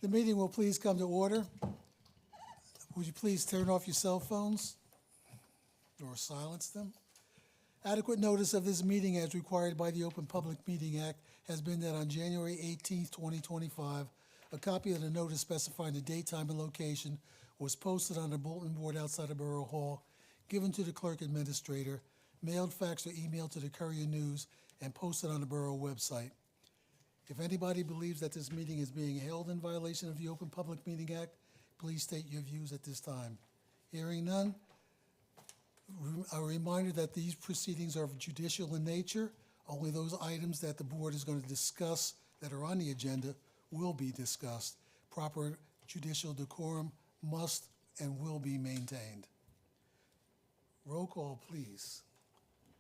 The meeting will please come to order. Would you please turn off your cell phones or silence them? Adequate notice of this meeting as required by the Open Public Meeting Act has been that on January 18th, 2025, a copy of the notice specifying the date, time, and location was posted on the bulletin board outside of Borough Hall, given to the clerk administrator, mailed, faxed, or emailed to the Courier News, and posted on the borough website. If anybody believes that this meeting is being held in violation of the Open Public Meeting Act, please state your views at this time. Hearing none, a reminder that these proceedings are judicial in nature. Only those items that the board is going to discuss that are on the agenda will be discussed. Proper judicial decorum must and will be maintained. Roll call, please.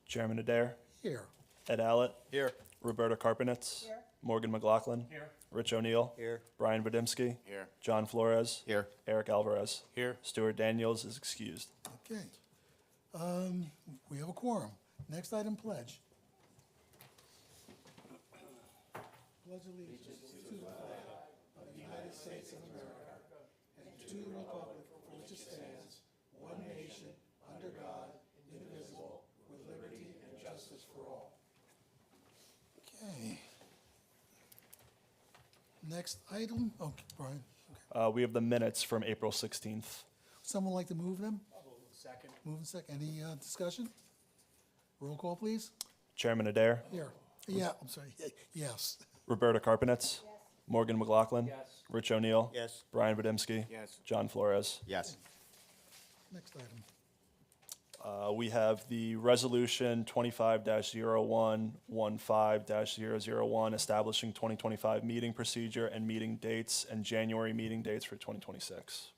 Chairman Adair, Here. Ed Allett, Here. Roberta Karpenitz, Here. Morgan McLaughlin, Here. Rich O'Neill, Here. Brian Vadimski, Here. John Flores, Here. Eric Alvarez. Here. Stuart Daniels is excused. Okay. We have a quorum. Next item, pledge. Pledge allegiance to the flag of the United States of America and to the republic for which it stands, one nation, under God, indivisible, with liberty and justice for all. Okay. Next item, okay, Brian. Okay. We have the minutes from April 16th. Someone like to move them? Second. Move in second. Any discussion? Roll call, please. Chairman Adair, Here. Yeah, I'm sorry. Yes. Roberta Karpenitz, Morgan McLaughlin, Yes. Rich O'Neill, Yes. Brian Vadimski, Yes. John Flores. Yes. Next item. We have the resolution 25-0115-001 establishing 2025 meeting procedure and meeting dates and January meeting dates for 2026.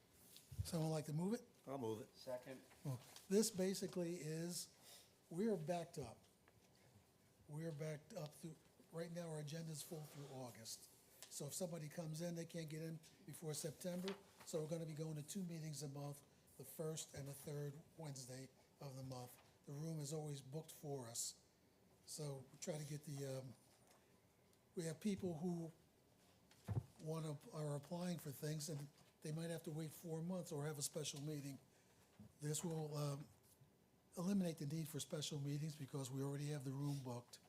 Someone like to move it? I'll move it. Second. Well, this basically is, we're backed up. We're backed up through, right now our agenda's full through August. So if somebody comes in, they can't get in before September. So we're gonna be going to 2 meetings a month, the first and the third Wednesday of the month. The room is always booked for us. So we try to get we have people who are applying for things and they might have to wait 4 months or have a special meeting. This will eliminate the need for special meetings because we already have the room booked.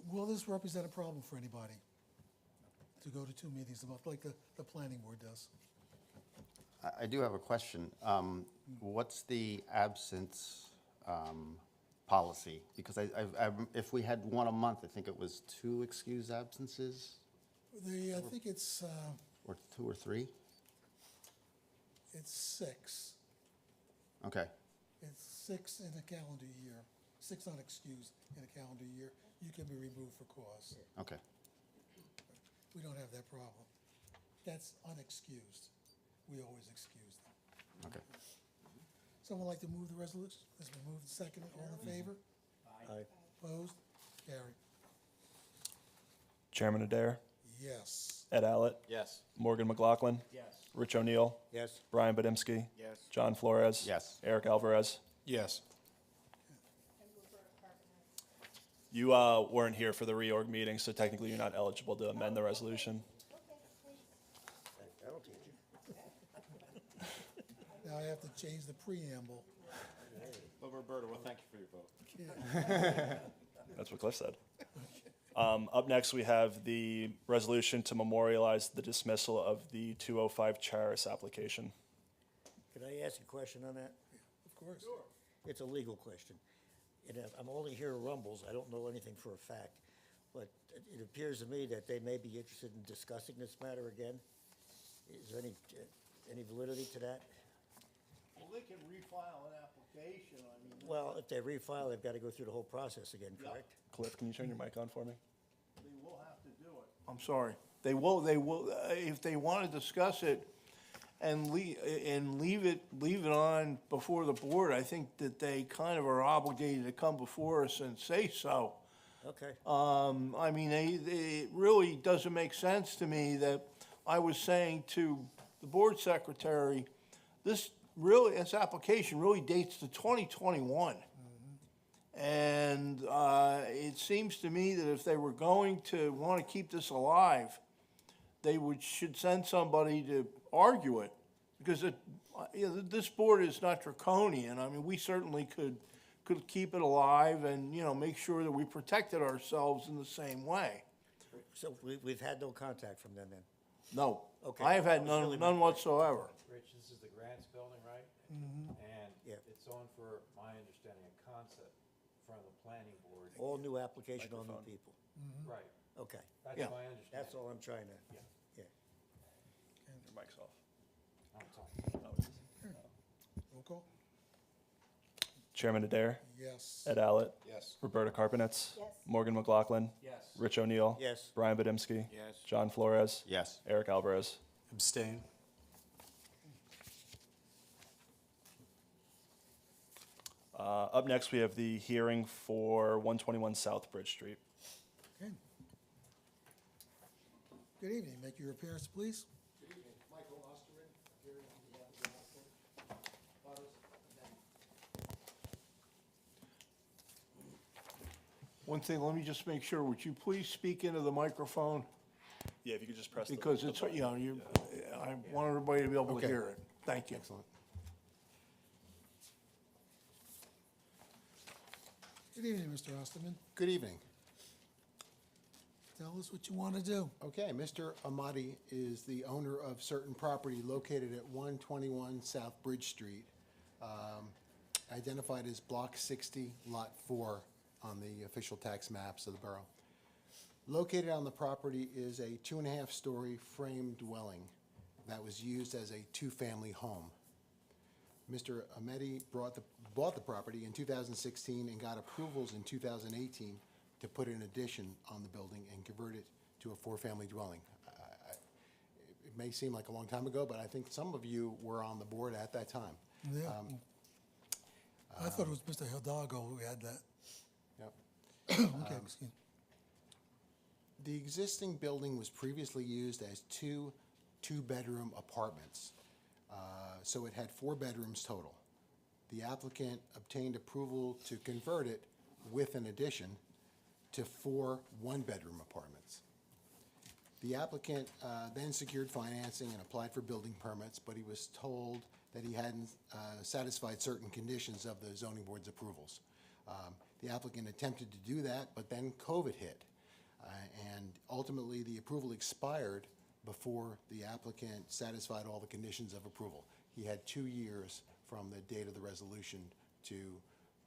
Will this represent a problem for anybody to go to 2 meetings a month like the planning board does? I do have a question. What's the absence policy? Because if we had one a month, I think it was 2 excused absences, I think it's or 2 or 3? 6. Okay, It's 6 in a calendar year. 6 unexcused in a calendar year. You can be removed for cause. okay. We don't have that problem. That's unexcused. We always excuse them. Okay. Someone like to move the resolution? It's been moved and seconded. All in favor? Aye. Opposed? Carried. Chairman Adair, Yes. Ed Allett, Yes. Morgan McLaughlin, Yes. Rich O'Neill, Yes. Brian Vadimski, Yes. John Flores. Yes. Eric Alvarez. Yes. You weren't here for the reorg meeting, so technically you're not eligible to amend the resolution. That'll teach you. Now I have to change the preamble. Well, Roberta, well, thank you for your vote. That's what Cliff said. Up next, we have the resolution to memorialize the dismissal of the 205 Charis application. Could I ask a question on that? Of course. It's a legal question. And I'm only hearing rumbles, I don't know anything for a fact, but it appears to me that they may be interested in discussing this matter again. Is there any validity to that? Well, they can refile an application, I mean. Well, if they refile, they've got to go through the whole process again, correct? Cliff, can you turn your mic on for me? They will have to do it. I'm sorry. They will, if they want to discuss it and leave it on before the board, I think that they kind of are obligated to come before us and say so. Okay. I mean, it really doesn't make sense to me that I was saying to the board secretary, this application really dates to 2021. And it seems to me that if they were going to want to keep this alive, they should send somebody to argue it. Because this board is not draconian. I mean, we certainly could keep it alive and, make sure that we protected ourselves in the same way. So we've had no contact from them then? No. Okay. I have had That was really none my question. whatsoever. Rich, this is the Grants Building, right? And Yeah. it's on for, my understanding, a concept in front of the planning board. All new application, all new Microphone. people? Right, Okay, that's Yeah. my understanding. that's all I'm trying to, Yeah. yeah. Your mic's off. Oh, it's on. Oh, it is. Roll call? Chairman Adair, Yes. Ed Allett, Yes. Roberta Carpenetz, Yes. Morgan McLaughlin, Yes. Rich O'Neill, Yes. Brian Badimski, Yes. John Flores, Yes. Eric Alvarez. Abstain. Up next, we have the hearing for 121 South Bridge Street. Okay. Good evening. Make your appearance, please. Good evening, Michael Osterman, appearing on behalf of the applicant. Butters, and One thing, let me just make sure, would you please speak into the microphone? Yeah, if you could just press the. Because the it's, button. I want everybody to be able to Okay. hear it. Thank you. Excellent. Good evening, Mr. Osterman. Good evening. Tell us what you want to do. Okay, Mr. Amati is the owner of certain property located at 121 South Bridge Street, identified as Block 60, Lot 4 on the official tax maps of the borough. Located on the property is a 2.5-story frame dwelling that was used as a two-family home. Mr. Ameti bought the property in 2016 and got approvals in 2018 to put an addition on the building and convert it to a four-family dwelling. It may seem like a long time ago, but I think some of you were on the board at that time. Yeah. I thought it was Mr. Hidalgo who had that. Yep. Okay, excuse me. The existing building was previously used as two-bedroom apartments. So it had 4 bedrooms total. The applicant obtained approval to convert it with an addition to 4 one-bedroom apartments. The applicant then secured financing and applied for building permits, but he was told that he hadn't satisfied certain conditions of the zoning board's approvals. The applicant attempted to do that, but then COVID hit. And ultimately, the approval expired before the applicant satisfied all the conditions of approval. He had 2 years from the date of the resolution to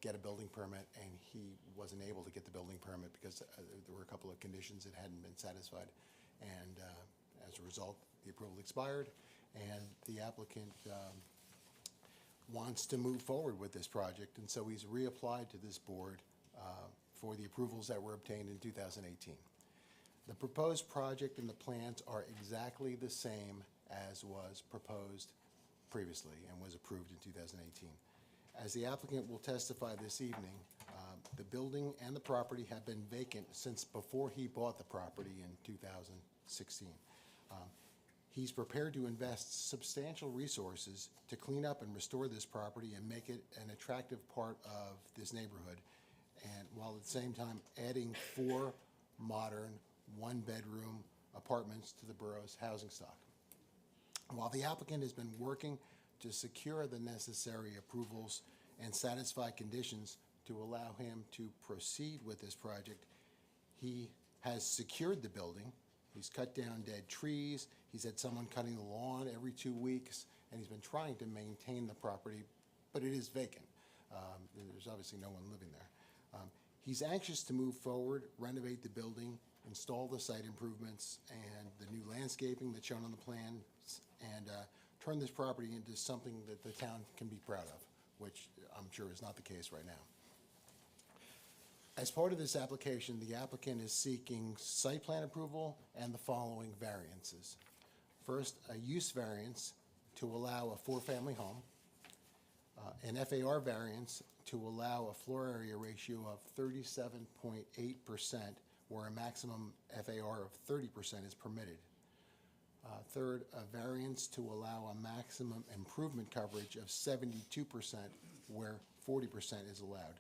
get a building permit, and he wasn't able to get the building permit because there were a couple of conditions that hadn't been satisfied. And as a result, the approval expired, and the applicant wants to move forward with this project, and so he's reapplied to this board for the approvals that were obtained in 2018. The proposed project and the plans are exactly the same as was proposed previously and was approved in 2018. As the applicant will testify this evening, the building and the property have been vacant since before he bought the property in 2016. He's prepared to invest substantial resources to clean up and restore this property and make it an attractive part of this neighborhood, and while at the same time adding 4 modern one-bedroom apartments to the borough's housing stock. While the applicant has been working to secure the necessary approvals and satisfy conditions to allow him to proceed with this project, he has secured the building. He's cut down dead trees. He's had someone cutting the lawn every 2 weeks, and he's been trying to maintain the property, but it is vacant. There's obviously no one living there. He's anxious to move forward, renovate the building, install the site improvements and the new landscaping that's shown on the plans, and turn this property into something that the town can be proud of, which I'm sure is not the case right now. As part of this application, the applicant is seeking site plan approval and the following variances. First, a use variance to allow a 4-family home, an FAR variance to allow a floor area ratio of 37.8%, where a maximum FAR of 30% is permitted. Third, a variance to allow a maximum improvement coverage of 72%, where 40% is allowed.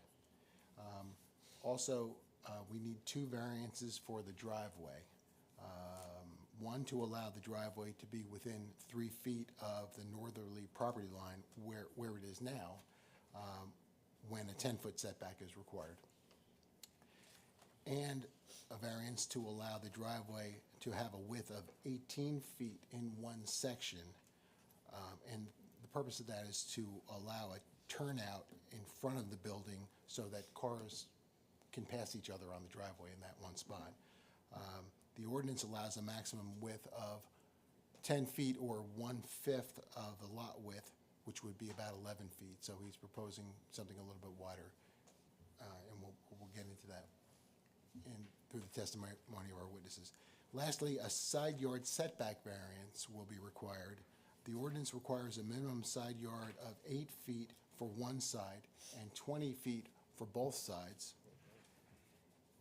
Also, we need 2 variances for the driveway. One, to allow the driveway to be within 3 feet of the northerly property line where it is now, when a 10-foot setback is required. And a variance to allow the driveway to have a width of 18 feet in one section. And the purpose of that is to allow a turnout in front of the building so that cars can pass each other on the driveway in that one spot. The ordinance allows a maximum width of 10 feet or 1/5 of the lot width, which would be about 11 feet. So he's proposing something a little bit wider, and we'll get into that through the testimony of our witnesses. Lastly, a side yard setback variance will be required. The ordinance requires a minimum side yard of 8 feet for one side and 20 feet for both sides.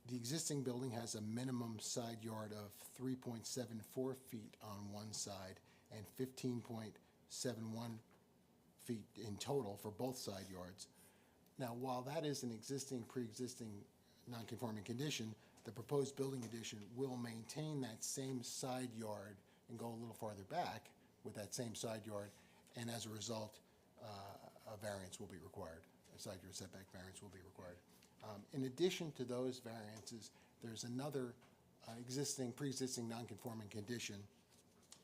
The existing building has a minimum side yard of 3.74 feet on one side and 15.71 feet in total for both side yards. Now, while that is an pre-existing non-conforming condition, the proposed building addition will maintain that same side yard and go a little farther back with that same side yard, and as a result, a variance will be required. A side yard setback variance will be required. In addition to those variances, there's another pre-existing non-conforming condition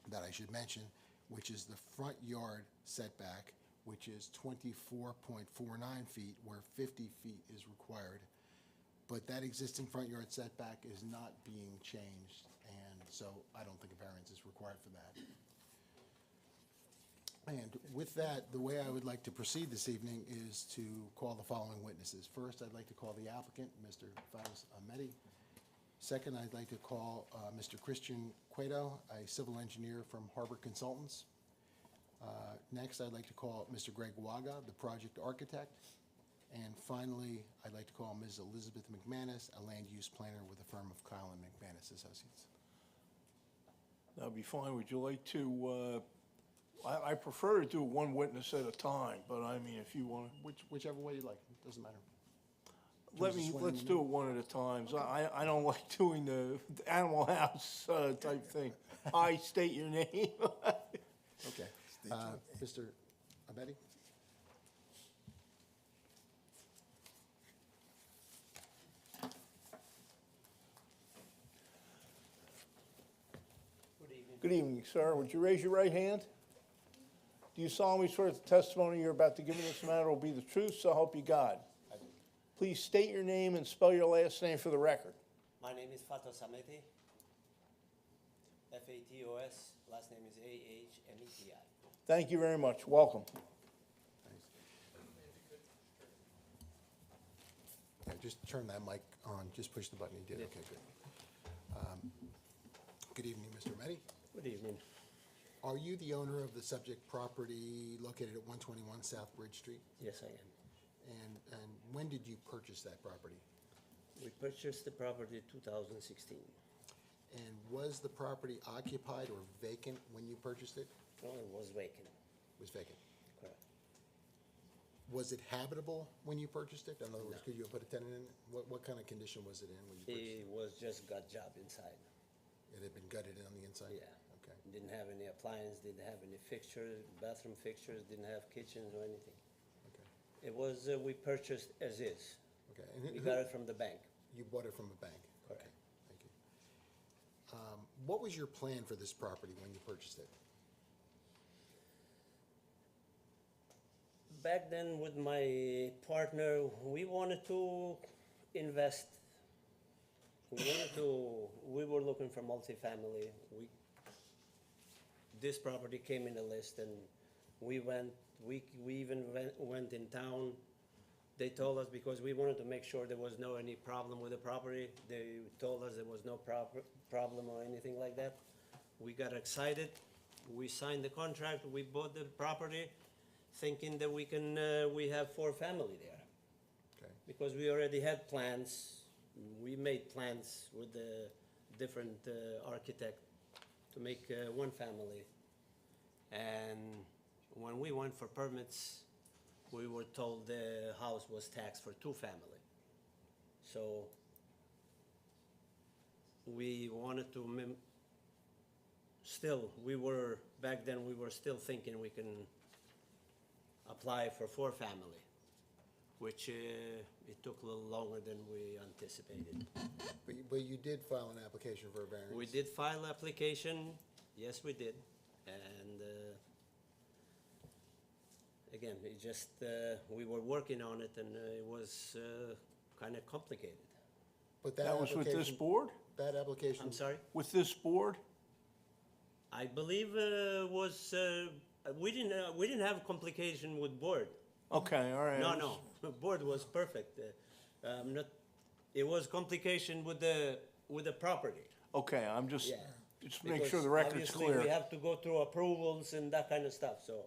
that I should mention, which is the front yard setback, which is 24.49 feet, where 50 feet is required. But that existing front yard setback is not being changed, and so I don't think a variance is required for that. And with that, the way I would like to proceed this evening is to call the following witnesses. First, I'd like to call the applicant, Mr. Faris Ahmedi. Second, I'd like to call Mr. Christian Cueto, a civil engineer from Harbor Consultants. Next, I'd like to call Mr. Greg Waga, the project architect. And finally, I'd like to call Ms. Elizabeth McManus, a land use planner with the firm of Kyle and McManus Associates. That'd be fine. Would you like to, I prefer to do one witness at a time, but I mean, if you want to. Whichever way you like, it doesn't matter. Let's do it one at a time. So I don't like doing the Animal House type thing. I state your name. Okay. Mr. Ahmedi? Good evening, sir. Would you raise your right hand? Do you solemnly swear that the testimony you're about to give in this matter will be the truth, so help you God? Please state your name and spell your last name for the record. My name is Fatos Ameti. Fatos. Last name is Ahmeti. Thank you very much. Welcome. Yeah, just turn that mic on, just push the button, you did, okay, good. Good evening, Mr. Ahmedi. Good evening. Are you the owner of the subject property located at 121 South Bridge Street? Yes, I am. And when did you purchase that property? We purchased the property 2016. And was the property occupied or vacant when you purchased it? No, it was vacant. It was vacant. Correct. Was it habitable when you purchased it? In other words, No. could you have put a tenant in it? What kind of condition was it in when you purchased it? It was just gut job inside. It had been gutted on the inside? Yeah. Okay, Didn't have any appliance, didn't have any fixtures, bathroom fixtures, didn't have kitchens or anything. okay, It was, we purchased as is. okay. And We got it from the bank. You bought it from a bank? Correct. Okay, thank you. What was your plan for this property when you purchased it? Back then with my partner, we wanted to invest. We were looking for multifamily. This property came in the list and we even went in town. They told us, because we wanted to make sure there was no any problem with the property, they told us there was no problem or anything like that. We got excited, we signed the contract, we bought the property, thinking that we have 4 family there. Okay, Because we already had plans, we made plans with the different architect to make 1 family. And when we went for permits, we were told the house was taxed for 2 family. So we wanted to still, back then, we were still thinking we can apply for four-family, which it took a little longer than we anticipated. But you did file an application for a variance? We did file application, yes, we did, and again, it just, we were working on it, and it was kind of complicated. But That was with this application- board? That application? I'm sorry? With this board? I believe was, we didn't have complication with board. Okay, all right. No, board was perfect. Not, it was complication with the property. Okay, I'm just, Yeah. just make Because sure the record's obviously we clear. have to go through approvals and that kind of stuff, so.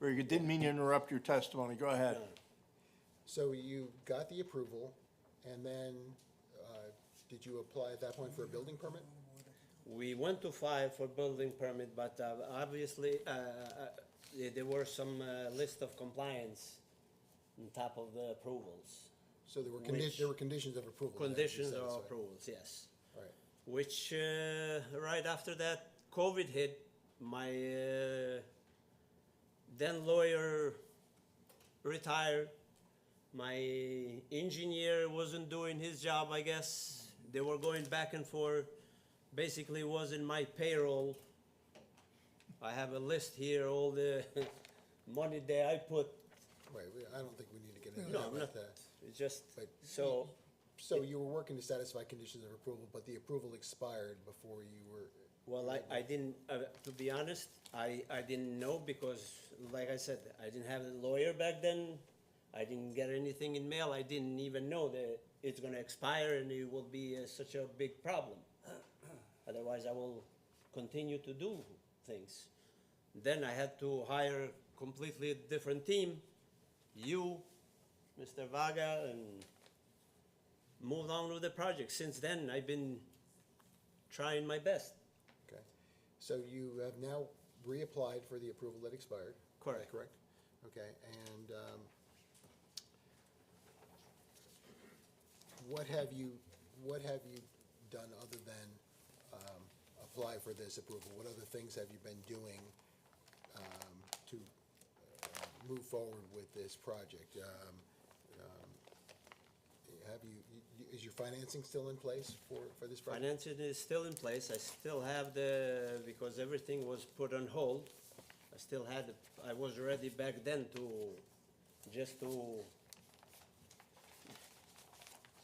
Very good. Didn't mean to interrupt your testimony. Go ahead. So you got the approval, and then, did you apply at that point for a building permit? We went to file for building permit, but obviously, there were some list of compliance on top of the approvals. So there were Which- there were conditions of approval. that had to be Conditions of satisfied. approvals, yes. All right. Which, right after that, COVID hit, my then lawyer retired. My engineer wasn't doing his job, I guess. They were going back and forth. Basically, it was in my payroll. I have a list here, all the money that I put. Right, I don't think we need to get into No, that I'm like not, that. it's just, But- so, So you were working to satisfy conditions of approval, but the approval expired before you were, well, I didn't, to be honest, I didn't know because, like I said, I didn't have a lawyer back then. I didn't get anything in mail. I didn't even know that it's gonna expire and it will be such a big problem. Otherwise, I will continue to do things. Then I had to hire completely different team, you, Mr. Vaga, and moved on with the project. Since then, I've been trying my best. okay? So you have now reapplied for the approval that expired? Is that Correct. correct? Okay, and what have you done other than apply for this approval? What other things have you been doing to move forward with this project? Have you, is your financing still in place for this project? Financing is still in place. I still have because everything was put on hold. I was ready back then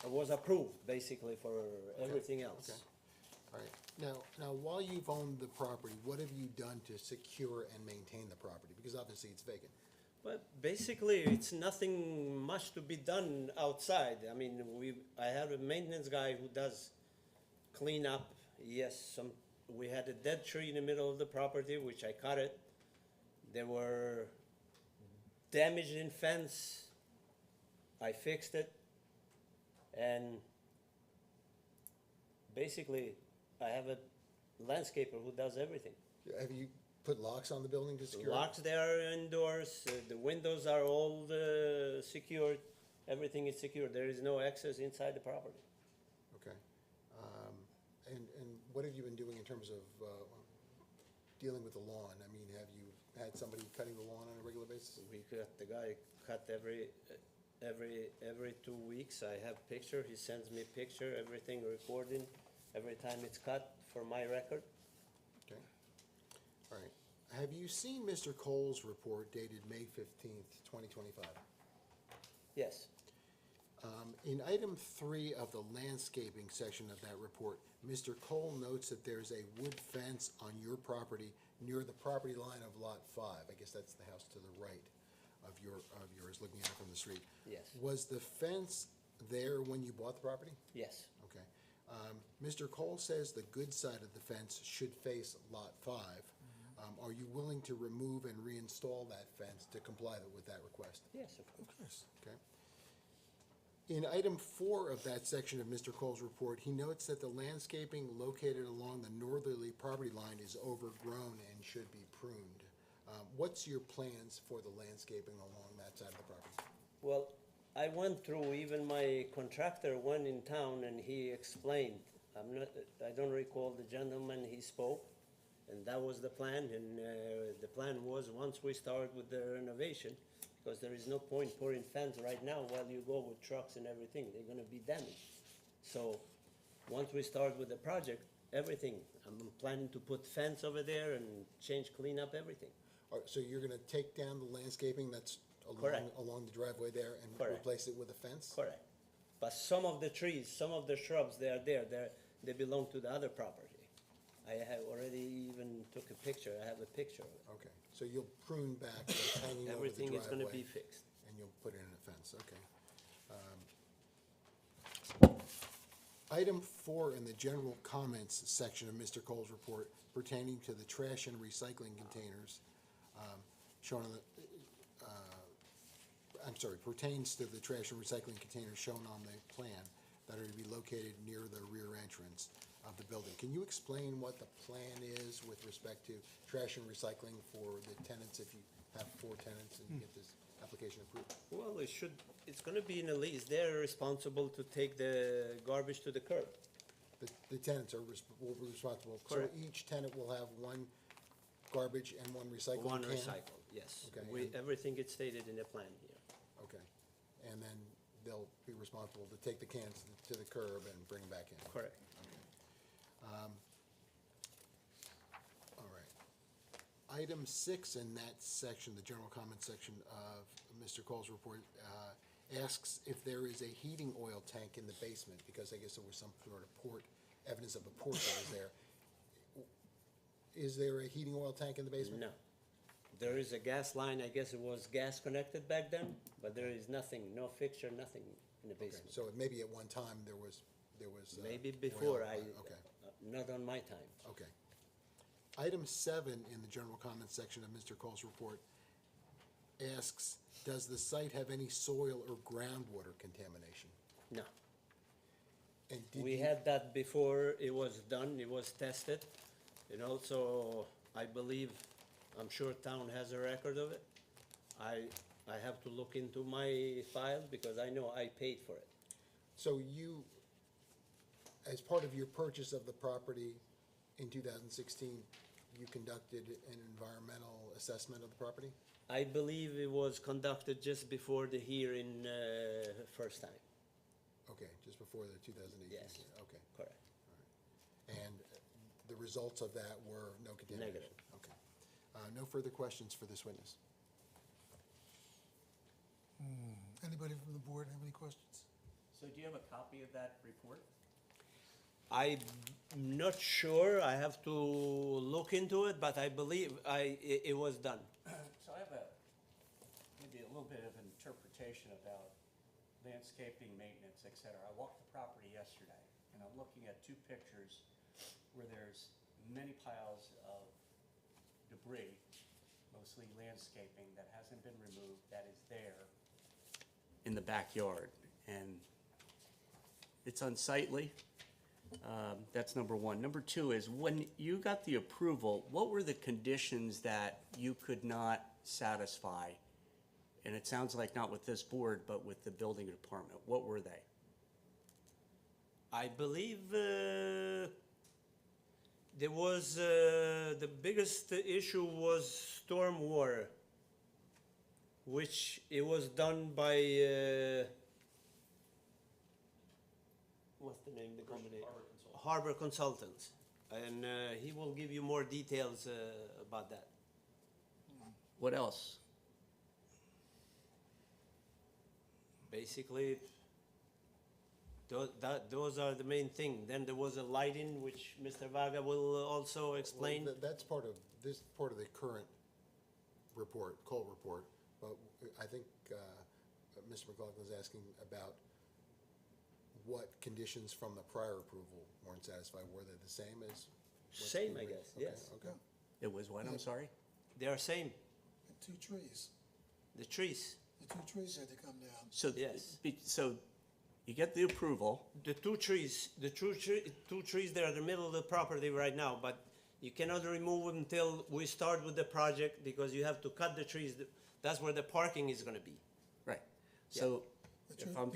I was approved basically for everything else. Okay. All right. Now, while you've owned the property, what have you done to secure and maintain the property? Because obviously it's vacant. But basically, it's nothing much to be done outside. I mean, I have a maintenance guy who does clean up. Yes, we had a dead tree in the middle of the property, which I cut it. There were damage in fence. I fixed it. And basically, I have a landscaper who does everything. Have you put locks on the building to secure it? Locks there indoors, the windows are all secured, everything is secured. There is no access inside the property. Okay. And what have you been doing in terms of dealing with the lawn? I mean, have you had somebody cutting the lawn on a regular basis? The guy cut every 2 weeks. I have picture, he sends me picture, everything recording, every time it's cut for my record. Okay. All right. Have you seen Mr. Cole's report dated May 15th, 2025? Yes, In item 3 of the landscaping section of that report, Mr. Cole notes that there's a wood fence on your property near the property line of Lot 5. I guess that's the house to the right of yours, looking at it from the street. Yes. Was the fence there when you bought the property? yes, Okay. Mr. Cole says the good side of the fence should face Lot 5. Are you willing to remove and reinstall that fence to comply with that request? yes, of course. Okay. In item 4 of that section of Mr. Cole's report, he notes that the landscaping located along the northerly property line is overgrown and should be pruned. What's your plans for the landscaping along that side of the property? Well, I went through, even my contractor went in town and he explained. I don't recall the gentleman he spoke, And that was the plan, and the plan was, once we start with the renovation, because there is no point pouring fence right now while you go with trucks and everything, they're gonna be damaged. So, once we start with the project, everything, I'm planning to put fence over there and change, clean up everything. All right, so you're gonna take down the landscaping that's Correct. along the driveway there and Correct. replace it with a fence? Correct. But some of the trees, some of the shrubs, they are there, they belong to the other property. I have already even took a picture, I have a picture of it. Okay, so you'll prune back what's hanging over the driveway? Everything is gonna be fixed. And you'll put in a fence, okay. Item 4 in the general comments section of Mr. Cole's report pertaining to the trash and recycling containers, shown on the, pertains to the trash and recycling containers shown on the plan that are to be located near the rear entrance of the building. Can you explain what the plan is with respect to trash and recycling for the tenants, if you have 4 tenants and you get this application approved? Well, it's gonna be in a lease, they're responsible to take the garbage to the curb. The tenants will be responsible. Correct. So each tenant will have one garbage and one recycling can? One recycle, yes. Okay, and- Everything is stated in the plan here. Okay. And then they'll be responsible to take the cans to the curb and bring them back in? Correct. All right. Item 6 in that section, the general comment section of Mr. Cole's report, asks if there is a heating oil tank in the basement, because I guess there was some sort of evidence of a port that was there. Is there a heating oil tank in the basement? No. There is a gas line, I guess it was gas connected back then, but there is nothing, no fixture, nothing in the Okay, basement. so maybe at one time there was. Maybe oil, before, okay. not on my time. Okay. Item 7 in the general comments section of Mr. Cole's report asks, does the site have any soil or groundwater contamination? No. And did We you- had that before it was done, it was tested. And also, I believe, I'm sure town has a record of it. I have to look into my files because I know I paid for it. So you, as part of your purchase of the property in 2016, you conducted an environmental assessment of the property? I believe it was conducted just before the hearing, first time. Okay, just before the 2018? Yes. Okay. Correct. And the results of that were no contamination? Negative. Okay. No further questions for this witness? Anybody from the board have any questions? So do you have a copy of that report? I'm not sure, I have to look into it, but I believe it was done. So I have maybe a little bit of interpretation about landscaping, maintenance, et cetera. I walked the property yesterday, and I'm looking at 2 pictures where there's many piles of debris, mostly landscaping, that hasn't been removed, that is there in the backyard. And it's unsightly. That's number one. Number 2 is, when you got the approval, what were the conditions that you could not satisfy? And it sounds like not with this board, but with the building department. What were they? I believe there was, the biggest issue was storm water, which it was done by, what's the name of the company? Harbor Consultants. And he will give you more details about that. What else? Basically, those are the main thing. Then there was a lighting, which Mr. Vaga will also explain. Well, that's part of the current report, Cole report, but I think Mr. McLaughlin's asking about what conditions from the prior approval weren't satisfied. Were they the same as? what's Same, being I re- guess, okay, yes. Okay. It was what, I'm sorry? They are same, And 2 trees. the trees. The 2 trees had to come down. So, Yes. so you get the approval, The two trees that are in the middle of the property right now, but you cannot remove them until we start with the project because you have to cut the trees. That's where the parking is gonna be. right? So, The if tree- I'm,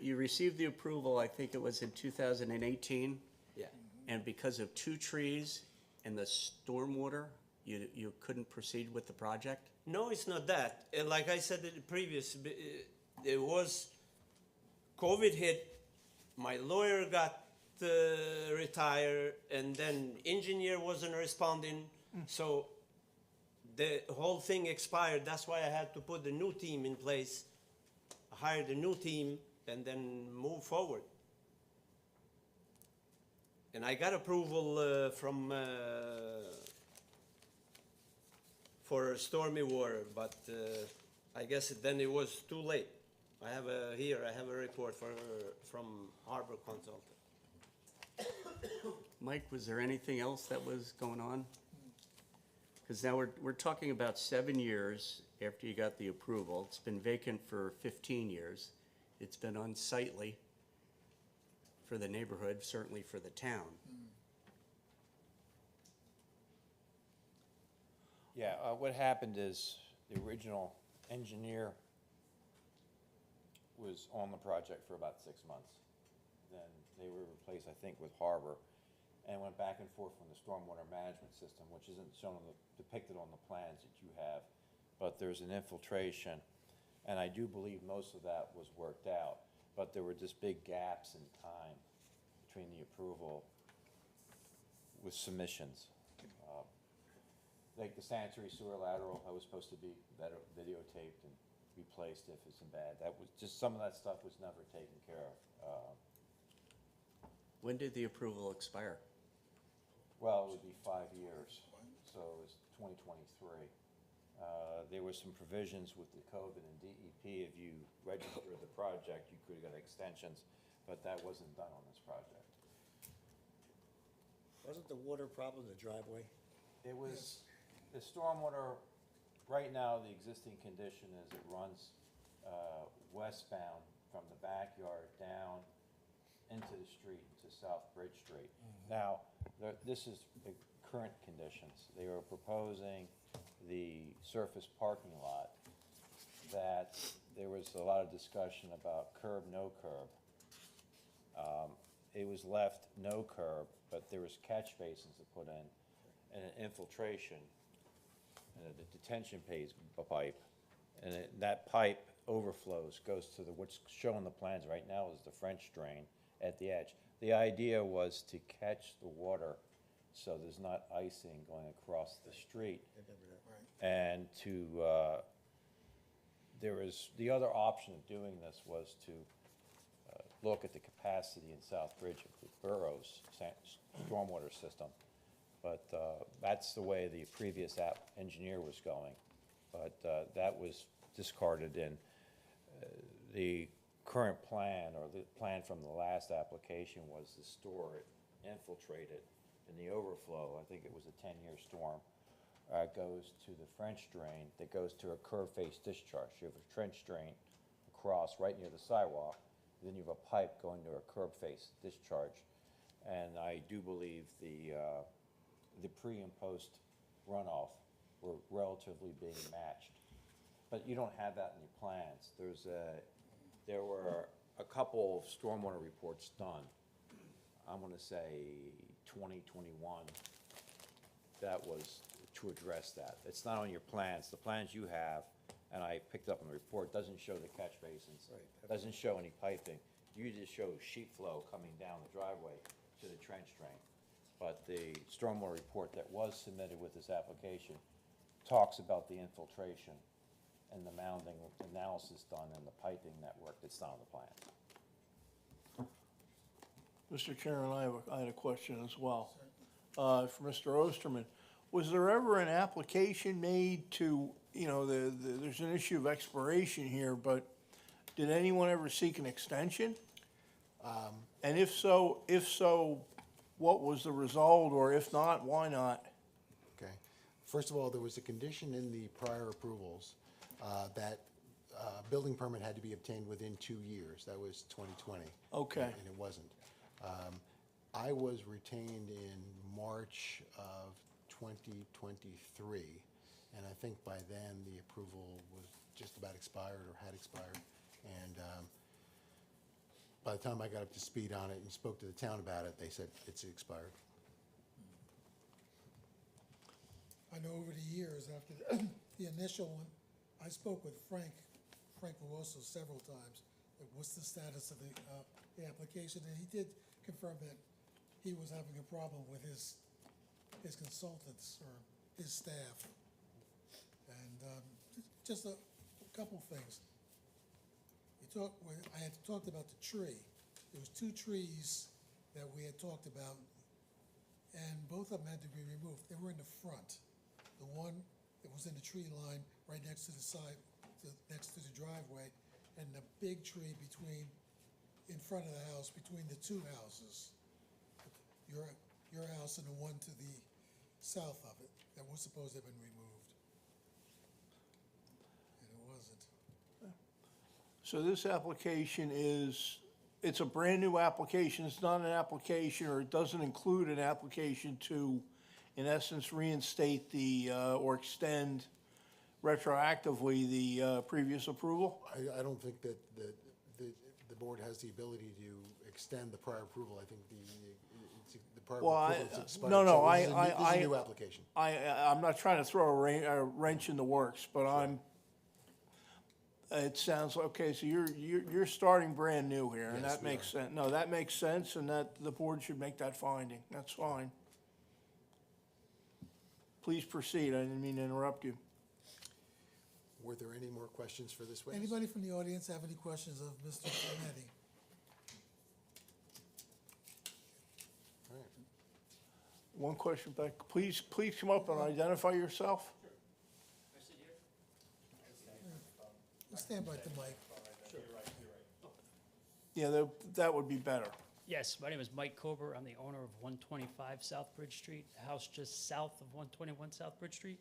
you received the approval, I think it was in 2018, Yeah. and because of 2 trees And the stormwater, you couldn't proceed with the project? No, it's not that. Like I said in the previous, it was, COVID hit, my lawyer got retired, and then engineer wasn't responding, so the whole thing expired. That's why I had to put the new team in place, hire the new team, and then move forward. And I got approval for stormy water, but I guess then it was too late. I have a report from Harbor Consultant. Mike, was there anything else that was going on? Because now we're talking about 7 years after you got the approval. It's been vacant for 15 years. It's been unsightly for the neighborhood, certainly for the town. Yeah, what happened is the original engineer was on the project for about 6 months. Then they were replaced, I think, with Harbor, and went back and forth on the stormwater management system, which isn't shown depicted on the plans that you have, but there's an infiltration, and I do believe most of that was worked out, but there were just big gaps in time between the approval with submissions. Like the sanitary sewer lateral, that was supposed to be videotaped and replaced if it's in bad. That was just, some of that stuff was never taken care of. When did the approval expire? Well, it would be 5 years, so it was 2023. There were some provisions with the COVID and DEP. If you registered the project, you could have got extensions, but that wasn't done on this project. Wasn't the water problem the driveway? It was, the stormwater, right now, the existing condition is it runs westbound from the backyard down into the street, into South Bridge Street. Now, this is the current conditions. They are proposing the surface parking lot, that there was a lot of discussion about curb, no curb. It was left no curb, but there was catch basins to put in, and an infiltration, and a detention pipe, and that pipe overflows, goes to what's shown on the plans right now is the French drain at the edge. The idea was to catch the water so there's not icing going across the street. And the other option of doing this was to look at the capacity in South Bridge of the borough's stormwater system. But that's the way the previous engineer was going. But that was discarded in the current plan, or the plan from the last application, was to store it, infiltrate it, and the overflow, I think it was a 10-year storm, goes to the French drain that goes to a curve face discharge. You have a trench drain across right near the sidewalk, then you have a pipe going to a curb face discharge. And I do believe the pre and post runoff were relatively being matched. But you don't have that in your plans. There were a couple of stormwater reports done, I'm gonna say 2021, that was to address that. It's not on your plans. The plans you have, and I picked up on the report, doesn't show the catch basins. Right. Doesn't show any piping. You just show sheet flow coming down the driveway to the trench drain. But the stormwater report that was submitted with this application talks about the infiltration and the mounding analysis done and the piping network that's not on the plan. Mr. Chairman, I had a question as well. For Mr. Osterman, was there ever an application made to, there's an issue of expiration here, but did anyone ever seek an extension? And if so, what was the result, or if not, why not? Okay. First of all, there was a condition in the prior approvals that building permit had to be obtained within 2 years. That was 2020. Okay. And it wasn't. I was retained in March of 2023, and I think by then the approval was just about expired or had expired. And by the time I got up to speed on it and spoke to the town about it, they said it's expired. I know over the years, after the initial one, I spoke with Frank Luoso several times. Like, what's the status of the application? And he did confirm that he was having a problem with his consultants or his staff. And just a couple things. I had talked about the tree. There was 2 trees that we had talked about, and both of them had to be removed. They were in the front. The one that was in the tree line right next to the side, next to the driveway, and the big tree in front of the house, between the 2 houses. Your house and the one to the south of it, that was supposed to have been removed. And it wasn't. So this application it's a brand-new application, it's not an application, or it doesn't include an application to, in essence, reinstate or extend retroactively the previous approval? I don't think that the board has the ability to extend the prior approval. I think the prior Well, approval is expired. no, so this is a new I- application. I'm not trying to throw a wrench in the works, but it sounds, okay, so you're starting brand new here, and Yes, that we makes are. sense. No, that makes sense, and that the board should make that finding. That's fine. Please proceed. I didn't mean to interrupt you. Were there any more questions for this witness? Anybody from the audience have any questions of Mr. Panetti? All right. One question back. Please come up and identify yourself. Stand by the mic. Yeah, that would be better. Yes, my name is Mike Kober. I'm the owner of 125 South Bridge Street, a house just south of 121 South Bridge Street.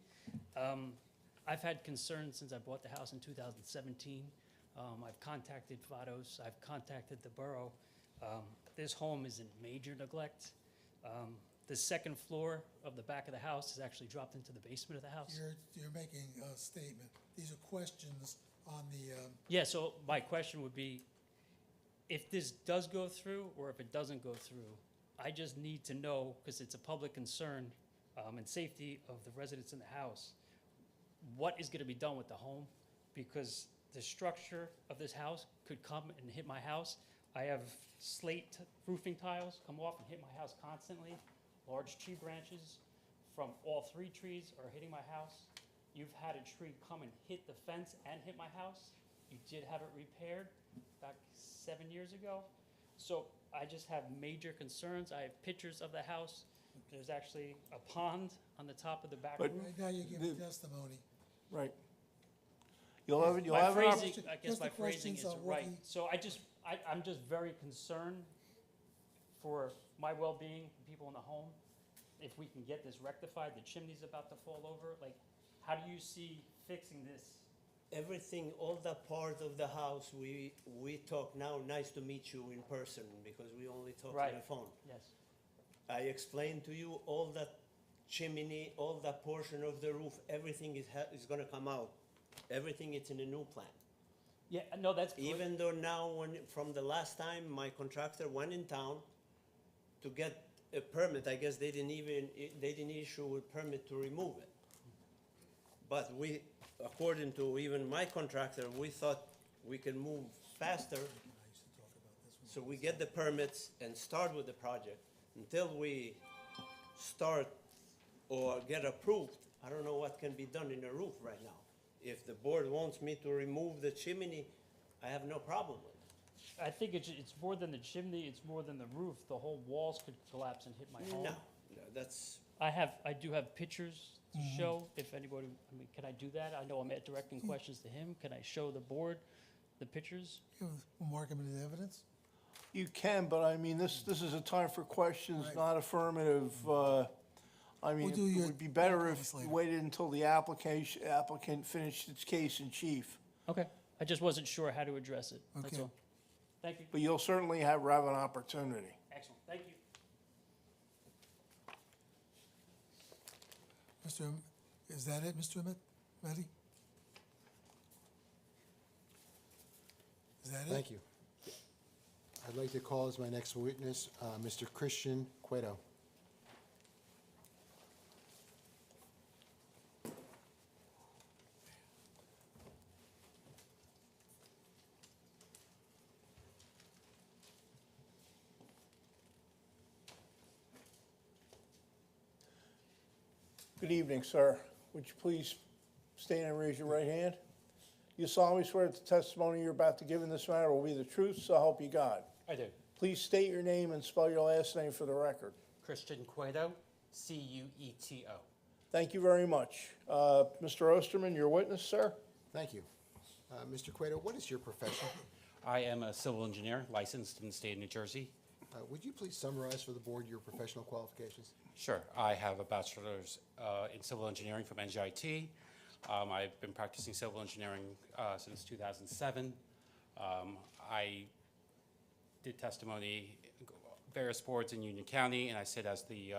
I've had concerns since I bought the house in 2017. I've contacted Vados, I've contacted the borough. This home is in major neglect. The second floor of the back of the house is actually dropped into the basement of the house. You're making a statement. These are questions on the, Yeah, so my question would be, if this does go through or if it doesn't go through, I just need to know, because it's a public concern and safety of the residents in the house, what is going to be done with the home, because the structure of this house could come and hit my house. I have slate roofing tiles come off and hit my house constantly. Large tree branches from all 3 trees are hitting my house. You've had a tree come and hit the fence and hit my house. You did have it repaired back 7 years ago. So I just have major concerns. I have pictures of the house. There's actually a pond on the top of the back But- roof. right now you're giving testimony. Right. You'll have My an phrasing, oppor- I guess just my the phrasing questions is on what right. he- So I'm just very concerned for my well-being, people in the home. If we can get this rectified, the chimney's about to fall over. Like, how do you see fixing this? Everything, all that part of the house, we talk now, nice to meet you in person, because we only talk on Right. the phone. Yes. I explained to you all that chimney, all that portion of the roof, everything is gonna come out. Everything is in a new plan. Yeah, no, that's good. Even though now, from the last time my contractor went in town to get a permit, I guess they didn't issue a permit to remove it. But according to even my contractor, we thought we can move faster. So we get the permits and start with the project. Until we start or get approved, I don't know what can be done in the roof right now. If the board wants me to remove the chimney, I have no problem with it. I think it's more than the chimney, it's more than the roof. The whole walls could collapse and hit my home. No, that's, I do have pictures to show if anybody, can I do that? I know I'm directing questions to him. Can I show the board the pictures? We'll mark them into evidence. You can, but I mean, this is a time for questions, Right. not affirmative. I mean, We'll do it your would be better comments if later. you waited until the applicant finished its case in chief. Okay. I just wasn't sure how to address it. That's Okay. all. Thank you. But you'll certainly have an opportunity. Excellent. Thank you. Is that it, Mr. Ahmedi? Is that it? Thank you. I'd like to call as my next witness, Mr. Christian Cueto. Good evening, sir. Would you please stand and raise your right hand? You solemnly swear that the testimony you're about to give in this matter will be the truth, so help you God. I do. Please state your name and spell your last name for the record. Christian Cueto, Cueto. Thank you very much. Mr. Osterman, your witness, sir? Thank you. Mr. Cueto, what is your profession? I am a civil engineer licensed in the state of New Jersey. Would you please summarize for the board your professional qualifications? Sure. I have a bachelor's in civil engineering from NJIT. I've been practicing civil engineering since 2007. I did testimony various boards in Union County, and I sit as the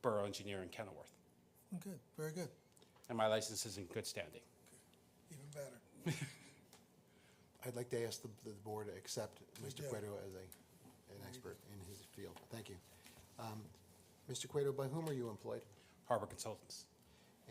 borough engineer in Kenilworth. Good, very good, And my license is in good standing. even better. I'd like to ask the board to accept Mr. do. Cueto as an expert in his field. Thank you. Mr. Cueto, by whom are you employed? Harbor Consultants.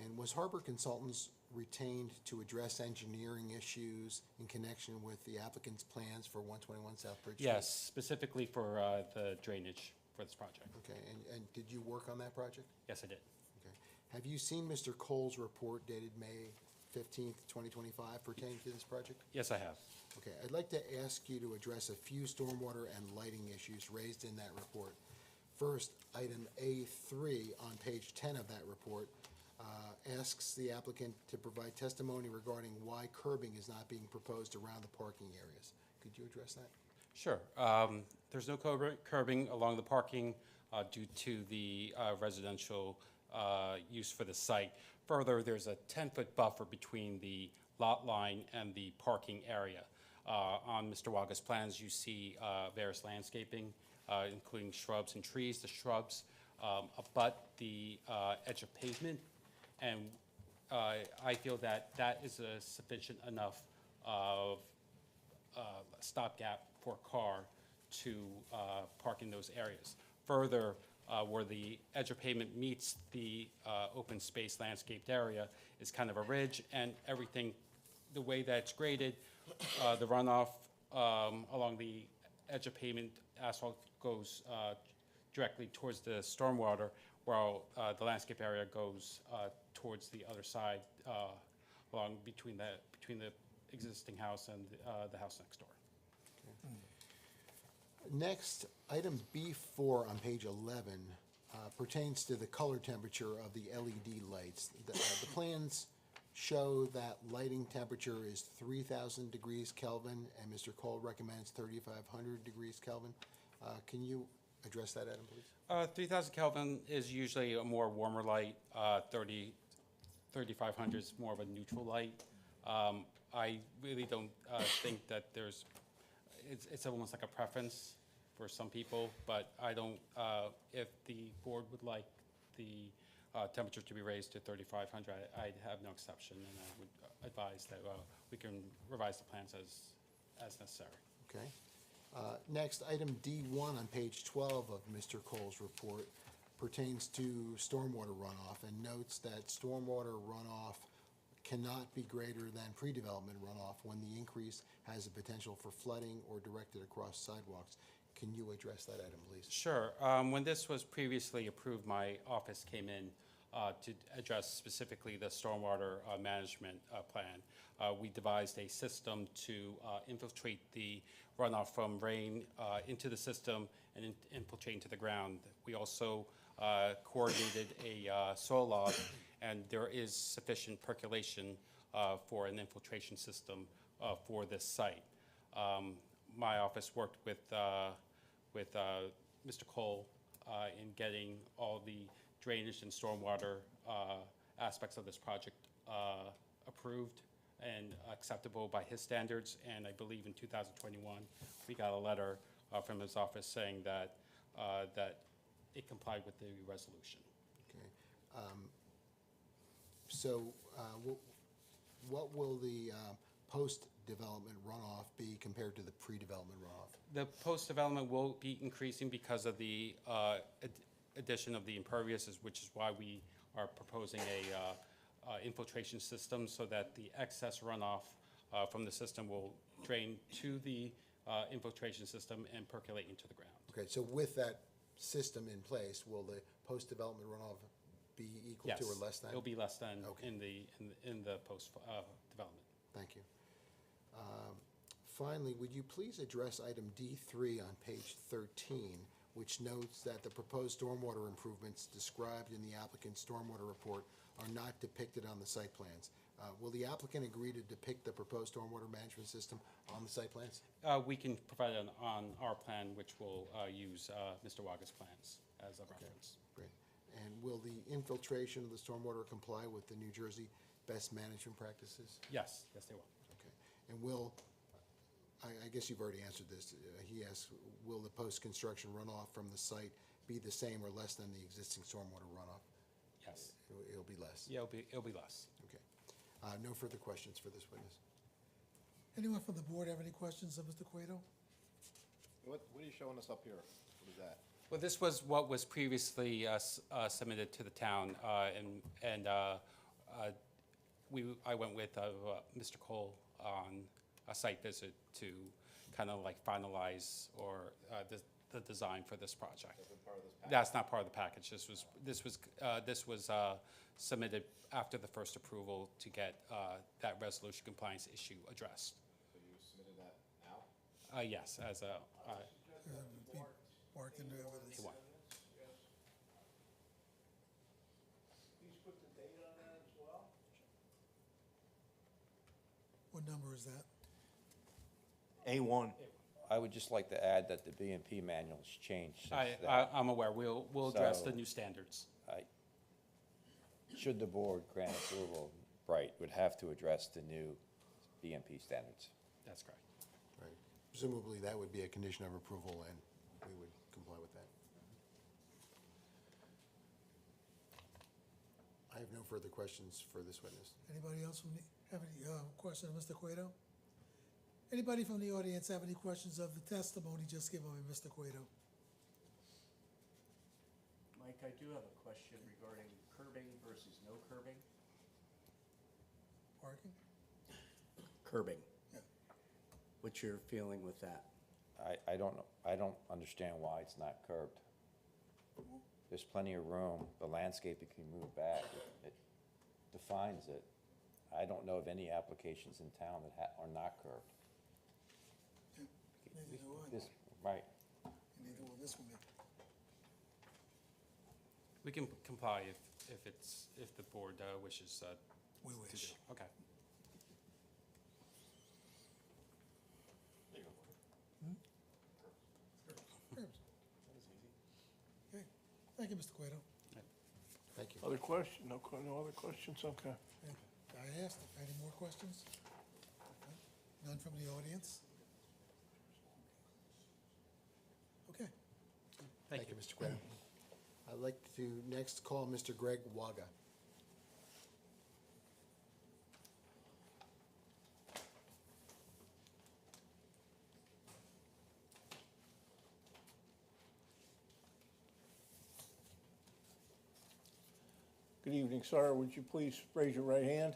And was Harbor Consultants retained to address engineering issues in connection with the applicant's plans for 121 South Bridge Street? Yes, specifically for the drainage for this project. Okay, and did you work on that project? Yes, I did. Okay. Have you seen Mr. Cole's report dated May 15th, 2025 pertaining to this project? Yes, I have. Okay, I'd like to ask you to address a few stormwater and lighting issues raised in that report. First, item A3 on page 10 of that report asks the applicant to provide testimony regarding why curbing is not being proposed around the parking areas. Could you address that? Sure. There's no curbing along the parking due to the residential use for the site. Further, there's a 10-foot buffer between the lot line and the parking area. On Mr. Waga's plans, you see various landscaping, including shrubs and trees. The shrubs abut the edge of pavement, and I feel that that is a sufficient enough of stopgap for a car to park in those areas. Further, where the edge of pavement meets the open space landscaped area is kind of a ridge, and everything, the way that it's graded, the runoff along the edge of pavement asphalt goes directly towards the stormwater, while the landscape area goes towards the other side, along between the existing house and the house next door. Next, item B4 on page 11 pertains to the color temperature of the LED lights. The plans show that lighting temperature is 3,000 degrees Kelvin, and Mr. Cole recommends 3,500 degrees Kelvin. Can you address that item, please? 3,000 Kelvin is usually a more warmer light. 3,500 is more of a neutral light. I really don't think that it's almost like a preference for some people, but I don't, if the board would like the temperature to be raised to 3,500, I'd have no exception, and I would advise that we can revise the plans as necessary. Okay. Next, item D1 on page 12 of Mr. Cole's report pertains to stormwater runoff and notes that stormwater runoff cannot be greater than pre-development runoff when the increase has a potential for flooding or directed across sidewalks. Can you address that item, please? Sure. When this was previously approved, my office came in to address specifically the stormwater management plan. We devised a system to infiltrate the runoff from rain into the system and infiltrate into the ground. We also coordinated a soil log, and there is sufficient percolation for an infiltration system for this site. My office worked with Mr. Cole in getting all the drainage and stormwater aspects of this project approved and acceptable by his standards. And I believe in 2021, we got a letter from his office saying that that it complied with the resolution. Okay. So what will the post-development runoff be compared to the pre-development runoff? The post-development will be increasing because of the addition of the impervious, which is why we are proposing a infiltration system so that the excess runoff from the system will drain to the infiltration system and percolate into the ground. Okay, so with that system in place, will the post-development runoff be equal to or less than? It'll be less than Okay. in the post development. Thank you. Finally, would you please address item D3 on page 13, which notes that the proposed stormwater improvements described in the applicant's stormwater report are not depicted on the site plans? Will the applicant agree to depict the proposed stormwater management system on the site plans? We can provide it on our plan, which will use Mr. Waga's plans as a reference. Great. And will the infiltration of the stormwater comply with the New Jersey best management practices? Yes, yes, they will. Okay. And will, I guess you've already answered this. He asks, will the post-construction runoff from the site be the same or less than the existing stormwater runoff? Yes. It'll be less? Yeah, it'll be less. Okay. No further questions for this witness. Anyone from the board have any questions of Mr. Cueto? What are you showing us up here? What is that? Well, this was what was previously submitted to the town, and I went with Mr. Cole on a site visit to kind of like finalize or the design for this project. That's not part of the package. This was submitted after the first approval to get that resolution compliance issue addressed. So you submitted that now? Yes, as a, Be marked into evidence. A1. Please put the date on that as well. What number is that? A1. I would just like to add that the B and P manual's changed since then. I'm aware. We'll address the So- new standards. Should the board grant approval, right, would have to address the new B and P standards. That's correct. Right. Presumably, that would be a condition of approval, and we would comply with that. I have no further questions for this witness. Anybody else have any question of Mr. Cueto? Anybody from the audience have any questions of the testimony just given by Mr. Cueto? Mike, I do have a question regarding curbing versus no curbing. Parking? Curbing. Yeah. What's your feeling with that? I don't know, I don't understand why it's not curbed. There's plenty of room, the landscaping can move back, it defines it. I don't know of any applications in town that are not curbed. Neither do I. This, right, Neither will this one be. We can comply if the board wishes We to do. wish. Okay. Curbs. Okay, thank you, Mr. Cueto. Thank you. Other question? No other questions? Okay. Yeah, I asked, any more questions? None from the audience? Okay. Thank you, Mr. Quinn. I'd like to next call Mr. Greg Waga. Good evening, sir. Would you please raise your right hand?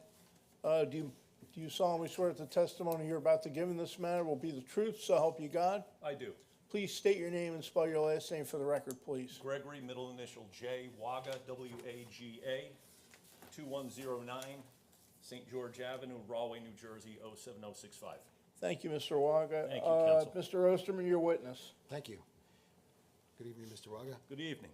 Do you solemnly swear that the testimony you're about to give in this matter will be the truth, so help you God? I do. Please state your name and spell your last name for the record, please. Gregory, middle initial J, Waga, W-A-G-A, 2109 St. George Avenue, Rahway, New Jersey, 07065. Thank you, Mr. Waga. Thank you, counsel. Mr. Osterman, your witness. Thank you. Good evening, Mr. Waga. Good evening.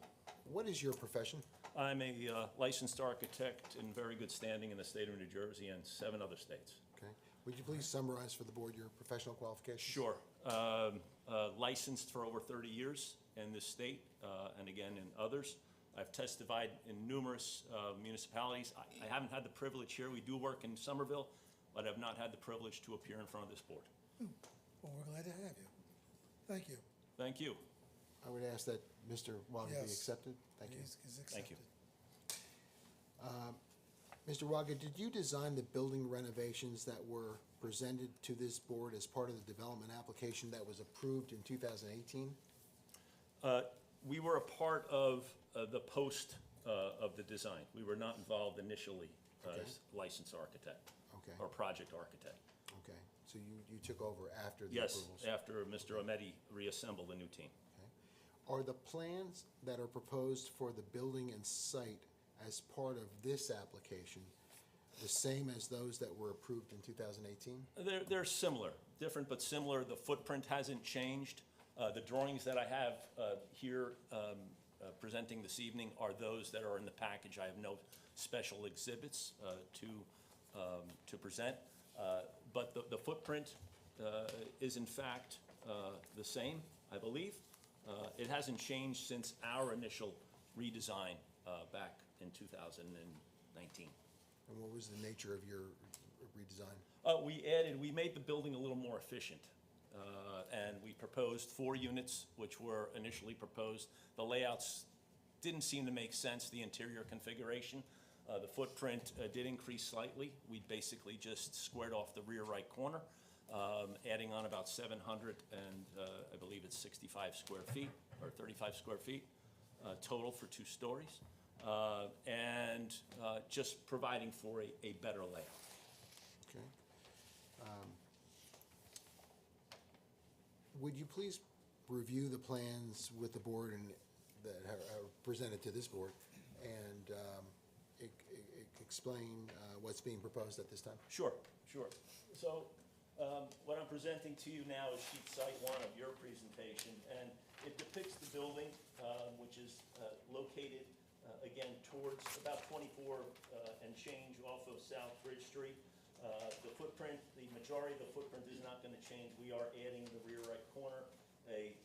What is your profession? I'm a licensed architect in very good standing in the state of New Jersey and 7 other states. Okay. Would you please summarize for the board your professional qualifications? Sure. Licensed for over 30 years in this state and again in others. I've testified in numerous municipalities. I haven't had the privilege here. We do work in Somerville, but I've not had the privilege to appear in front of this board. Well, we're glad to have you. Thank you. Thank you. I would ask that Mr. Waga be Yes. accepted. Thank you. He's Thank you. accepted. Mr. Waga, did you design the building renovations that were presented to this board as part of the development application that was approved in 2018? We were a part of the post of the design. We were not involved initially as licensed architect Okay. or project architect. Okay, so you took over after the Yes, approvals? after Mr. Ometti reassembled a new team. Okay. Are the plans that are proposed for the building and site as part of this application the same as those that were approved in 2018? They're similar, different but similar. The footprint hasn't changed. The drawings that I have here presenting this evening are those that are in the package. I have no special exhibits to present. But the footprint is in fact the same, I believe. It hasn't changed since our initial redesign back in 2019. And what was the nature of your redesign? We made the building a little more efficient. And we proposed 4 units, which were initially proposed. The layouts didn't seem to make sense, the interior configuration. The footprint did increase slightly. We basically just squared off the rear right corner, adding on about 700 and I believe it's 65 square feet or 35 square feet total for 2 stories. And just providing for a better layout. Okay. Would you please review the plans with the board and that are presented to this board and explain what's being proposed at this time? Sure. So what I'm presenting to you now is sheet site 1 of your presentation, and it depicts the building, which is located again towards about 24 and change off of South Bridge Street. The footprint, the majority of the footprint is not going to change. We are adding the rear right corner, a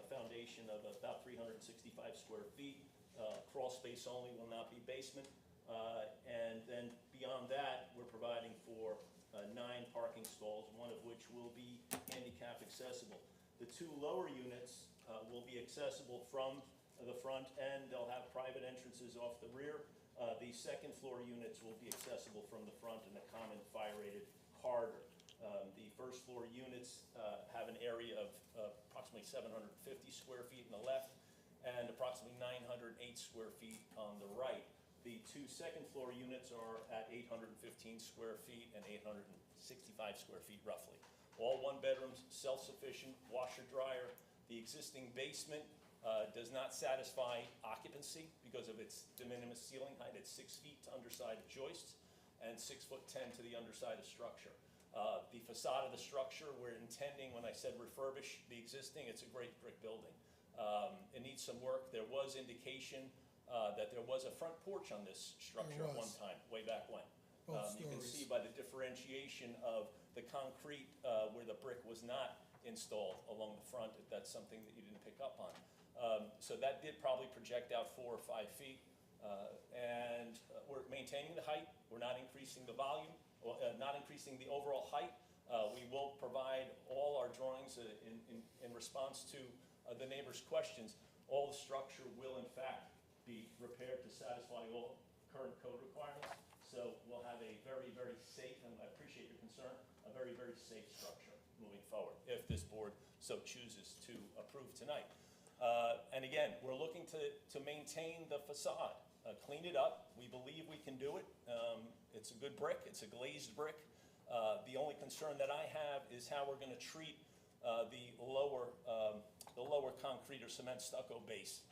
foundation of about 365 square feet. Crawl space only, will not be basement. And then beyond that, we're providing for 9 parking stalls, one of which will be handicap accessible. The 2 lower units will be accessible from the front end. They'll have private entrances off the rear. The second floor units will be accessible from the front in a common fire-rated corridor. The first floor units have an area of approximately 750 square feet on the left and approximately 908 square feet on the right. The 2 second floor units are at 815 square feet and 865 square feet roughly. All 1 bedrooms, self-sufficient, washer dryer. The existing basement does not satisfy occupancy because of its de minimis ceiling height at 6 feet to underside of joists and 6'10" to the underside of structure. The facade of the structure, we're intending, when I said refurbish the existing, it's a great brick building. It needs some work. There was indication that there was a front porch on this structure at one time, way back when. You can see by the differentiation of the concrete where the brick was not installed along the front, that's something that you didn't pick up on. So that did probably project out 4 or 5 feet. And we're maintaining the height. We're not increasing the volume, not increasing the overall height. We will provide all our drawings in response to the neighbors' questions. All the structure will in fact be repaired to satisfy all current code requirements. So we'll have a very, very safe, and I appreciate your concern, a very, very safe structure moving forward, if this board so chooses to approve tonight. And again, we're looking to maintain the facade, clean it up. We believe we can do it. It's a good brick. It's a glazed brick. The only concern that I have is how we're going to treat the lower concrete or cement stucco base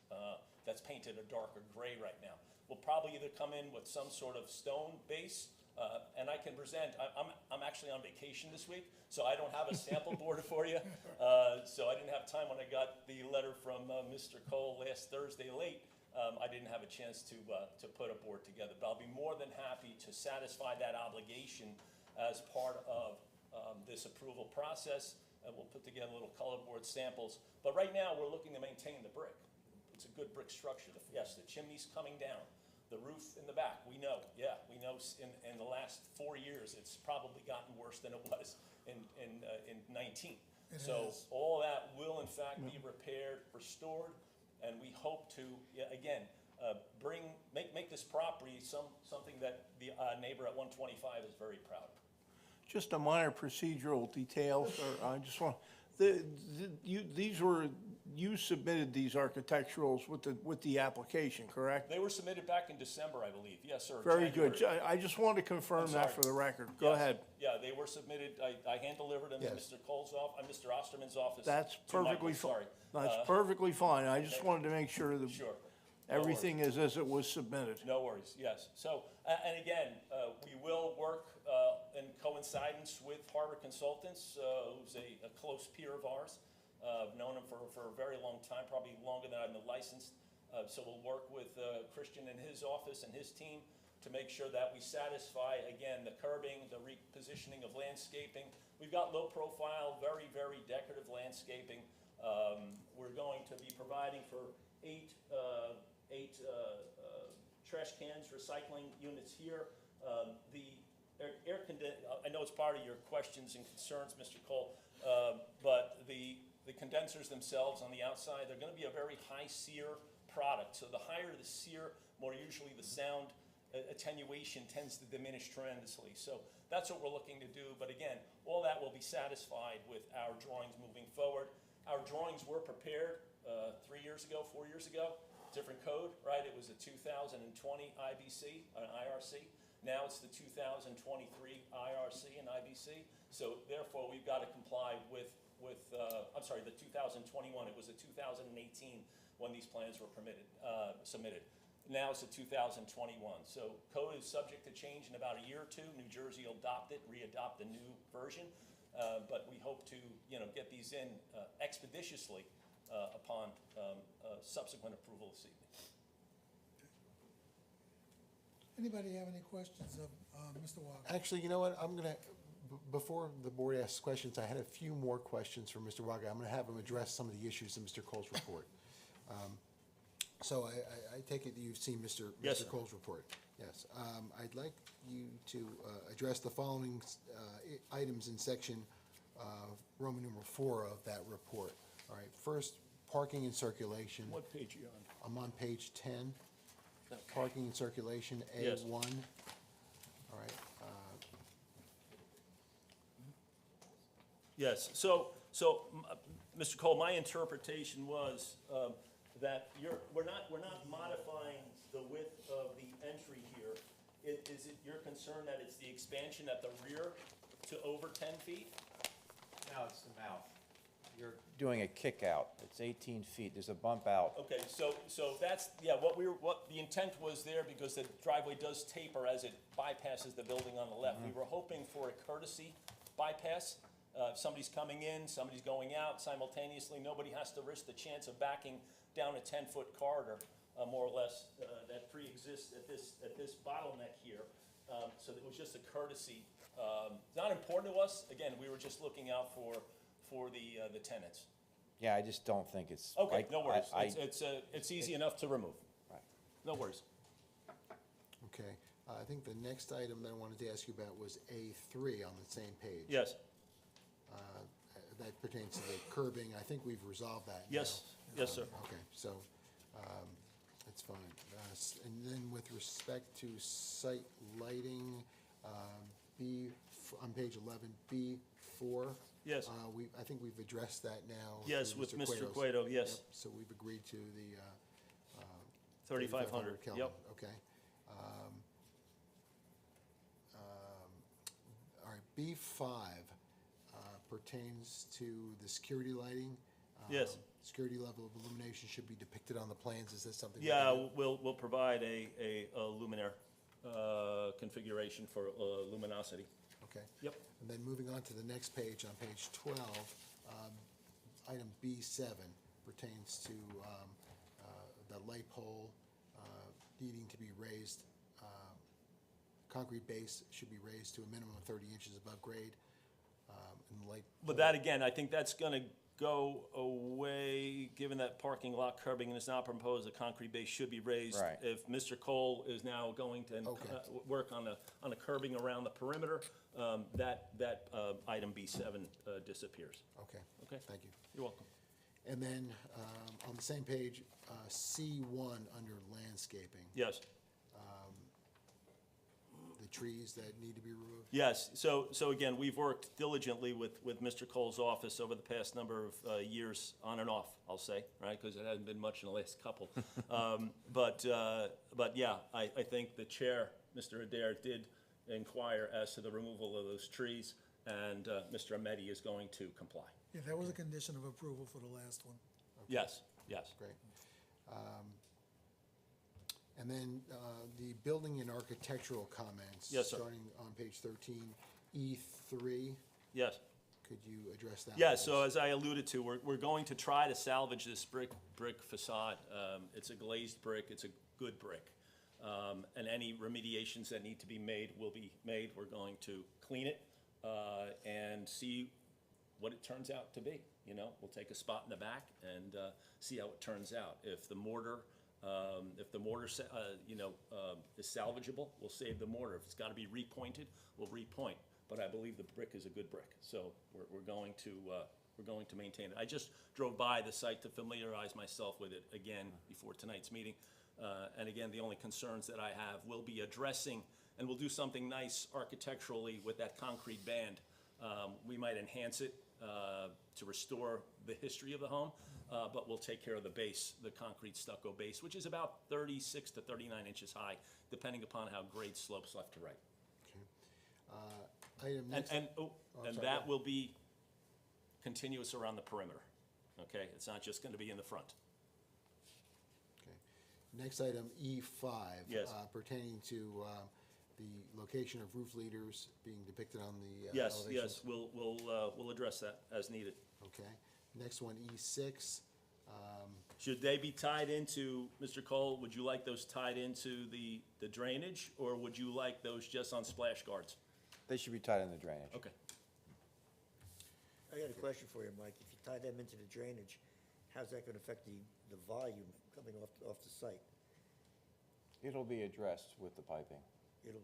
that's painted a darker gray right now. We'll probably either come in with some sort of stone base, and I can present. I'm actually on vacation this week, so I don't have a sample board for you. So I didn't have time when I got the letter from Mr. Cole last Thursday late. I didn't have a chance to put a board together, but I'll be more than happy to satisfy that obligation as part of this approval process. And we'll put together little color board samples. But right now, we're looking to maintain the brick. It's a good brick structure. Yes, the chimney's coming down. The roof in the back, we know, we know in the last 4 years, it's probably gotten worse than it was in 19. So all that will in fact be repaired, restored, and we hope to, again, make this property something that the neighbor at 125 is very proud of. Just a minor procedural detail, sir. I just want, you submitted these architecturals with the application, correct? They were submitted back in December, I believe. Yes, sir. Very good. January. I just wanted to confirm that for the record. Go Yes. ahead. Yeah, they were submitted. I hand-delivered them in Yes. Mr. Cole's office, Mr. Osterman's office. That's to Michael, perfectly fine. sorry. That's perfectly fine. I just wanted to make sure that. Sure. everything is as it was submitted. No worries, yes. So, and again, we will work in coincidence with Harbor Consultants, who's a close peer of ours. I've known him for a very long time, probably longer than I've been licensed. So we'll work with Christian and his office and his team to make sure that we satisfy, again, the curbing, the repositioning of landscaping. We've got low profile, very, very decorative landscaping. We're going to be providing for eight trash cans, recycling units here. The I know it's part of your questions and concerns, Mr. Cole, but the condensers themselves on the outside, they're gonna be a very high SEER product. So the higher the SEER, more usually the sound attenuation tends to diminish tremendously. So that's what we're looking to do. But again, all that will be satisfied with our drawings moving forward. Our drawings were prepared 3 years ago, 4 years ago. Different code, right? It was a 2020 IBC, an IRC. Now it's the 2023 IRC and IBC. So therefore, we've got to comply with I'm sorry, the 2021. It was the 2018 when these plans were submitted. Now it's the 2021. So code is subject to change in about a year or two. New Jersey will re-adopt the new version. But we hope to, get these in expeditiously upon subsequent approval this evening. Anybody have any questions of Mr. Walker? Actually, you know what, before the board asks questions, I had a few more questions for Mr. Waga. I'm gonna have him address some of the issues in Mr. Cole's report. So I take it that you've seen Mr. Yes, Mr. sir. Cole's report? Yes. I'd like you to address the following items in section Roman numeral 4 of that report. All right, first, parking and circulation. What page are you on? I'm on page 10. Parking and circulation, Yes. A1. All right, Yes, Mr. Cole, my interpretation was that we're not modifying the width of the entry here. Is it your concern that it's the expansion at the rear to over 10 feet? No, it's the mouth. You're doing a kick out. It's 18 feet. There's a bump out. Okay, so that's, what the intent was there, because the driveway does taper as it bypasses the building on the left. We were hoping for a courtesy bypass. If somebody's coming in, somebody's going out simultaneously, nobody has to risk the chance of backing down a 10-foot corridor, more or less, that pre-exists at this bottleneck here. So it was just a courtesy. Not important to us. Again, we were just looking out for the tenants. Yeah, I just don't think it's. Okay, no worries. I- It's easy enough to remove. Right. No worries. okay. I think the next item that I wanted to ask you about was A3 on the same page. Yes, That pertains to the curbing. I think we've resolved that now. yes, yes, sir. Okay, so, that's fine. And then with respect to site lighting, on page 11, B4. Yes. I think we've addressed that now. Yes, through with Mr. Cueto's. Cueto, yes. Yep, so we've agreed to the 3,500, Kelvin. yep. Okay. All right, B5 pertains to the security lighting. Yes. Security level of illumination should be depicted on the plans. Is that something? we Yeah, can do? we'll provide a luminaire configuration for luminosity. Okay. Yep. And then moving on to the next page, on page 12, item B7 pertains to the light pole needing to be raised. Concrete base should be raised to a minimum of 30 inches above grade. And the light But that, again, I think that's gonna go away, given that parking lot curbing is not proposed, the concrete base should be raised. Right. If Mr. Cole is now going to Okay. work on the curbing around the perimeter, that item B7 disappears. Okay. Okay. Thank you. You're welcome. And then on the same page, C1 under landscaping, Yes. the trees that need to be removed. Yes, so again, we've worked diligently with Mr. Cole's office over the past number of years, on and off, I'll say, right? Because it hasn't been much in the last couple. But yeah, I think the chair, Mr. Adair, did inquire as to the removal of those trees, and Mr. Ahmedi is going to comply. Yeah, that was a condition of approval for the last one. Yes, yes. Great. And then the building and architectural comments. Yes, sir. Starting on page 13, E3. Yes. Could you address that? Yeah, one, so please? as I alluded to, we're going to try to salvage this brick facade. It's a glazed brick, it's a good brick. And any remediations that need to be made will be made. We're going to clean it and see what it turns out to be. You know, we'll take a spot in the back and see how it turns out. If the mortar, is salvageable, we'll save the mortar. If it's got to be repointed, we'll repoint. But I believe the brick is a good brick, so we're going to maintain it. I just drove by the site to familiarize myself with it again before tonight's meeting. And again, the only concerns that I have will be addressing, and we'll do something nice architecturally with that concrete band. We might enhance it to restore the history of the home, but we'll take care of the base, the concrete stucco base, which is about 36 to 39 inches high, depending upon how grade slopes left to right. Item next. And sorry, go that ahead. will be continuous around the perimeter, okay? It's not just gonna be in the front. Okay. Next item, E5. Yes. Pertaining to the location of roof leaders being depicted on the Yes, elevations. yes, we'll address that as needed. Okay. Next one, E6. Should they be tied into, Mr. Cole, would you like those tied into the drainage, or would you like those just on splash guards? They should be tied in the drainage. Okay. I got a question for you, Mike. If you tie them into the drainage, how's that gonna affect the volume coming off the site? It'll be addressed with the piping. It'll,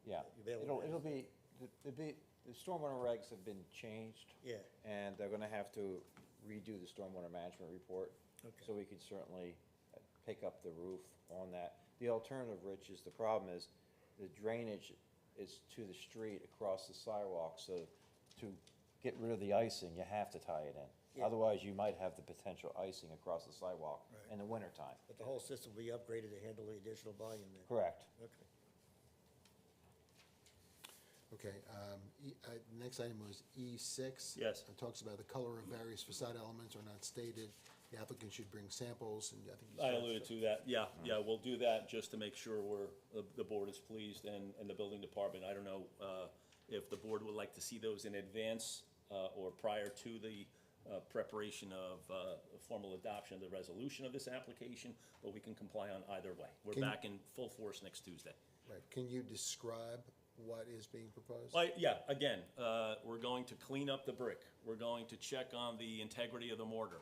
Yeah, You'll be able to- it'll be, the stormwater regs have been changed. Yeah. And they're gonna have to redo the stormwater management report. Okay. So we could certainly pick up the roof on that. The alternative, Rich, is the problem is the drainage is to the street across the sidewalk, so to get rid of the icing, you have to tie it in. Yeah. Otherwise, you might have the potential icing across the sidewalk Right. in the wintertime. but the whole system will be upgraded to handle the additional volume then? Correct. Okay. Okay, next item was E6. Yes. It talks about the color of various facade elements are not stated. The applicant should bring samples, and I think you I said. alluded to that, yeah, we'll do that just to make sure the board is pleased and the building department. I don't know if the board would like to see those in advance or prior to the preparation of formal adoption of the resolution of this application, but we can comply on either way. We're Can- back in full force next Tuesday. Right, can you describe what is being proposed? Yeah, again, we're going to clean up the brick. We're going to check on the integrity of the mortar.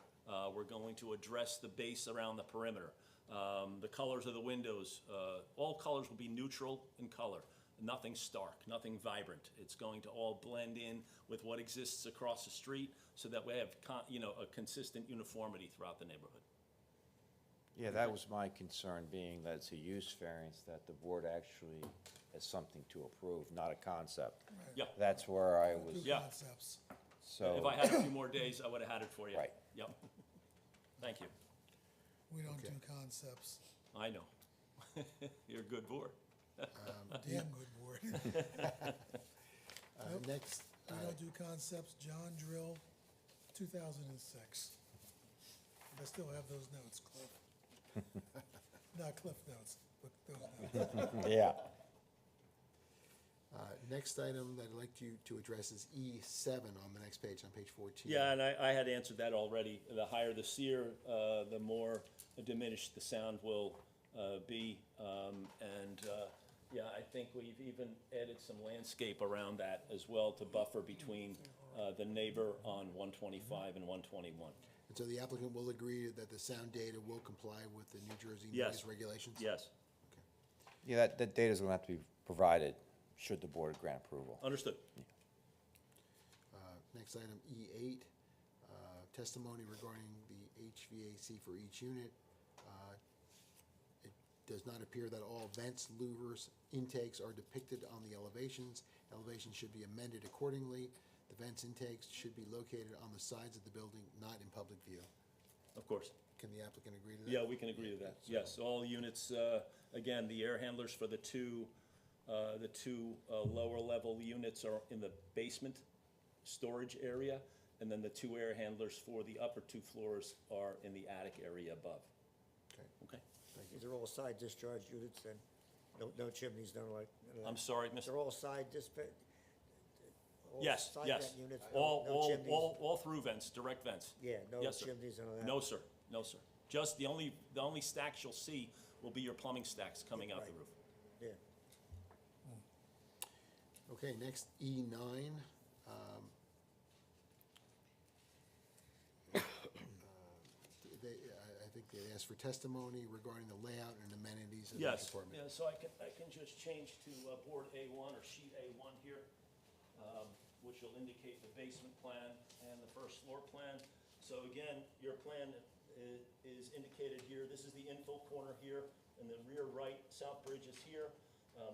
We're going to address the base around the perimeter. The colors of the windows, all colors will be neutral in color. Nothing stark, nothing vibrant. It's going to all blend in with what exists across the street so that we have, a consistent uniformity throughout the neighborhood. Yeah, that was my concern, being that it's a use variance, that the board actually has something to approve, not a concept. Yeah. That's where I was, Two Yeah. concepts. so. If I had a few more days, I would have had it for you. Right. Yep. Thank you. We don't Okay. do concepts. I know. You're a good board. Damn good board. Nope. Next, We don't do concepts. John Drill, 2006. I still have those notes, Cliff. Not Cliff notes, but those notes. Yeah. next item that I'd like you to address is E7 on the next page, on page 14. Yeah, and I had answered that already. The higher the sear, the more diminished the sound will be. Yeah, I think we've even added some landscape around that as well to buffer between the neighbor on 125 and 121. And so the applicant will agree that the sound data will comply with the New Jersey Yes. noise regulations? Yes, Yeah, that data's gonna have to be provided, should the board grant approval. understood. Next item, E8, testimony regarding the HVAC for each unit. It does not appear that all vents, louvers, intakes are depicted on the elevations. Elevations should be amended accordingly. The vents intakes should be located on the sides of the building, not in public view. Of course. Can the applicant agree to that? Yeah, we can agree to that. Yes, all units, again, the air handlers for the two lower level units are in the basement storage area, and then the two air handlers for the upper two floors are in the attic area above. Okay. Okay? These are all side discharge units and no chimneys, no like. I'm sorry, Mr. They're all side dispatch? Yes, Side yes. vent units, All, no all, chimneys? all through vents, direct vents. Yeah, no Yes, sir. chimneys and all that? No, sir, no, sir. Just the only stacks you'll see will be your plumbing stacks coming out the Right. roof. Yeah. Okay, next, E9. I think they asked for testimony regarding the layout and amenities of the Yes, department. yeah, so I can just change to board A1 or sheet A1 here, which will indicate the basement plan and the first floor plan. So again, your plan is indicated here. This is the infill corner here, and the rear right south bridge is here.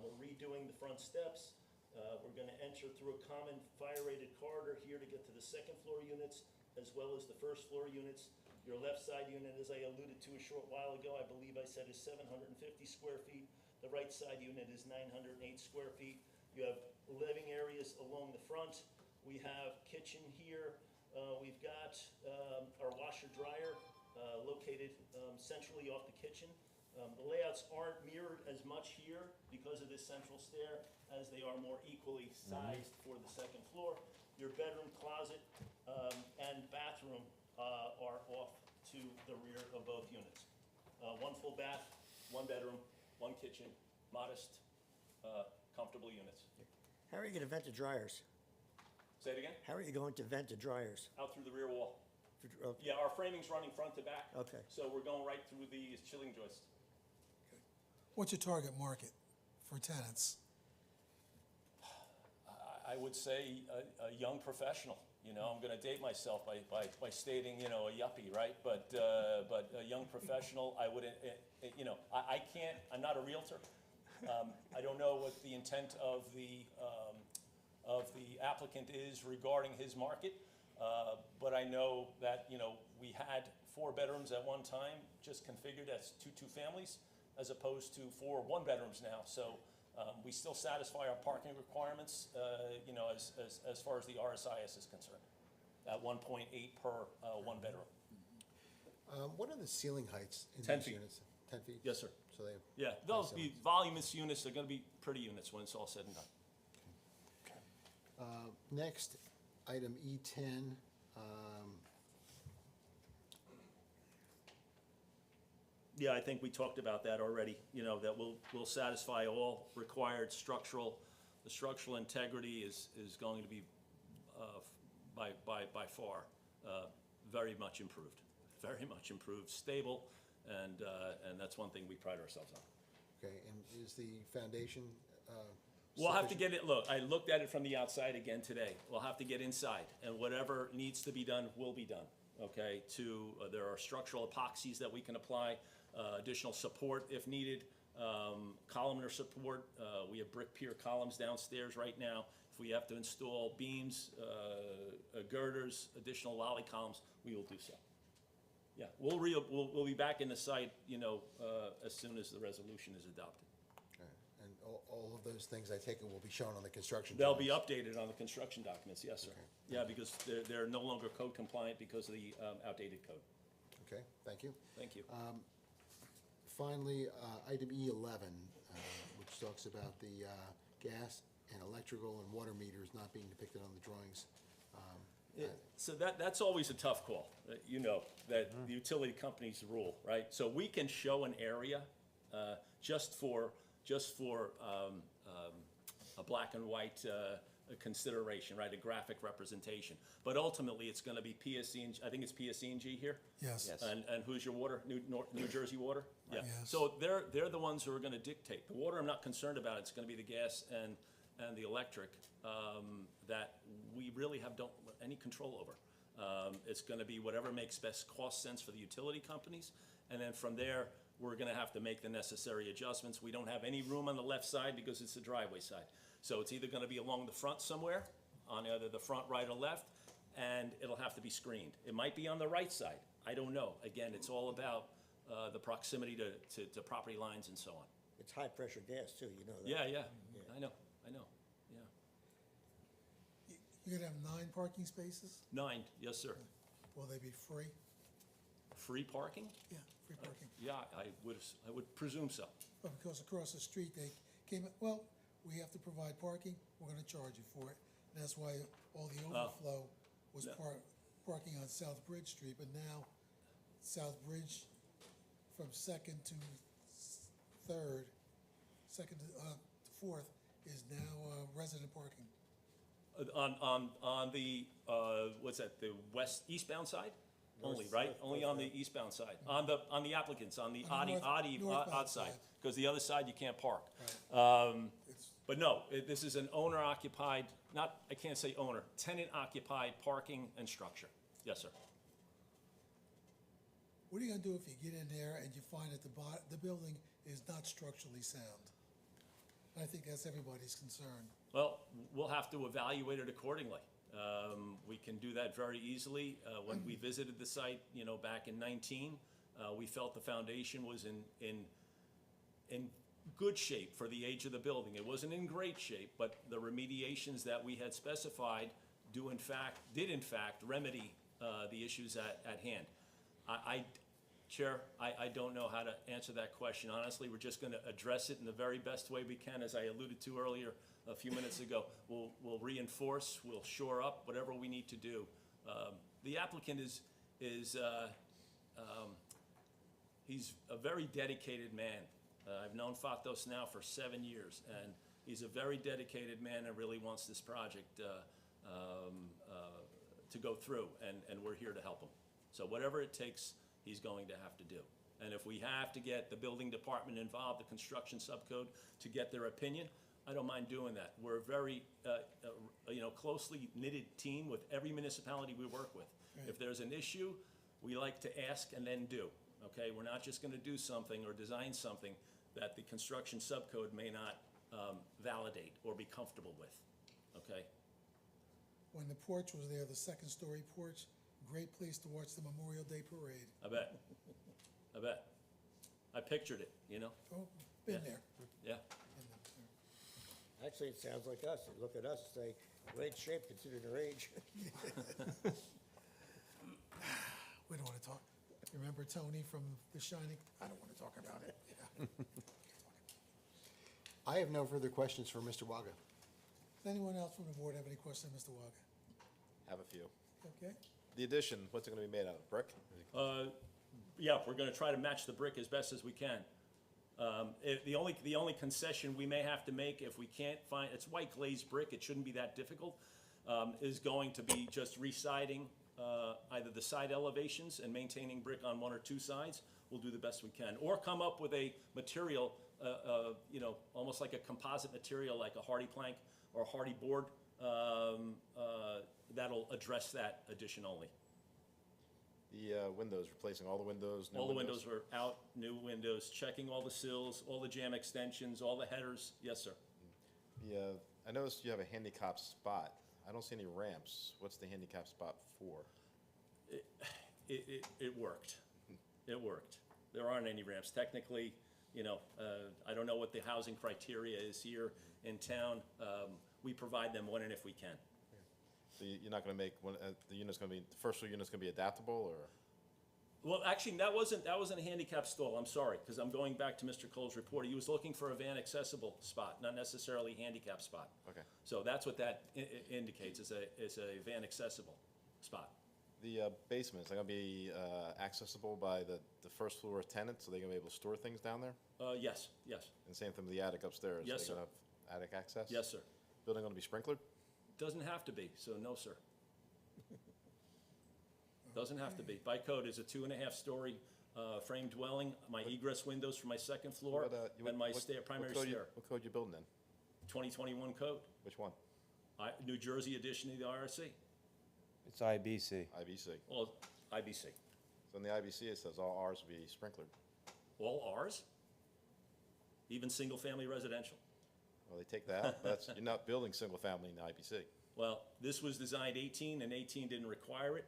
We're redoing the front steps. We're gonna enter through a common fire-rated corridor here to get to the second floor units, as well as the first floor units. Your left side unit, as I alluded to a short while ago, I believe I said is 750 square feet. The right side unit is 908 square feet. You have living areas along the front. We have kitchen here. We've got our washer dryer located centrally off the kitchen. The layouts aren't mirrored as much here because of this central stair, as they are more equally sized for the second floor. Your bedroom, closet, and bathroom are off to the rear of both units. One full bath, one bedroom, one kitchen, modest, comfortable units. How are you gonna vent the dryers? Say it again? How are you going to vent the dryers? Out through the rear wall. Okay. Yeah, our framing's running front to back. Okay. So we're going right through the chilling joist. What's your target market for tenants? I would say a young professional. You know, I'm going to date myself by stating, you know, a yuppie, right? But a young professional, I would, you know, I can't, I'm not a realtor. I don't know what the intent of the applicant is regarding his market. But I know that, you know, we had 4 bedrooms at one time, just configured as two families, as opposed to 4 one-bedrooms now. So we still satisfy our parking requirements, you know, as far as the RSIS is concerned, at 1.8 per one bedroom. What are the ceiling heights in 10 these feet. units? 10 feet? Yes, sir. So they have. Yeah, those be voluminous units. They're going to be pretty units when it's all said and done. Next, item E10. Yeah, I think we talked about that already, you know, that we'll satisfy all required the structural integrity is going to be by far very much improved, stable, and that's one thing we pride ourselves on. Okay, and is the foundation We'll have to sufficient? get it, look, I looked at it from the outside again today. We'll have to get inside, and whatever needs to be done will be done, okay? There are structural epoxies that we can apply, additional support if needed, columnar support. We have brick pier columns downstairs right now. If we have to install beams, girders, additional lolly columns, we will do so. Yeah, we'll be back in the site, you know, as soon as the resolution is adopted. Okay, and all of those things, I take it, will be shown on the construction They'll be drawings? updated on the construction documents, yes, sir. Okay. Yeah, because they're no longer code compliant because of the outdated code. Okay, thank you. Thank you. Finally, item E11, which talks about the gas and electrical and water meters not being depicted on the drawings. So that's always a tough call, you know, that the utility companies rule, right? So we can show an area just for a black and white consideration, right, a graphic representation. But ultimately, it's going to be PSE&G, I think it's PSE&G here? Yes. Yes. And who's your water? New Jersey Water? Yeah. Yes. So they're the ones who are going to dictate. The water, I'm not concerned about. It's going to be the gas and the electric that we really don't any control over. It's going to be whatever makes best cost sense for the utility companies. And then from there, we're going to have to make the necessary adjustments. We don't have any room on the left side because it's the driveway side. So it's either going to be along the front somewhere, on either the front, right, or left, and it'll have to be screened. It might be on the right side. I don't know. Again, it's all about the proximity to property lines and so on. It's high-pressure gas, too, you know that. Yeah. I know, yeah. You're gonna have 9 parking spaces? 9, yes, sir. Will they be free? Free parking? Yeah. free parking? Yeah, I would presume so. But because across the street, they came, well, we have to provide parking, we're gonna charge you for it. And that's why all the overflow was No. parking on South Bridge Street, but now South Bridge from Second to Third, Second to Fourth is now resident parking. On the, what's that, the eastbound side? Only, right? Only on the eastbound side. On the applicants, on the On the northbound odd side. side. Because the other side, you can't park. It's, But no, this is an owner-occupied, I can't say owner, tenant-occupied parking and structure. Yes, sir. what are you gonna do if you get in there and you find that the building is not structurally sound? I think that's everybody's concern. Well, we'll have to evaluate it accordingly. We can do that very easily. When we visited the site, back in 19, we felt the foundation was in good shape for the age of the building. It wasn't in great shape, but the remediations that we had specified did in fact remedy the issues at hand. Chair, I don't know how to answer that question. Honestly, we're just gonna address it in the very best way we can, as I alluded to earlier a few minutes ago. We'll reinforce, we'll shore up, whatever we need to do. The applicant he's a very dedicated man. I've known Fatos now for 7 years, and he's a very dedicated man and really wants this project to go through, and we're here to help him. So whatever it takes, he's going to have to do. And if we have to get the building department involved, the construction subcode, to get their opinion, I don't mind doing that. We're a very, closely knitted team with every municipality we work with. Right. If there's an issue, we like to ask and then do, okay? We're not just gonna do something or design something that the construction subcode may not validate or be comfortable with, okay? When the porch was there, the second-story porch, great place to watch the Memorial Day Parade. I bet. I pictured it, Oh, been Yeah. there. yeah. Been there. Actually, it sounds like us. You look at us and say, great shape considering their age. We don't wanna talk. Remember Tony from The Shining? I don't wanna talk about it. Yeah. I have no further questions for Mr. Waga. Does anyone else from the board have any questions, Mr. Waga? Have a few. Okay? The addition, what's it gonna be made out of, brick? Yeah, we're gonna try to match the brick as best as we can. The only concession we may have to make if we can't find, it's white glazed brick, it shouldn't be that difficult, is going to be just re-siding either the side elevations and maintaining brick on one or two sides. We'll do the best we can. Or come up with a material, almost like a composite material, like a hardy plank or hardy board, that'll address that addition only. The windows, replacing all the windows, new All the windows are out, new windows, checking all the sills, all the jam extensions, all the headers. Yes, sir. I noticed you have a handicap spot. I don't see any ramps. What's the handicap spot for? It worked. It worked. There aren't any ramps. Technically, I don't know what the housing criteria is here in town. We provide them when and if we can. So you're not gonna make one, the first floor unit's gonna be adaptable, or? Well, actually, that wasn't a handicap stall. I'm sorry, because I'm going back to Mr. Cole's report. He was looking for a van accessible spot, not necessarily handicap spot. Okay. So that's what that indicates, is a van accessible spot. The basement, is that gonna be accessible by the first floor tenants, so they're gonna be able to store things down there? Yes. And same thing with the attic upstairs? Yes, They're sir. gonna have attic access? Yes, sir. Building gonna be sprinklered? Doesn't have to be, so no, sir. Doesn't have to be. By code, is a 2.5-story frame dwelling. My egress windows for my second floor and my primary stair. What code you building in? 2021 code, Which one? New Jersey edition of the IRC. It's IBC. IBC. Well, IBC. So in the IBC, it says all Rs will be sprinklered. All Rs? Even single-family residential. Well, they take that out, but you're not building single family in the IBC. Well, this was designed 18, and 18 didn't require it.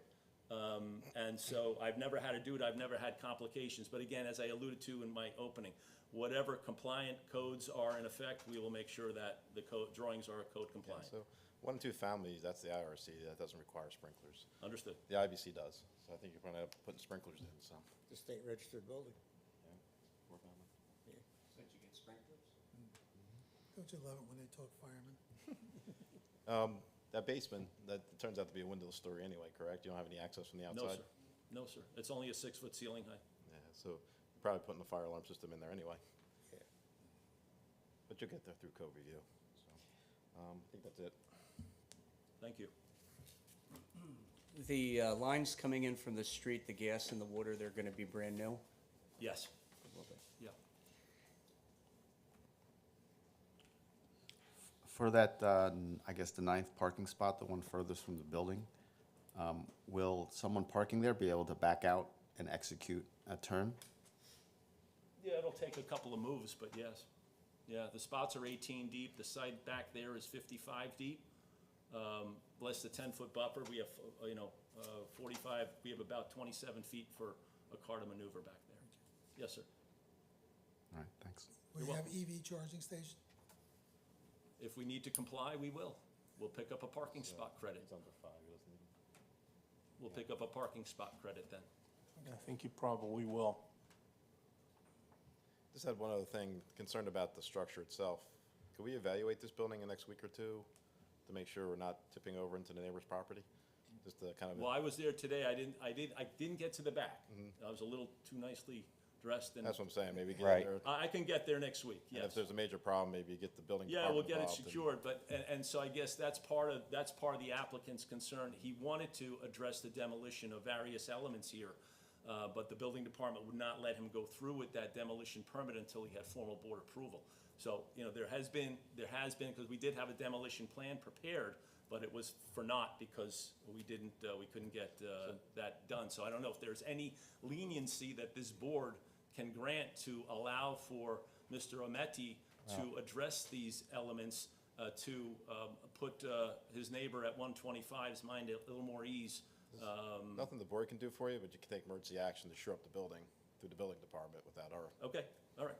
And so I've never had to do it, I've never had complications. But again, as I alluded to in my opening, whatever compliant codes are in effect, we will make sure that the code drawings are code compliant. So 1 and 2 families, that's the IRC, that doesn't require sprinklers. Understood. The IBC does, so I think you're gonna end up putting sprinklers in, so. The state registered building. work on it. Said you get sprinklers? Don't you love it when they talk firemen? That basement, that turns out to be a windowless story anyway, correct? You don't have any access from the No, outside? sir. No, sir. It's only a 6-foot ceiling height. Yeah, so you're probably putting the fire alarm system in there anyway. Yeah. But you'll get there through code review, so, I think that's it. Thank you. The lines coming in from the street, the gas and the water, they're going to be brand new? Yes. Yeah. For that, I guess the 9th parking spot, the one furthest from the building, will someone parking there be able to back out and execute a turn? Yeah, it'll take a couple of moves, but yes. Yeah, the spots are 18 deep. The site back there is 55 deep. Less the 10-foot buffer, we have, 45, we have about 27 feet for a car to maneuver back there. Yes, sir. All right, thanks. We You're have EV charging station? If we need to comply, we will. We'll pick up a parking spot credit. It's under 5, he doesn't need them. We'll pick up a parking spot credit then. I think you probably will. Just had one other thing, concerned about the structure itself. Could we evaluate this building in the next week or two to make sure we're not tipping over into the neighbor's property? Just to kind of. Well, I was there today. I didn't get to the back. I was a little too nicely dressed and That's what I'm saying, maybe get Right. there. I can get there next week, And if yes. there's a major problem, maybe you get the building Yeah, we'll department get it involved and- secured, but, and so I guess that's part of the applicant's concern. He wanted to address the demolition of various elements here, but the building department would not let him go through with that demolition permit until he had formal board approval. So, there has been, because we did have a demolition plan prepared, but it was for naught because we couldn't get that done. So I don't know if there's any leniency that this board can grant to allow for Mr. Ometti to address these elements, to put his neighbor at 125's mind at a little more ease. Nothing the board can do for you, but you can take emergency action to shore up the building through the building department without our. Okay, all right,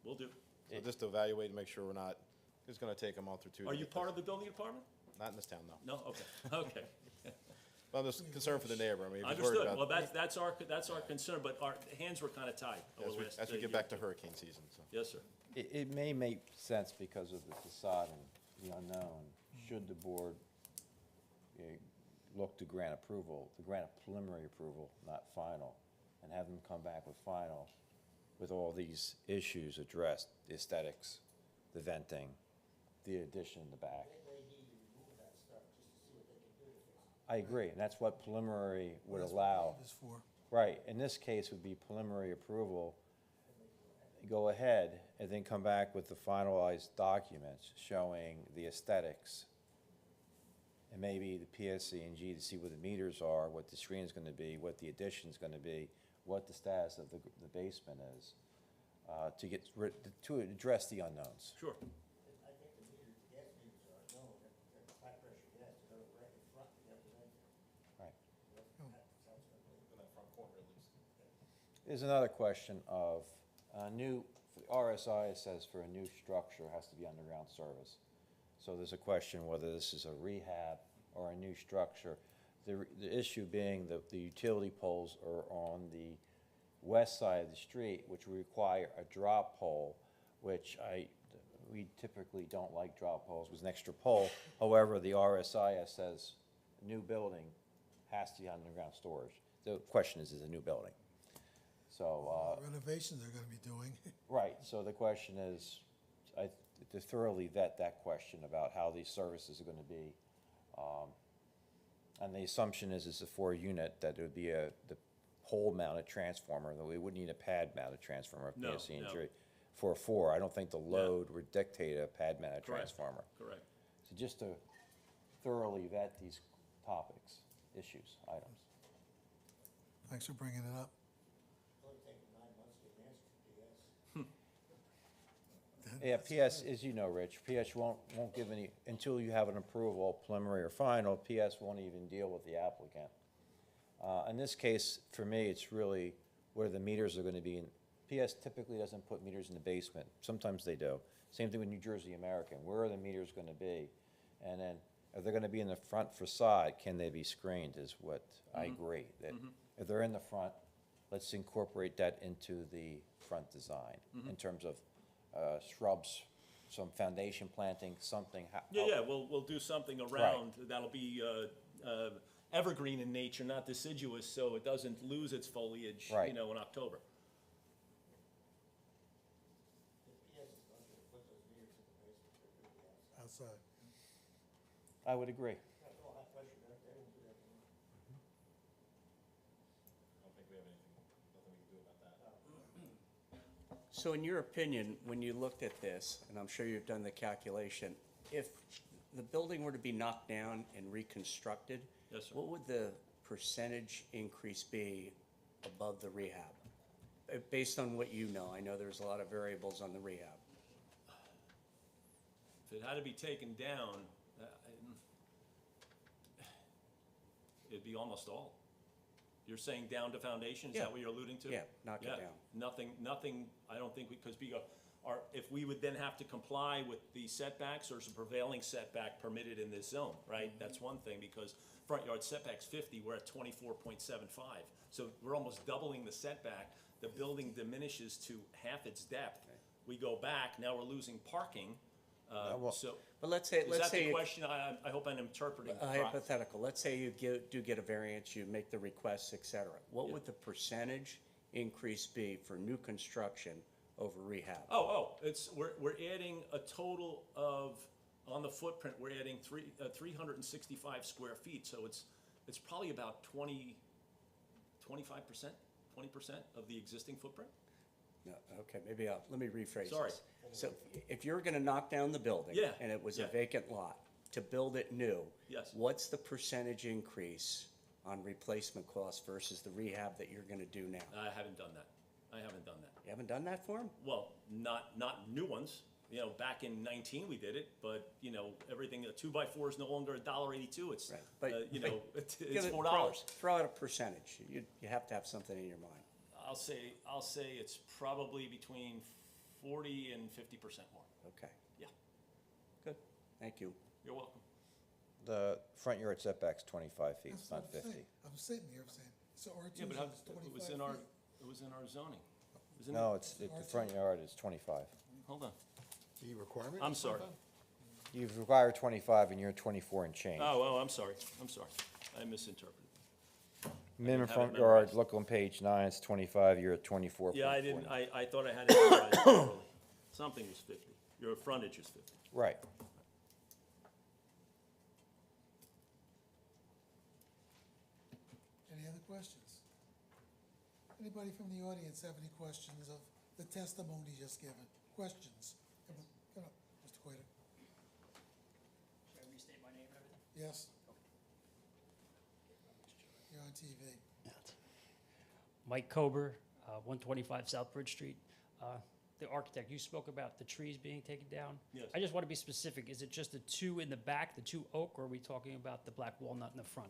will do. So just to evaluate and make sure we're not, it's gonna take a month or two. Are you part of the building department? Not in this town, no. No, okay, okay. Well, I'm just concerned for the neighbor. I mean, if he's worried Understood. about. Well, that's our concern, but our hands were kind of tied over the last. As we get year. back to hurricane season, so. Yes, sir. It may make sense because of the facade and the unknown, should the board look to grant approval, to grant a preliminary approval, not final, and have them come back with final, with all these issues addressed, the aesthetics, the venting, the addition in the back. I agree, and that's what preliminary would That's allow. what it is for. Right, in this case would be preliminary approval. Go ahead and then come back with the finalized documents showing the aesthetics. And maybe the PSC&G to see what the meters are, what the screen's gonna be, what the addition's gonna be, what the status of the basement is, to address the unknowns. Sure. I think the meters, the gas meters are known, that high pressure gas, to go right in front, you have to enter. Right. That sounds good. In that front corner at least. There's another question of for the RSI, it says for a new structure has to be underground service. So there's a question whether this is a rehab or a new structure. The issue being that the utility poles are on the west side of the street, which require a drop pole, which we typically don't like drop poles, it was an extra pole. However, the RSIS says new building has to be underground storage. The question is a new building? So, Renovations they're gonna be doing. right, so the question is, to thoroughly vet that question about how these services are gonna be. And the assumption is it's a 4-unit, that it would be the pole-mounted transformer, that we wouldn't need a pad-mounted transformer of No, PSC&G. no. For a 4, I don't think the load would dictate a pad-mounted Correct. transformer. Correct. So just to thoroughly vet these topics, issues, items. Thanks for bringing it up. It'll only take 9 months to get an answer to PS. Yeah, PS, as you know, Rich, PS won't give any, until you have an approval, preliminary or final, PS won't even deal with the applicant. In this case, for me, it's really where the meters are gonna be. And PS typically doesn't put meters in the basement. Sometimes they do. Same thing with New Jersey American. Where are the meters gonna be? And then If they're gonna be in the front facade, can they be screened is what I agree. That if they're in the front, let's incorporate that into the front design in terms of shrubs, some foundation planting, something. Yeah, we'll do something around, that'll be evergreen in nature, not deciduous, so it doesn't lose its foliage, Right. in October. Outside. I would agree. I don't think we have nothing we can do about that. So in your opinion, when you looked at this, and I'm sure you've done the calculation, if the building were to be knocked down and reconstructed, Yes, sir. what would the percentage increase be above the rehab? Based on what you know, I know there's a lot of variables on the rehab. If it had to be taken down, it'd be almost all. You're saying down to foundation, is Yeah. that what you're alluding to? Yeah, knock it Yeah, down. Nothing, I don't think, because if we would then have to comply with the setbacks, or is a prevailing setback permitted in this zone, right? That's one thing, because front yard setback's 50, we're at 24.75. So we're almost doubling the setback. The building diminishes to half its depth. We go back, now we're losing parking, so. But let's say, Is that the you- question? I hope I'm interpreting. a correct. hypothetical, let's say you do get a variance, you make the requests, et cetera. What Yeah. would the percentage increase be for new construction over rehab? We're adding a total of, on the footprint, we're adding 365 square feet, so it's probably about 25%, 20% of the existing footprint? No, okay, maybe let me rephrase Sorry. this. So if you're gonna knock down the building. Yeah, And it was a yeah. vacant lot, to build it new. Yes. What's the percentage increase on replacement costs versus the rehab that you're gonna do now? I haven't done that. You haven't done that for them? Well, not new ones. Back in 19 we did it, but, everything, a 2x4 is no longer $1.82. It's, Right, but- it's Give it- $4. Throw out a percentage. You have to have something in your mind. I'll say it's probably between 40 and 50% more. Okay, Yeah, good. Thank you. you're welcome. The front yard setback's 25 feet, That's it's what not I'm 50. saying. I'm sitting here saying, so R2 Yeah, is but on it 25 was feet. in our, it was in our zoning. Isn't No, it? the front yard is 25. Hold on. The requirement? I'm is sorry. 25? You've required 25 and you're 24 and change. Oh, I'm sorry. I misinterpreted. Minimum have it front yard, memorized. look on page 9, it's 25, you're at 24.40. Yeah, I didn't, I thought I had it memorized properly. Something was 50. Your frontage is 50. Right. Any other questions? Anybody from the audience have any questions of the testimony just given? Questions? Come up, Mr. Quater. Should I restate my name and everything? Yes? You're on TV. Mike Kober, 125 South Bridge Street. The architect, you spoke about the trees being taken down. Yes. I just want to be specific. Is it just the two in the back, the two oak, or are we talking about the black walnut in the front?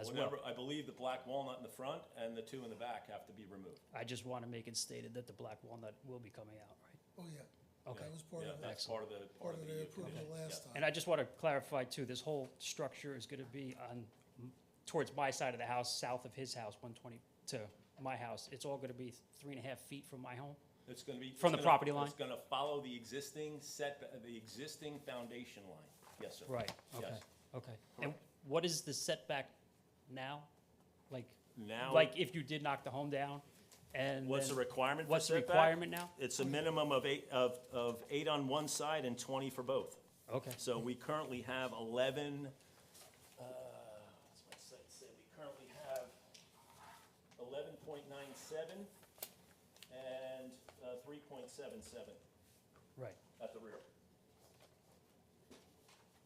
As well. I believe the black walnut in the front and the two in the back have to be removed. I just want to make it stated that the black walnut will be coming out, right? Oh, yeah. Okay. That was part Yeah, of, that's Excellent. part of the approval yeah. last time. And I just want to clarify too, this whole structure is going to be towards my side of the house, south of his house, 120 to my house. It's all going to be 3.5 feet from my home? It's gonna be. From the property line? It's gonna follow the existing the existing foundation line. Yes, sir. Right, okay, Yes. okay. And what is the setback now? Now. Like if you did knock the home down and What's the then- requirement for What's the setback? requirement now? It's a minimum of 8 on one side and 20 for both. Okay, So we currently have 11, what's my site say? We currently have 11.97 and 3.77 right. at the rear.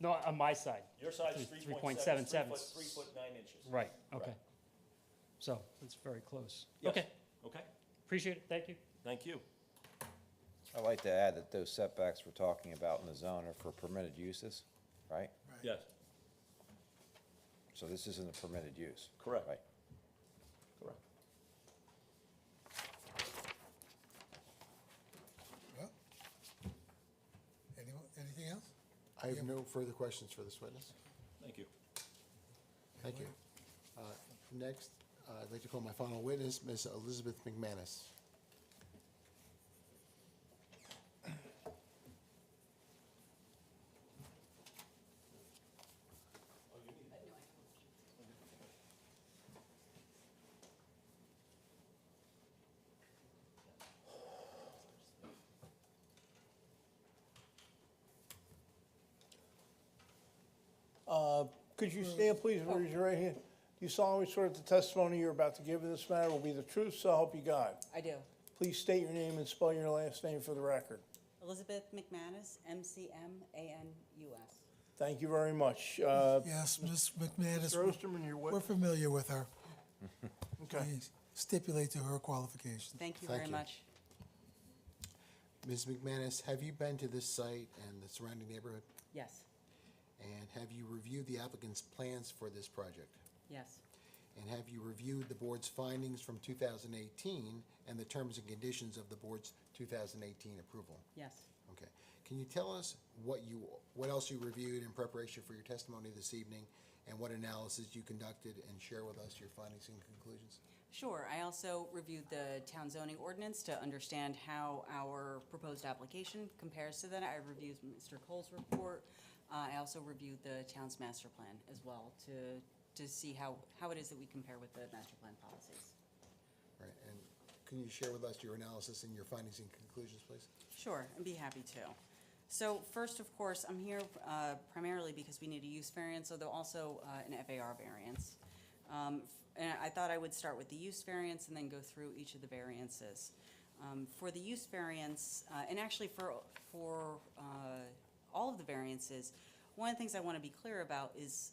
No, on my side. Your side is 3.77. 3 foot 9 inches. Right, okay. Right. So it's very close. Yes. Okay, Okay, appreciate it, thank you. thank you. I'd like to add that those setbacks we're talking about in the zone are for permitted uses, right? Yes, So this isn't a permitted use. correct. Right. Correct. Well, anything else? I have no further questions for this witness. Thank you. Thank you. Next, I'd like to call my final witness, Ms. Elizabeth McManus. Could you stand, please, and raise your right hand? Do you solemnly swear that the testimony you're about to give in this matter will be the truth, so help you God? I do. Please state your name and spell your last name for the record. Elizabeth McManus, McManus. Thank you very much. Yes, Ms. McManus, Mr. Osterman, you're we're what? familiar with her. Okay. We stipulate to her qualifications. Thank you Thank very you. much. Ms. McManus, have you been to this site and the surrounding neighborhood? Yes, And have you reviewed the applicant's plans for this project? yes, And have you reviewed the board's findings from 2018 and the terms and conditions of the board's 2018 approval? yes. Okay. Can you tell us what else you reviewed in preparation for your testimony this evening, and what analysis you conducted, and share with us your findings and conclusions? Sure. I also reviewed the town zoning ordinance to understand how our proposed application compares to that. I reviewed Mr. Cole's report. I also reviewed the town's master plan as well to see how it is that we compare with the master plan policies. All right, and can you share with us your analysis and your findings and conclusions, please? Sure, I'd be happy to. So first, of course, I'm here primarily because we need a use variance, although also an FAR variance. And I thought I would start with the use variance and then go through each of the variances. For the use variance, and actually for all of the variances, one of the things I want to be clear about is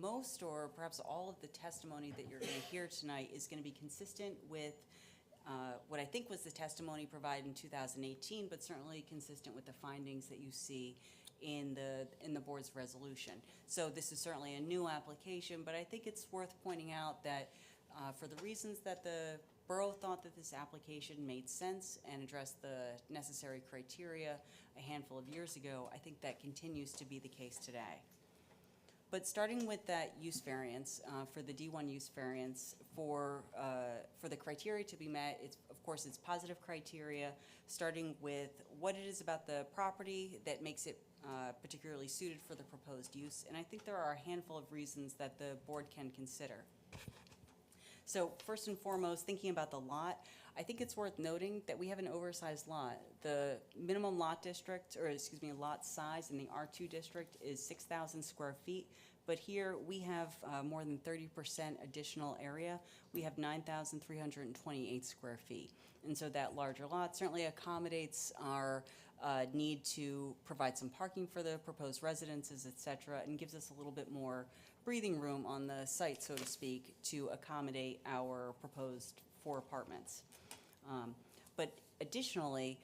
most or perhaps all of the testimony that you're going to hear tonight is going to be consistent with what I think was the testimony provided in 2018, but certainly consistent with the findings that you see in the board's resolution. So this is certainly a new application, but I think it's worth pointing out that for the reasons that the borough thought that this application made sense and addressed the necessary criteria a handful of years ago, I think that continues to be the case today. But starting with that use variance, for the D1 use variance, for the criteria to be met, of course it's positive criteria, starting with what it is about the property that makes it particularly suited for the proposed use. And I think there are a handful of reasons that the board can consider. So first and foremost, thinking about the lot, I think it's worth noting that we have an oversized lot. The minimum lot district, or excuse me, lot size in the R2 district is 6,000 square feet, but here we have more than 30% additional area. We have 9,328 square feet. And so that larger lot certainly accommodates our need to provide some parking for the proposed residences, et cetera, and gives us a little bit more breathing room on the site, so to speak, to accommodate our proposed 4 apartments. But additionally,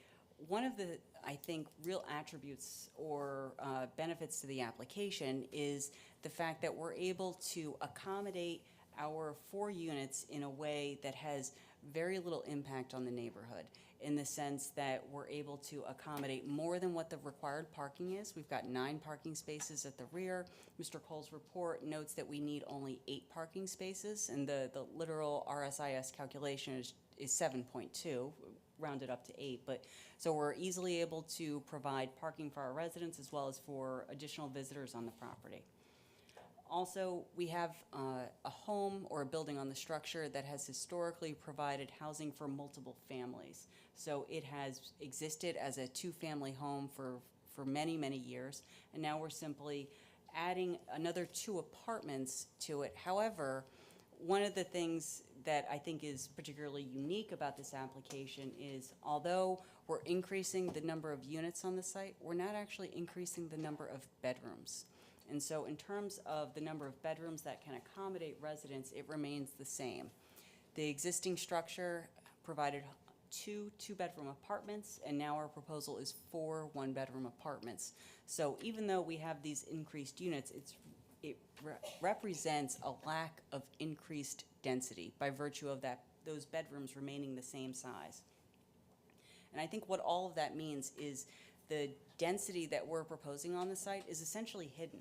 one of the, I think, real attributes or benefits to the application is the fact that we're able to accommodate our 4 units in a way that has very little impact on the neighborhood, in the sense that we're able to accommodate more than what the required parking is. We've got 9 parking spaces at the rear. Mr. Cole's report notes that we need only 8 parking spaces, and the literal RSIS calculation is 7.2, rounded up to 8. But so we're easily able to provide parking for our residents as well as for additional visitors on the property. Also, we have a home or a building on the structure that has historically provided housing for multiple families. So it has existed as a 2-family home for many, many years, and now we're simply adding another 2 apartments to it. However, one of the things that I think is particularly unique about this application is, although we're increasing the number of units on the site, we're not actually increasing the number of bedrooms. And so in terms of the number of bedrooms that can accommodate residents, it remains the same. The existing structure provided 2 2-bedroom apartments, and now our proposal is 4 1-bedroom apartments. So even though we have these increased units, it represents a lack of increased density by virtue of those bedrooms remaining the same size. And I think what all of that means is the density that we're proposing on the site is essentially hidden.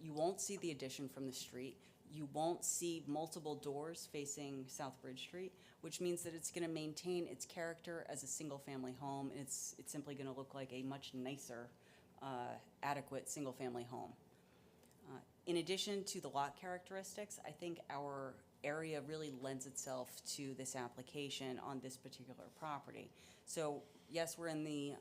You won't see the addition from the street. You won't see multiple doors facing South Bridge Street, which means that it's going to maintain its character as a single-family home. And it's simply going to look like a much nicer, adequate single-family home. In addition to the lot characteristics, I think our area really lends itself to this application on this particular property. So yes, we're in the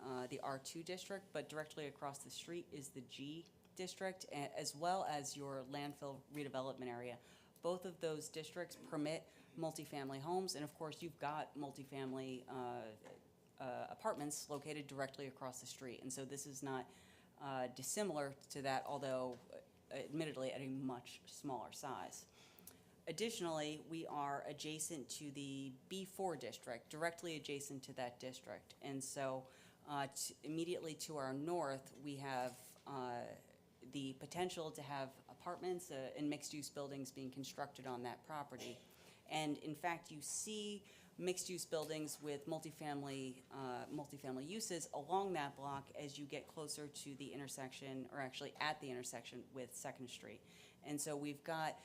R2 district, but directly across the street is the G district, as well as your landfill redevelopment area. Both of those districts permit multifamily homes, and of course, you've got multifamily apartments located directly across the street. And so this is not dissimilar to that, although admittedly at a much smaller size. Additionally, we are adjacent to the B4 district, directly adjacent to that district. And so immediately to our north, we have the potential to have apartments and mixed-use buildings being constructed on that property. And in fact, you see mixed-use buildings with multifamily uses along that block as you get closer to the intersection, or actually at the intersection with 2nd Street. And so we've got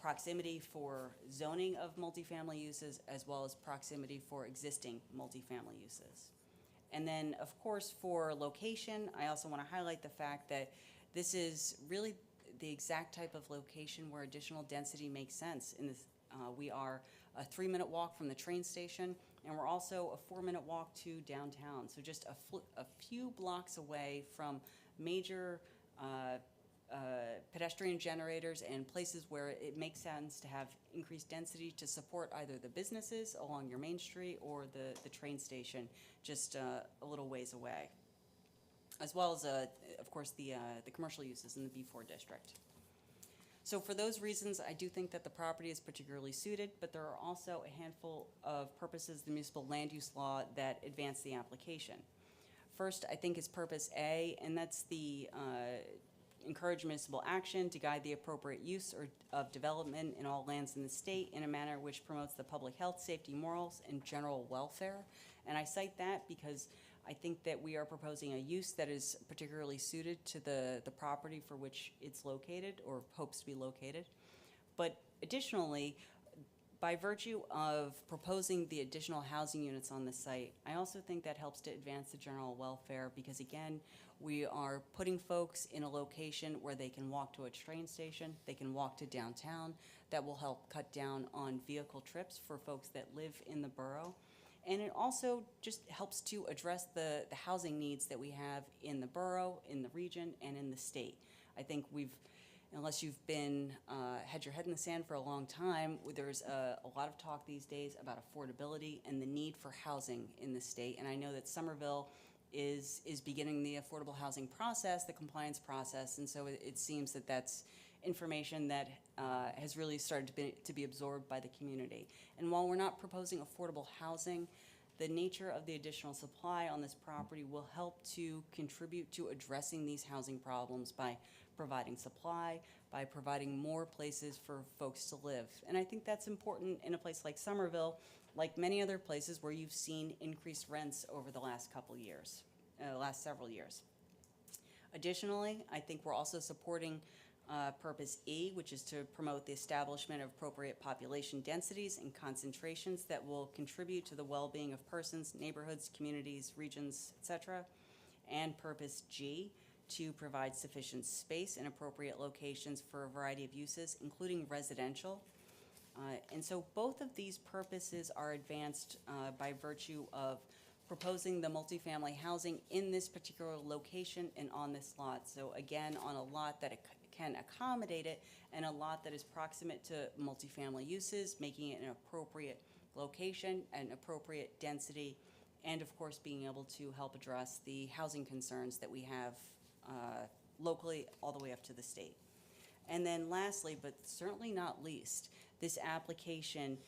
proximity for zoning of multifamily uses as well as proximity for existing multifamily uses. And then, of course, for location, I also want to highlight the fact that this is really the exact type of location where additional density makes sense. We are a 3-minute walk from the train station, and we're also a 4-minute walk to downtown. So just a few blocks away from major pedestrian generators and places where it makes sense to have increased density to support either the businesses along your main street or the train station just a little ways away, as well as, of course, the commercial uses in the B4 district. So for those reasons, I do think that the property is particularly suited, but there are also a handful of purposes of the municipal land use law that advance the application. First, I think is purpose A, and that's the encourage municipal action to guide the appropriate use of development in all lands in the state in a manner which promotes the public health, safety, morals, and general welfare. And I cite that because I think that we are proposing a use that is particularly suited to the property for which it's located or hopes to be located. But additionally, by virtue of proposing the additional housing units on the site, I also think that helps to advance the general welfare because, again, we are putting folks in a location where they can walk to a train station, they can walk to downtown. That will help cut down on vehicle trips for folks that live in the borough. And it also just helps to address the housing needs that we have in the borough, in the region, and in the state. I think unless you've been, had your head in the sand for a long time, there's a lot of talk these days about affordability and the need for housing in the state. And I know that Somerville is beginning the affordable housing process, the compliance process, and so it seems that that's information that has really started to be absorbed by the community. And while we're not proposing affordable housing, the nature of the additional supply on this property will help to contribute to addressing these housing problems by providing supply, by providing more places for folks to live. And I think that's important in a place like Somerville, like many other places where you've seen increased rents over the last several years. Additionally, I think we're also supporting Purpose E, which is to promote the establishment of appropriate population densities and concentrations that will contribute to the well-being of persons, neighborhoods, communities, regions, etc. And Purpose G, to provide sufficient space and appropriate locations for a variety of uses, including residential. And so both of these purposes are advanced by virtue of proposing the multifamily housing in this particular location and on this lot. So again, on a lot that can accommodate it and a lot that is proximate to multifamily uses, making it an appropriate location and appropriate density, and of course being able to help address the housing concerns that we have locally all the way up to the state. And then lastly, but certainly not least, this application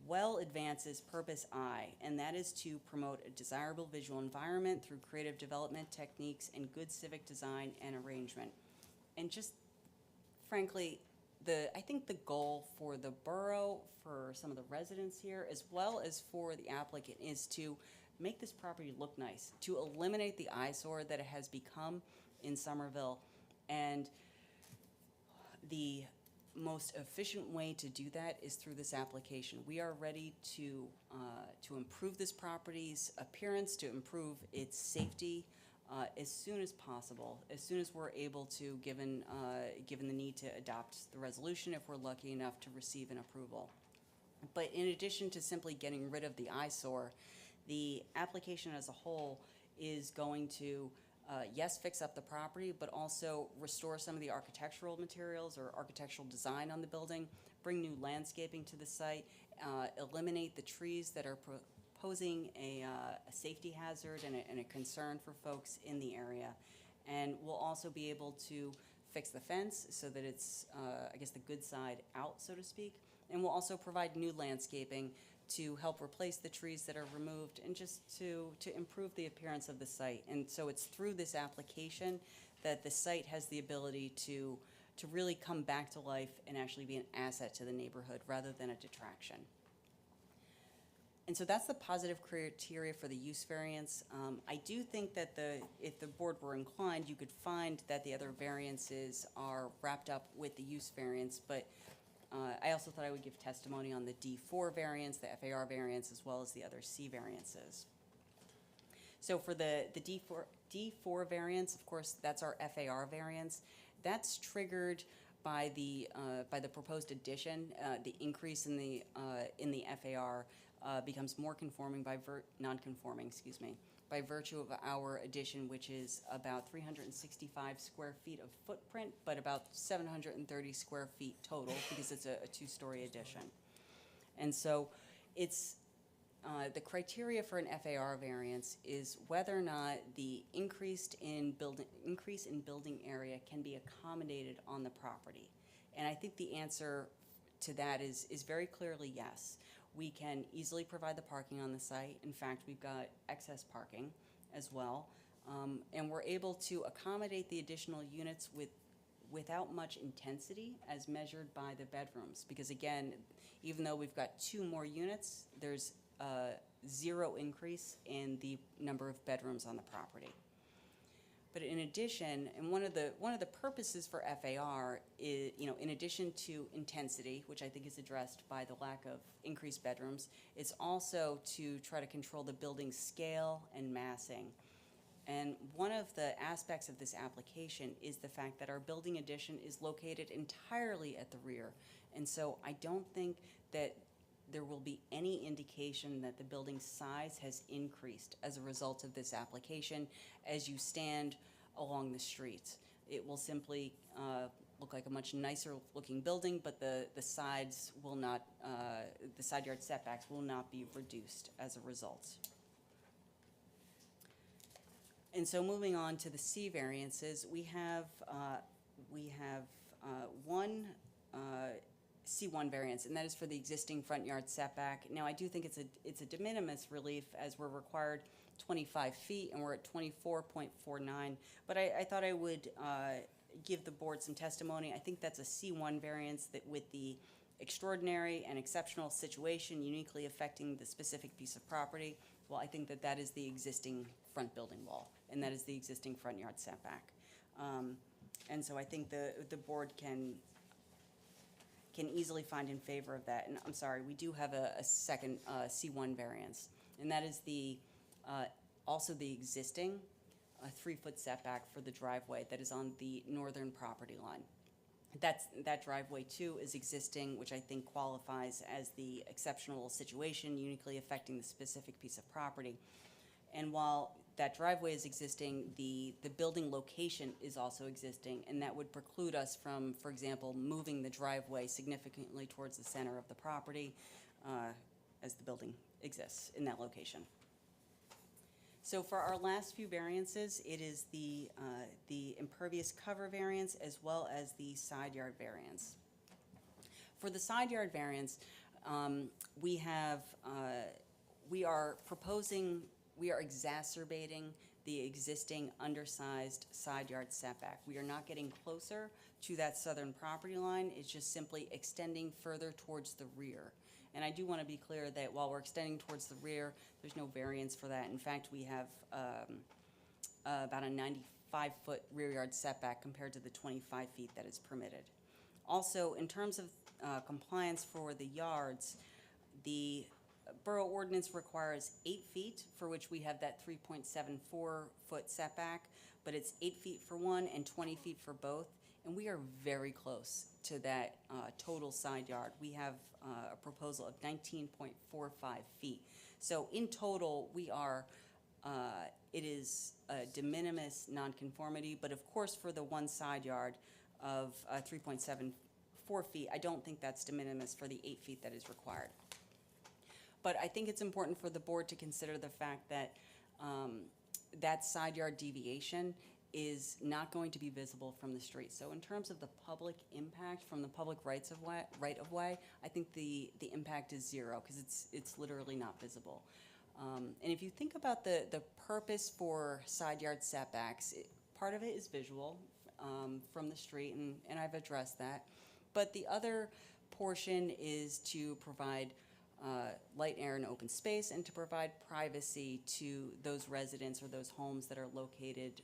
well advances Purpose I, and that is to promote a desirable visual environment through creative development techniques and good civic design and arrangement. And just frankly, I think the goal for the borough, for some of the residents here, as well as for the applicant, is to make this property look nice, to eliminate the eyesore that it has become in Somerville. And the most efficient way to do that is through this application. We are ready to improve this property's appearance, to improve its safety as soon as possible, as soon as we're able to, given the need to adopt the resolution if we're lucky enough to receive an approval. But in addition to simply getting rid of the eyesore, the application as a whole is going to, yes, fix up the property, but also restore some of the architectural materials or architectural design on the building, bring new landscaping to the site, eliminate the trees that are posing a safety hazard and a concern for folks in the area. And we'll also be able to fix the fence so that it's, I guess, the good side out, so to speak. And we'll also provide new landscaping to help replace the trees that are removed and just to improve the appearance of the site. And so it's through this application that the site has the ability to really come back to life and actually be an asset to the neighborhood rather than a detraction. And so that's the positive criteria for the use variance. I do think that if the board were inclined, you could find that the other variances are wrapped up with the use variance, but I also thought I would give testimony on the D4 variance, the FAR variance, as well as the other C variances. So for the D4 variance, of course, that's our FAR variance. That's triggered by the proposed addition. The increase in the FAR becomes more conforming non-conforming, excuse me, by virtue of our addition, which is about 365 square feet of footprint, but about 730 square feet total because it's a two-story addition. And so it's the criteria for an FAR variance is whether or not the increase in building area can be accommodated on the property. And I think the answer to that is very clearly yes. We can easily provide the parking on the site. In fact, we've got excess parking as well. And we're able to accommodate the additional units without much intensity as measured by the bedrooms. Because again, even though we've got 2 more units, there's 0 increase in the number of bedrooms on the property. But in addition, and one of the purposes for FAR is, in addition to intensity, which I think is addressed by the lack of increased bedrooms, it's also to try to control the building's scale and massing. And one of the aspects of this application is the fact that our building addition is located entirely at the rear. And so I don't think that there will be any indication that the building size has increased as a result of this application as you stand along the street. It will simply look like a much nicer looking building, but the sides will not, the side yard setbacks will not be reduced as a result. And so moving on to the C variances, we have one C1 variance, and that is for the existing front yard setback. Now, I do think it's a de minimis relief as we're required 25 feet, and we're at 24.49. But I thought I would give the board some testimony. I think that's a C1 variance that with the extraordinary and exceptional situation uniquely affecting the specific piece of property, well, I think that is the existing front building wall, and that is the existing front yard setback. And so I think the board can easily find in favor of that. And I'm sorry, we do have a second C1 variance, and that is also the existing 3-foot setback for the driveway that is on the northern property line. That driveway too is existing, which I think qualifies as the exceptional situation uniquely affecting the specific piece of property. And while that driveway is existing, the building location is also existing, and that would preclude us from, for example, moving the driveway significantly towards the center of the property as the building exists in that location. So for our last few variances, it is the impervious cover variance as well as the side yard variance. For the side yard variance, we are exacerbating the existing undersized side yard setback. We are not getting closer to that southern property line. It's just simply extending further towards the rear. And I do want to be clear that while we're extending towards the rear, there's no variance for that. In fact, we have about a 95-foot rear yard setback compared to the 25 feet that is permitted. Also, in terms of compliance for the yards, the borough ordinance requires 8 feet, for which we have that 3.74-foot setback, but it's 8 feet for one and 20 feet for both, and we are very close to that total side yard. We have a proposal of 19.45 feet. So in total, we are, it is a de minimis nonconformity, but of course for the one side yard of 3.74 feet, I don't think that's de minimis for the 8 feet that is required. But I think it's important for the board to consider the fact that that side yard deviation is not going to be visible from the street. So in terms of the public impact from the public right of way, I think the impact is zero because it's literally not visible. And if you think about the purpose for side yard setbacks, part of it is visual from the street, and I've addressed that. But the other portion is to provide light, air, and open space, and to provide privacy to those residents or those homes that are located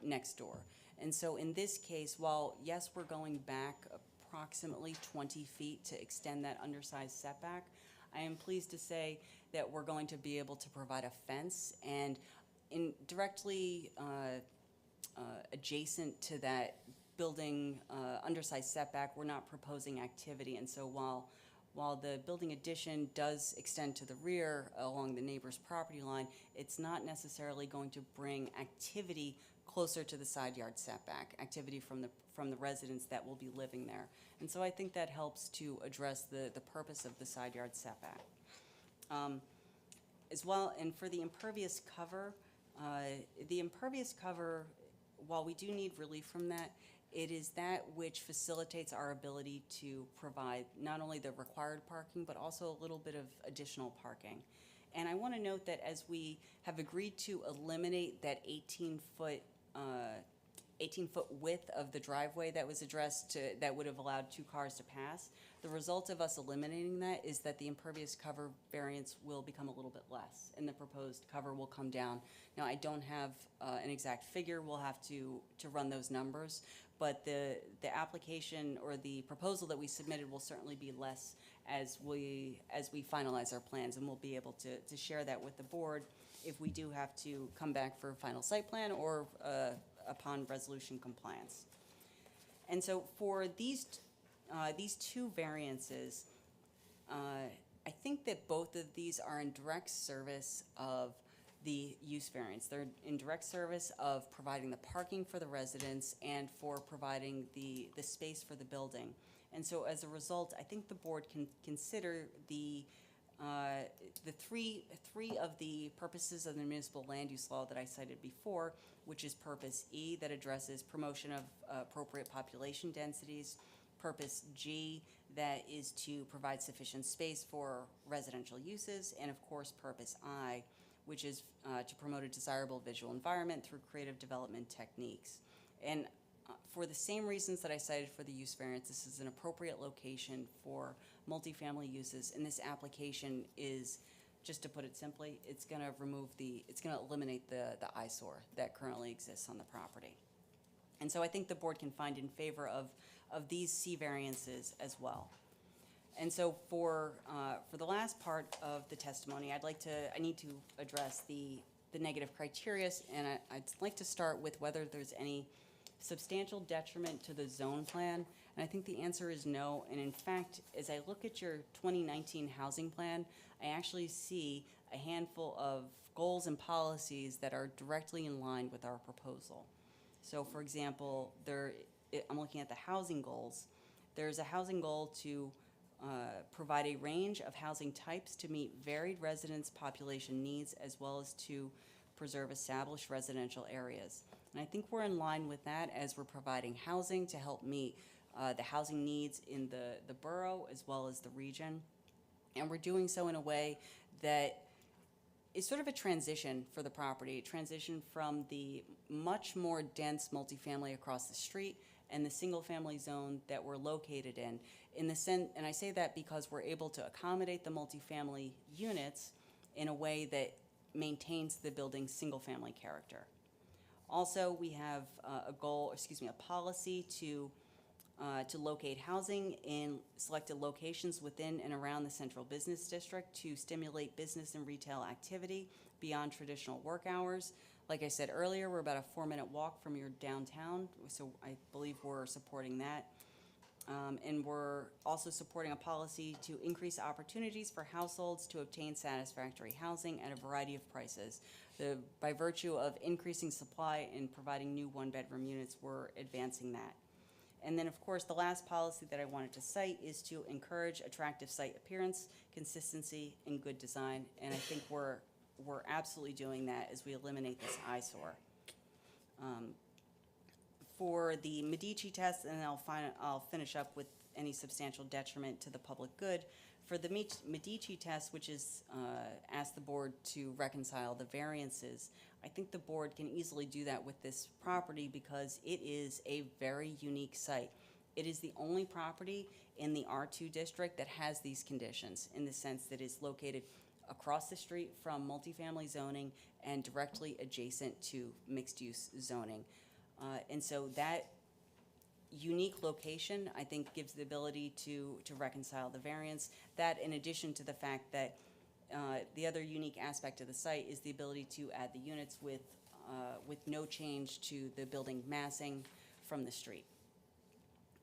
next door. And so in this case, while yes, we're going back approximately 20 feet to extend that undersized setback, I am pleased to say that we're going to be able to provide a fence, and directly adjacent to that building undersized setback, we're not proposing activity. And so while the building addition does extend to the rear along the neighbor's property line, it's not necessarily going to bring activity closer to the side yard setback, activity from the residents that will be living there. And so I think that helps to address the purpose of the side yard setback. As well, and for the impervious cover, while we do need relief from that, it is that which facilitates our ability to provide not only the required parking, but also a little bit of additional parking. And I want to note that as we have agreed to eliminate that 18-foot width of the driveway that was addressed that would have allowed 2 cars to pass, the result of us eliminating that is that the impervious cover variance will become a little bit less, and the proposed cover will come down. Now, I don't have an exact figure. We'll have to run those numbers, but the application or the proposal that we submitted will certainly be less as we finalize our plans, and we'll be able to share that with the board if we do have to come back for a final site plan or upon resolution compliance. And so for these 2 variances, I think that both of these are in direct service of the use variance. They're in direct service of providing the parking for the residents and for providing the space for the building. And so as a result, I think the board can consider the 3 of the purposes of the municipal land use law that I cited before, which is purpose E, that addresses promotion of appropriate population densities, purpose G, that is to provide sufficient space for residential uses, and of course purpose I, which is to promote a desirable visual environment through creative development techniques. And for the same reasons that I cited for the use variance, this is an appropriate location for multifamily uses, and this application is, just to put it simply, it's going to eliminate the eyesore that currently exists on the property. And so I think the board can find in favor of these C variances as well. And so for the last part of the testimony, I need to address the negative criteria, and I'd like to start with whether there's any substantial detriment to the zone plan, and I think the answer is no. And in fact, as I look at your 2019 housing plan, I actually see a handful of goals and policies that are directly in line with our proposal. So for example, I'm looking at the housing goals. There's a housing goal to provide a range of housing types to meet varied residents' population needs, as well as to preserve established residential areas. And I think we're in line with that as we're providing housing to help meet the housing needs in the borough as well as the region. And we're doing so in a way that is sort of a transition for the property, transition from the much more dense multifamily across the street and the single-family zone that we're located in the and I say that because we're able to accommodate the multifamily units in a way that maintains the building's single-family character. Also, we have a policy to locate housing in selected locations within and around the central business district to stimulate business and retail activity beyond traditional work hours. Like I said earlier, we're about a 4-minute walk from your downtown, so I believe we're supporting that. And we're also supporting a policy to increase opportunities for households to obtain satisfactory housing at a variety of prices. By virtue of increasing supply and providing new one-bedroom units, we're advancing that. And then, of course, the last policy that I wanted to cite is to encourage attractive site appearance, consistency, and good design. And I think we're absolutely doing that as we eliminate this eyesore. For the Medici test, and I'll finish up with any substantial detriment to the public good. For the Medici test, which is ask the board to reconcile the variances, I think the board can easily do that with this property because it is a very unique site. It is the only property in the R2 district that has these conditions in the sense that it's located across the street from multifamily zoning and directly adjacent to mixed-use zoning. And so that unique location, I think, gives the ability to reconcile the variance. That, in addition to the fact that the other unique aspect of the site is the ability to add the units with no change to the building massing from the street.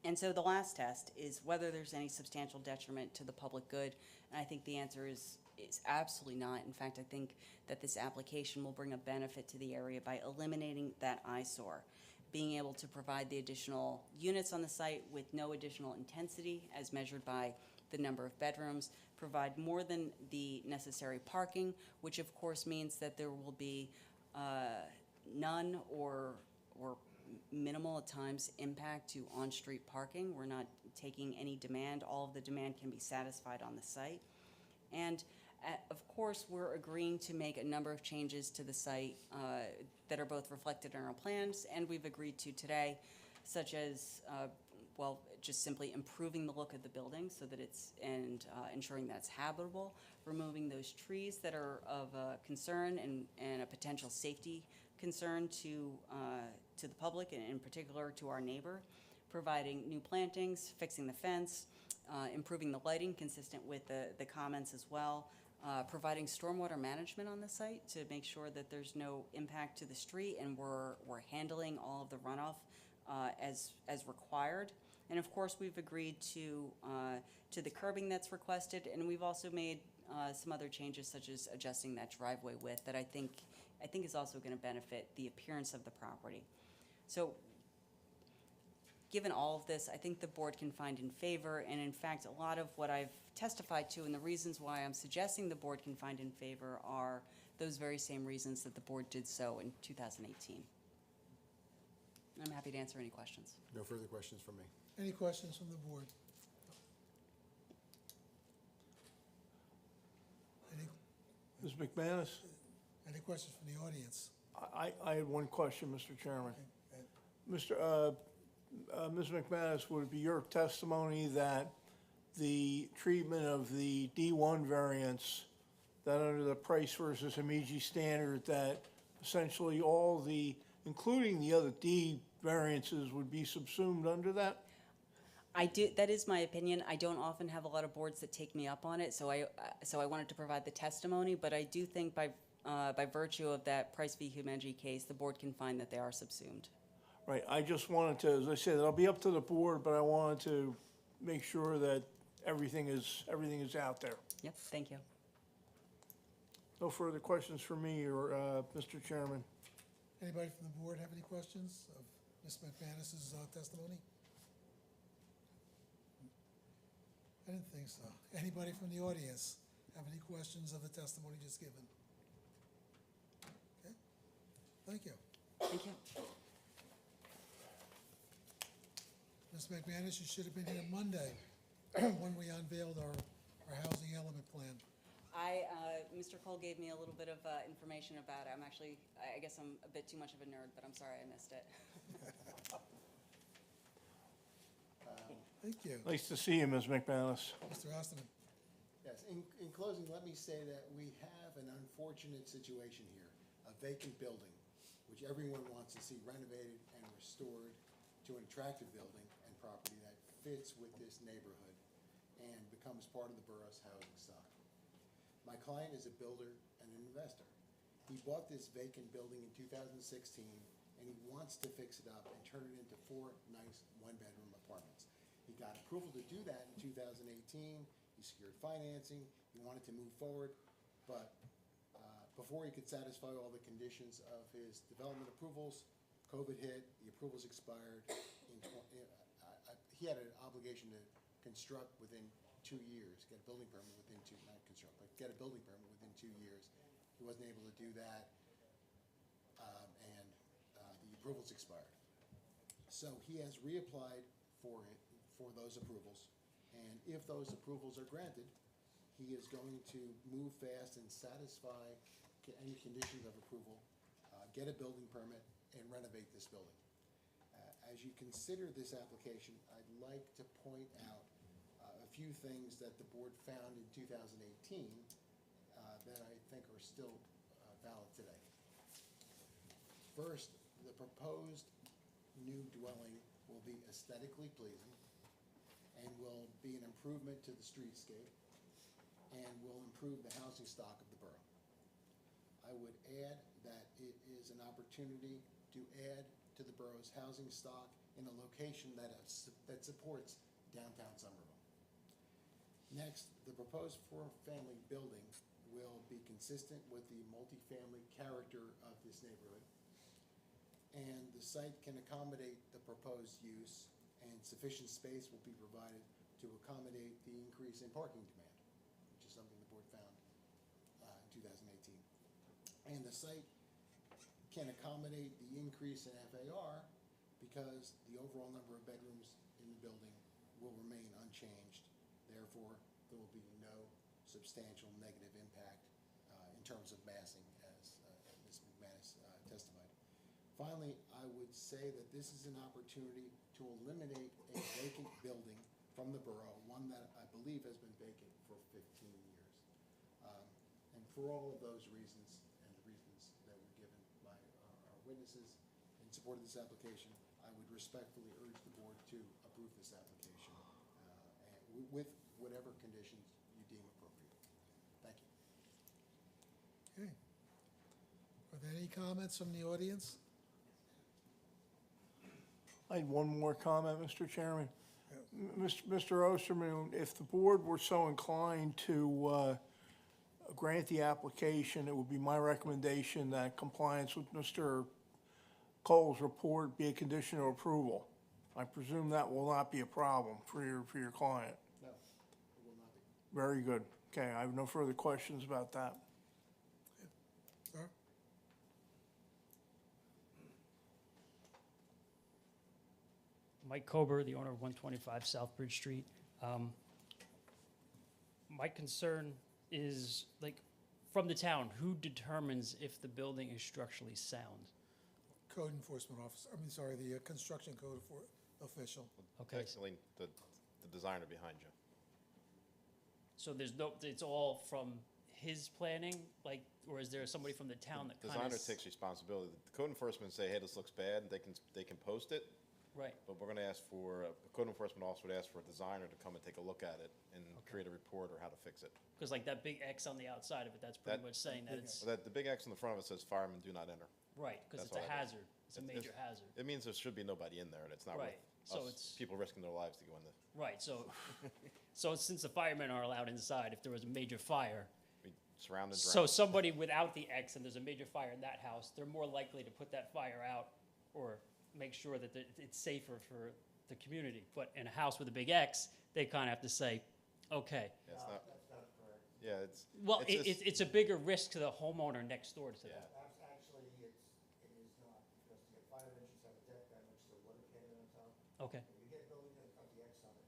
And so the last test is whether there's any substantial detriment to the public good, and I think the answer is absolutely not. In fact, I think that this application will bring a benefit to the area by eliminating that eyesore, being able to provide the additional units on the site with no additional intensity as measured by the number of bedrooms, provide more than the necessary parking, which of course means that there will be none or minimal at times impact to on-street parking. We're not taking any demand. All of the demand can be satisfied on the site. And of course, we're agreeing to make a number of changes to the site that are both reflected in our plans and we've agreed to today, such as, just simply improving the look of the building so that and ensuring that it's habitable, removing those trees that are of concern and a potential safety concern to the public and in particular to our neighbor, providing new plantings, fixing the fence, improving the lighting consistent with the comments as well, providing stormwater management on the site to make sure that there's no impact to the street and we're handling all of the runoff as required. And of course, we've agreed to the curbing that's requested, and we've also made some other changes such as adjusting that driveway width that I think is also going to benefit the appearance of the property. So given all of this, I think the board can find in favor, and in fact, a lot of what I've testified to and the reasons why I'm suggesting the board can find in favor are those very same reasons that the board did so in 2018. I'm happy to answer any questions. No further questions from me. Any questions from the board? Ms. McManus? Any questions from the audience? I had one question, Mr. Chairman. Ms. McManus, would it be your testimony that the treatment of the D1 variance, that under the Price versus Amigi standard, that essentially all the, including the other D variances, would be subsumed under that? That is my opinion. I don't often have a lot of boards that take me up on it, so I wanted to provide the testimony, but I do think by virtue of that Price v. Humengi case, the board can find that they are subsumed. Right, I just wanted to, as I said, it'll be up to the board, but I wanted to make sure that everything is out there. Yep, thank you. No further questions for me or Mr. Chairman. Anybody from the board have any questions of Ms. McManus's testimony? I didn't think so. Anybody from the audience have any questions of the testimony just given? Okay, thank you. Thank you. Ms. McManus, you should have been here Monday when we unveiled our housing element plan. Mr. Cole gave me a little bit of information about it. I guess I'm a bit too much of a nerd, but I'm sorry I missed it. Thank you. Nice to see you, Ms. McManus. Mr. Osterman. Yes, in closing, let me say that we have an unfortunate situation here, a vacant building, which everyone wants to see renovated and restored to an attractive building and property that fits with this neighborhood and becomes part of the borough's housing stock. My client is a builder and an investor. He bought this vacant building in 2016, and he wants to fix it up and turn it into 4 nice one-bedroom apartments. He got approval to do that in 2018. He secured financing. He wanted to move forward, but before he could satisfy all the conditions of his development approvals, COVID hit, the approvals expired. He had an obligation to construct within 2 years, get a building permit within not construct, but get a building permit within 2 years. He wasn't able to do that, and the approvals expired. So he has reapplied for those approvals, and if those approvals are granted, he is going to move fast and satisfy any conditions of approval, get a building permit, and renovate this building. As you consider this application, I'd like to point out a few things that the board found in 2018 that I think are still valid today. First, the proposed new dwelling will be aesthetically pleasing and will be an improvement to the streetscape and will improve the housing stock of the borough. I would add that it is an opportunity to add to the borough's housing stock in a location that supports downtown Somerville. Next, the proposed 4-family building will be consistent with the multifamily character of this neighborhood, and the site can accommodate the proposed use, and sufficient space will be provided to accommodate the increase in parking demand, which is something the board found in 2018. And the site can accommodate the increase in FAR because the overall number of bedrooms in the building will remain unchanged. Therefore, there will be no substantial negative impact in terms of massing, as Ms. McManus testified. Finally, I would say that this is an opportunity to eliminate a vacant building from the borough, one that I believe has been vacant for 15 years. And for all of those reasons, and the reasons that were given by our witnesses in support of this application, I would respectfully urge the board to approve this application and with whatever conditions you deem appropriate. Thank you. Okay. Are there any comments from the audience? I had one more comment, Mr. Chairman. Mr. Osterman, if the board were so inclined to grant the application, it would be my recommendation that compliance with Mr. Cole's report be a condition of approval. I presume that will not be a problem for your client. No, it will not be. Very good. Okay, I have no further questions about that. Sir? Mike Kober, the owner of 125 Southbridge Street. My concern is, like, from the town, who determines if the building is structurally sound? Code enforcement officer, the construction code official. Okay, Technically, the designer behind you. so there's no, it's all from his planning, like, or is there somebody from the town that kind of? Designer takes responsibility. The code enforcement say, hey, this looks bad, they can post it, Right, but we're gonna ask for, the code enforcement officer would ask for a designer to come and take a look at it and create a report or how to fix it. because like that big X on the outside of it, that's pretty That- much saying that it's, So that, the big X in the front of it says firemen do not enter. right, because That's it's a all it is. hazard, it's a major hazard. It means there should be nobody in there, and it's not worth Right, so us, it's- people risking their lives to go in there. Right, so, so since the firemen are allowed inside, if there was a major fire, We surround and so drown. somebody without the X and there's a major fire in that house, they're more likely to put that fire out or make sure that it's safer for the community. But in a house with a big X, they kind of have to say, okay. Yeah, it's not, That's not correct. yeah, it's. Well, just- it's a bigger risk to the homeowner next door to them. Yeah. Actually, it is not, because the fire engines have a deck on which the water cannon on top. Okay, If you get a building that's got the X on it,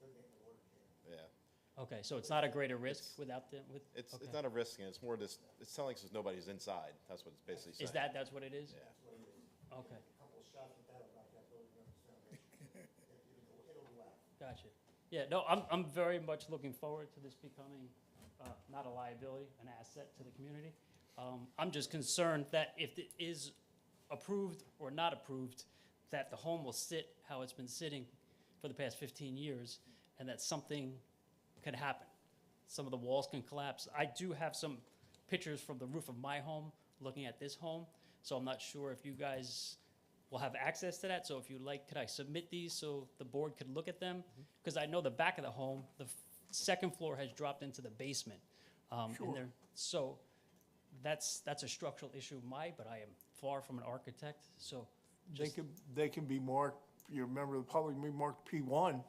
they're getting the water cannon. Yeah, okay, so it's not a greater risk It's- without the, with? it's okay. not a risk, and it's more just, it's telling us nobody's inside, that's what it's basically saying. That's what it is? Yeah. That's what it is. Okay. A couple of shots with that will knock that building up its foundation. It'll last. Gotcha. Yeah, no, I'm very much looking forward to this becoming not a liability, an asset to the community. I'm just concerned that if it is approved or not approved, that the home will sit how it's been sitting for the past 15 years, and that something could happen. Some of the walls can collapse. I do have some pictures from the roof of my home looking at this home, so I'm not sure if you guys will have access to that. So if you like, could I submit these so the board could look at them? Because I know the back of the home, the second floor has dropped into the basement. Sure. So that's a structural issue of mine, but I am far from an architect, so just, They can be marked, you remember, the public may mark P1.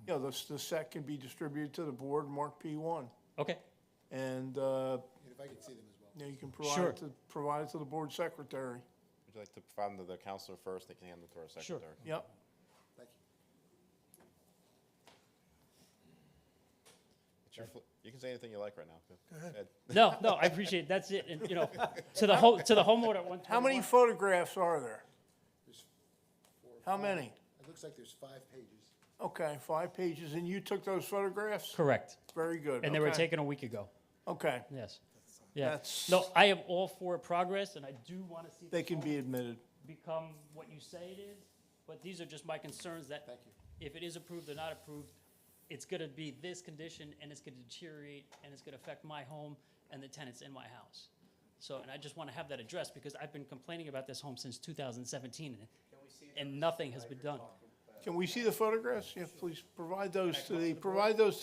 You know, the set can be distributed to the board, marked P1. okay, And, And if I could see them as well. you know, you can Sure. provide it to the board secretary. Would you like to provide them to the counselor first, they can hand it to our Sure. secretary? Yep. Thank you. It's your you can say anything you like right now. Go ahead. no, I appreciate it, that's it, and, you know, to the homeowner at 121. How many photographs are there? There's four or How five. many? It looks like there's 5 pages. Okay, 5 pages, and you took those photographs? Correct, Very good. and they were okay. taken a week ago, Okay, yes. Yeah, That's- no, I am all for progress, and I do want to see they this can be home admitted. become what you say it is, but these are just my concerns that Thank you. if it is approved or not approved, it's gonna be this condition, and it's gonna deteriorate, and it's gonna affect my home and the tenants in my house. So, and I just wanna have that addressed, because I've been complaining about this home since 2017, and nothing has been done. Can we see the photographs? Yeah, please, provide those to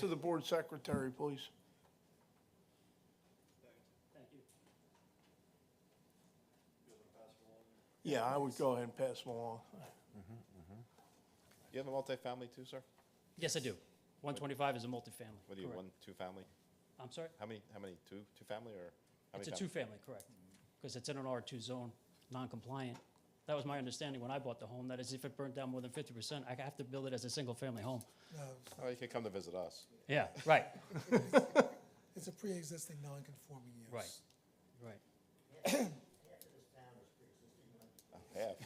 the board secretary, please. Thank you. Yeah, I would go ahead and pass them along. You have a multifamily too, sir? Yes, I do. 125 is a multifamily. What do you, correct. 1, 2 family? I'm sorry? How many, two family or? how It's a many families? two-family, correct, because it's in an R2 zone, non-compliant. That was my understanding when I bought the home, that is if it burnt down more than 50%, I have to build it as a single-family home. No, Oh, you can come to visit us. Yeah, right, it's a pre-existing non-conforming use. Right. right. Half,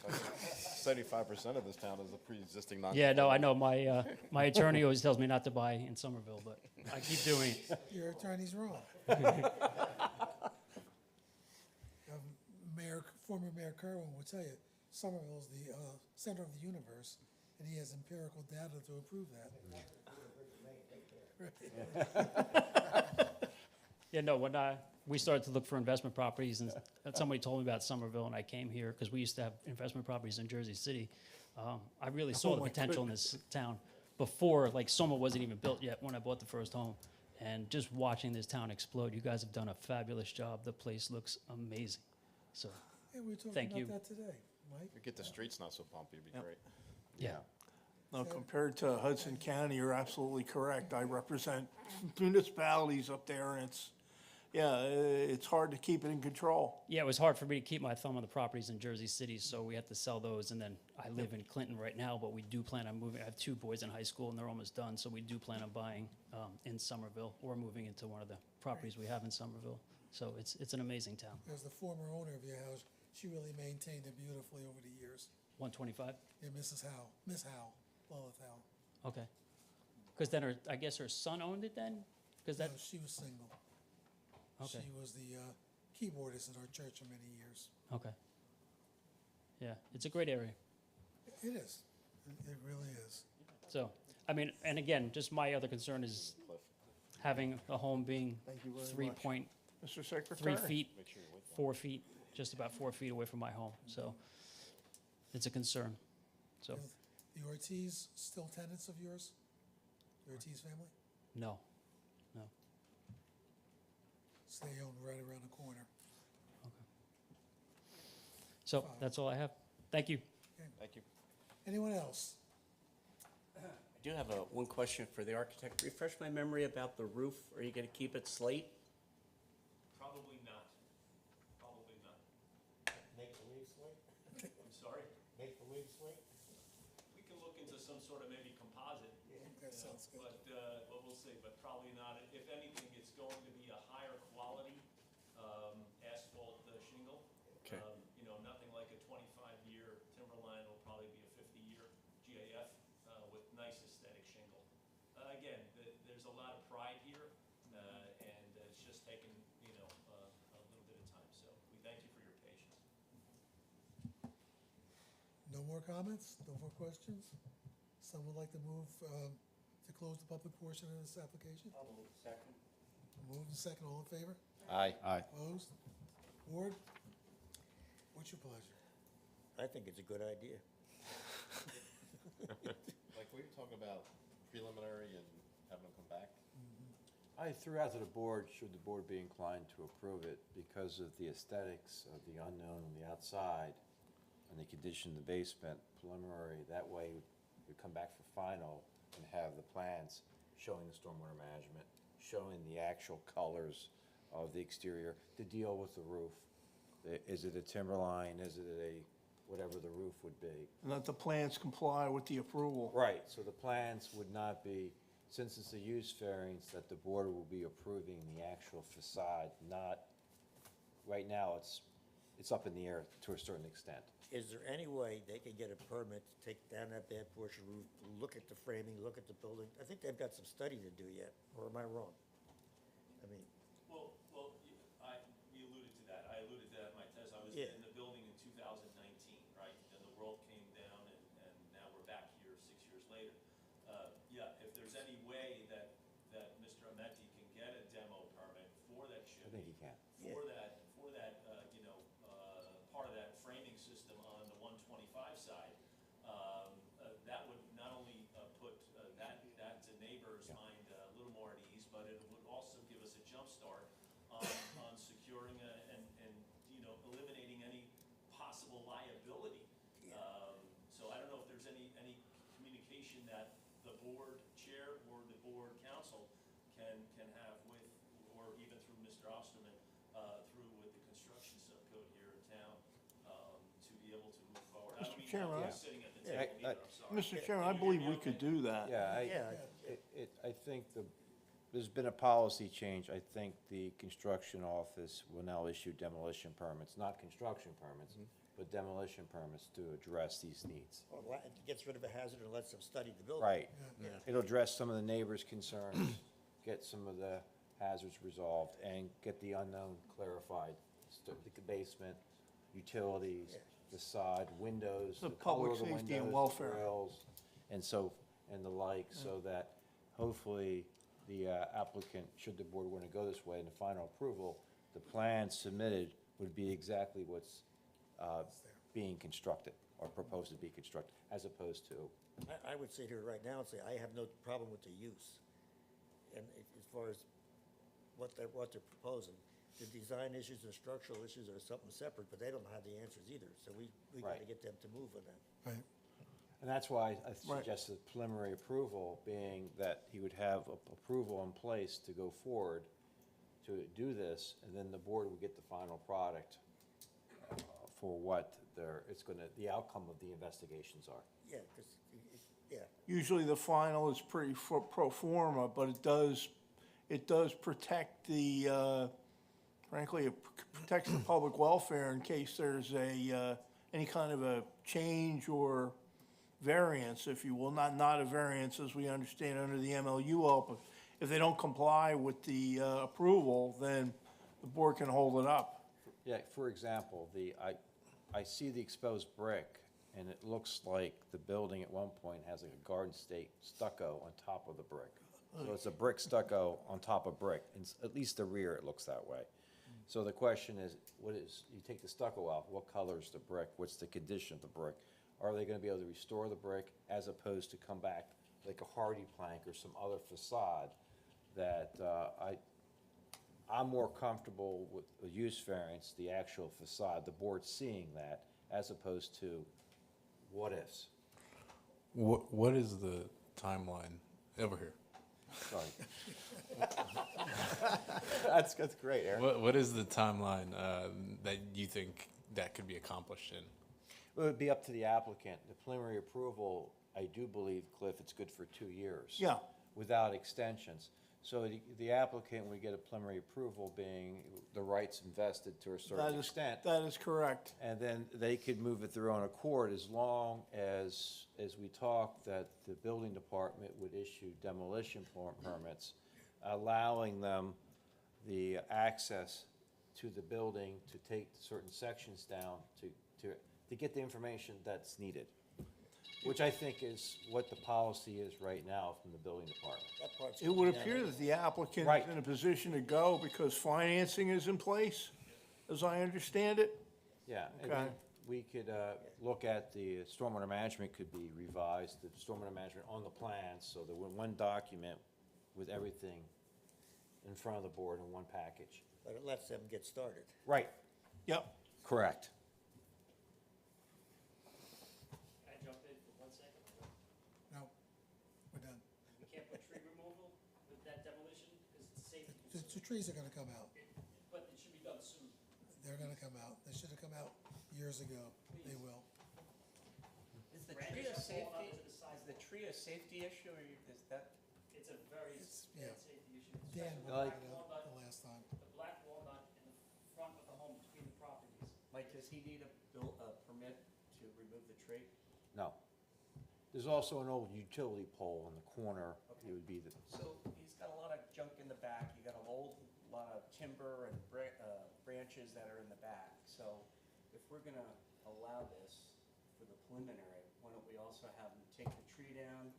75% of this town is a pre-existing non. Yeah, no, I know, my attorney always tells me not to buy in Somerville, but I keep doing it. Your attorney's wrong. Former Mayor Kerwin will tell you, Somerville is the center of the universe, and he has empirical data to prove that. Yeah, no, when we started to look for investment properties, and somebody told me about Somerville, and I came here, because we used to have investment properties in Jersey City. I really saw the my potential in this town before, like, Soma wasn't even built yet when I bought the first home. And just watching this town explode, you guys have done a fabulous job. The place looks amazing. So, Yeah, we were talking Thank you. about that today, Mike. If you get the streets not so bumpy, it'd be great. yeah. No, compared to Hudson County, you're absolutely correct. I represent municipalities up there, and it's hard to keep it in control. Yeah, it was hard for me to keep my thumb on the properties in Jersey City, so we had to sell those. And then I live in Clinton right now, but we do plan on moving. I have 2 boys in high school, and they're almost done, so we do plan on buying in Somerville or moving into one of the properties we have in Somerville. So it's an amazing town. As the former owner of your house, she really maintained it beautifully over the years. 125? Yeah, Mrs. Howe, Miss Howe, Lola Howe. Okay. Because then I guess her son owned it then? Because No, that, she was single. Okay. She was the keyboardist at our church for many years. okay. Yeah, it's a great area. It is. It really is. So, I mean, and again, just my other concern is having a home being Thank you very 3 much. point Mr. Secretary? 3 feet, 4 feet, just about 4 feet away from my home. So it's a concern. So, The Ortiz still tenants of yours? The Ortiz family? no. So they own right around the corner. So that's all I have. Thank you. Thank you. Anyone else? I do have one question for the architect. Refresh my memory about the roof. Are you gonna keep it slate? Probably not. Probably not. Make the leaves slate? I'm sorry? Make the leaves slate? We can look into some sort of maybe composite. That sounds good. But we'll see, but probably not. If anything, it's going to be a higher quality asphalt shingle. Okay. You know, nothing like a 25-year timberline will probably be a 50-year GAF with nice aesthetic shingle. more comments? No more questions? Someone would like to move to close the public portion of this application? I'll move second. Move in second, all in favor? Aye. Aye. Opposed? Board? What's your pleasure? I think it's a good idea. Like, we were talking about preliminary and having them come back. I threw out to the board, should the board be inclined to approve it, because of the aesthetics of the unknown on the outside and the condition of the basement, preliminary, that way we come back for final and have the plans showing the stormwater management, showing the actual colors of the exterior, to deal with the roof. Is it a timberline, is it whatever the roof would be? And that the plans comply with the approval. Right, so the plans would not be, since it's a use variance, that the board will be approving the actual facade, not, right now, it's up in the air to a certain extent. Is there any way they could get a permit to take down that bad portion roof, look at the framing, look at the building? I think they've got some study to do yet, or am I wrong? I mean, Well, you alluded to that. I alluded to that in my test. I was Yeah. in the building in 2019, right? And the world came down, and now we're back here 6 years later. Yeah, if there's any way that Mr. Ameti can get a demo permit for that I think chimney, he can. for that, part of that framing system on the 125 side, that would not only put that neighbor's mind a little more at ease, but it would also give us a jump start on securing and eliminating any possible liability. So I don't know if there's any communication that the board chair or the board council can have with, or even through Mr. Osterman, through with the construction subcode here in town, to be able to move forward. I don't Mr. mean Chairman, not sitting at the table either, I'm sorry. Mr. Chairman, I believe we could do that. Yeah, I think there's been a policy change. I think the construction office will now issue demolition permits, not construction permits, but demolition permits to address these needs. or it gets rid of a hazard and lets them study the building. Right. It'll address some of the neighbors' concerns, get some of the hazards resolved, and get the unknown clarified. The basement, utilities, facade, windows, The the color public of the safety and windows, the welfare. grills, and the like, so that hopefully the applicant, should the board want to go this way, in the final approval, the plan submitted would be exactly what's being constructed, or proposed to be constructed, as opposed to, I would sit here right now and say, I have no problem with the use. And as far as what they're proposing, the design issues and structural issues are something separate, but they don't have the answers either, so we gotta Right. get them to move on that. Right. and that's why I suggested preliminary approval, being that he would have approval in place to go forward to do this, and then the board would get the final product for what the outcome of the investigations are. Yeah, because, yeah, Usually the final is pretty pro forma, but it does protect frankly, it protects the public welfare in case there's any kind of a change or variance, if you will, not a variance as we understand under the MLUL, but if they don't comply with the approval, then the board can hold it up. Yeah, for example, I see the exposed brick, and it looks like the building at one point has like a Garden State stucco on top of the brick. So it's a brick stucco on top of brick, and at least the rear, it looks that way. So the question is, you take the stucco out, what color is the brick? What's the condition of the brick? Are they gonna be able to restore the brick as opposed to come back like a hardy plank or some other facade that, I'm more comfortable with a use variance, the actual facade, the board seeing that, as opposed to what ifs. What is the timeline over here? Sorry. That's great, Aaron. What is the timeline that you think that could be accomplished in? Well, it would be up to the applicant. The preliminary approval, I do believe, Cliff, it's good for 2 years. Yeah. Without extensions. So the applicant would get a preliminary approval, being the rights invested to a certain extent. That is correct. And then they could move at their own accord, as long as we talked, that the building department would issue demolition permits, allowing them the access to the building to take certain sections down, to to get the information that's needed, which I think is what the policy is right now from the building department. That part's It would down appear that the applicant Right. is in a position to go because financing is in place, as I understand it. Yeah, and Okay. then we could look at the stormwater management could be revised, the stormwater management on the plans, so that we're one document with everything in front of the board in one package. But it lets them get started. Right. Yep. Correct. Can I jump in for 1 second? No, we're done. We can't put tree removal with that demolition because it's a safety The concern. trees are gonna come out. But it should be done soon. They're gonna come out. They should have come out years ago. They will. Is the Branches tree a are falling safety, onto the side. is the tree a safety issue, or is that? It's a very yeah. bad safety issue. Dan especially brought with it black up walnut, the last time. the black walnut in the front of the home between the properties. Like, does he need a permit to remove the tree? No. There's also an old utility pole in the corner. It would be the, So he's got a lot of junk in the back, you got a lot of timber and branches that are in the back. So if we're gonna allow this for the preliminary, why don't we also have him take the tree down,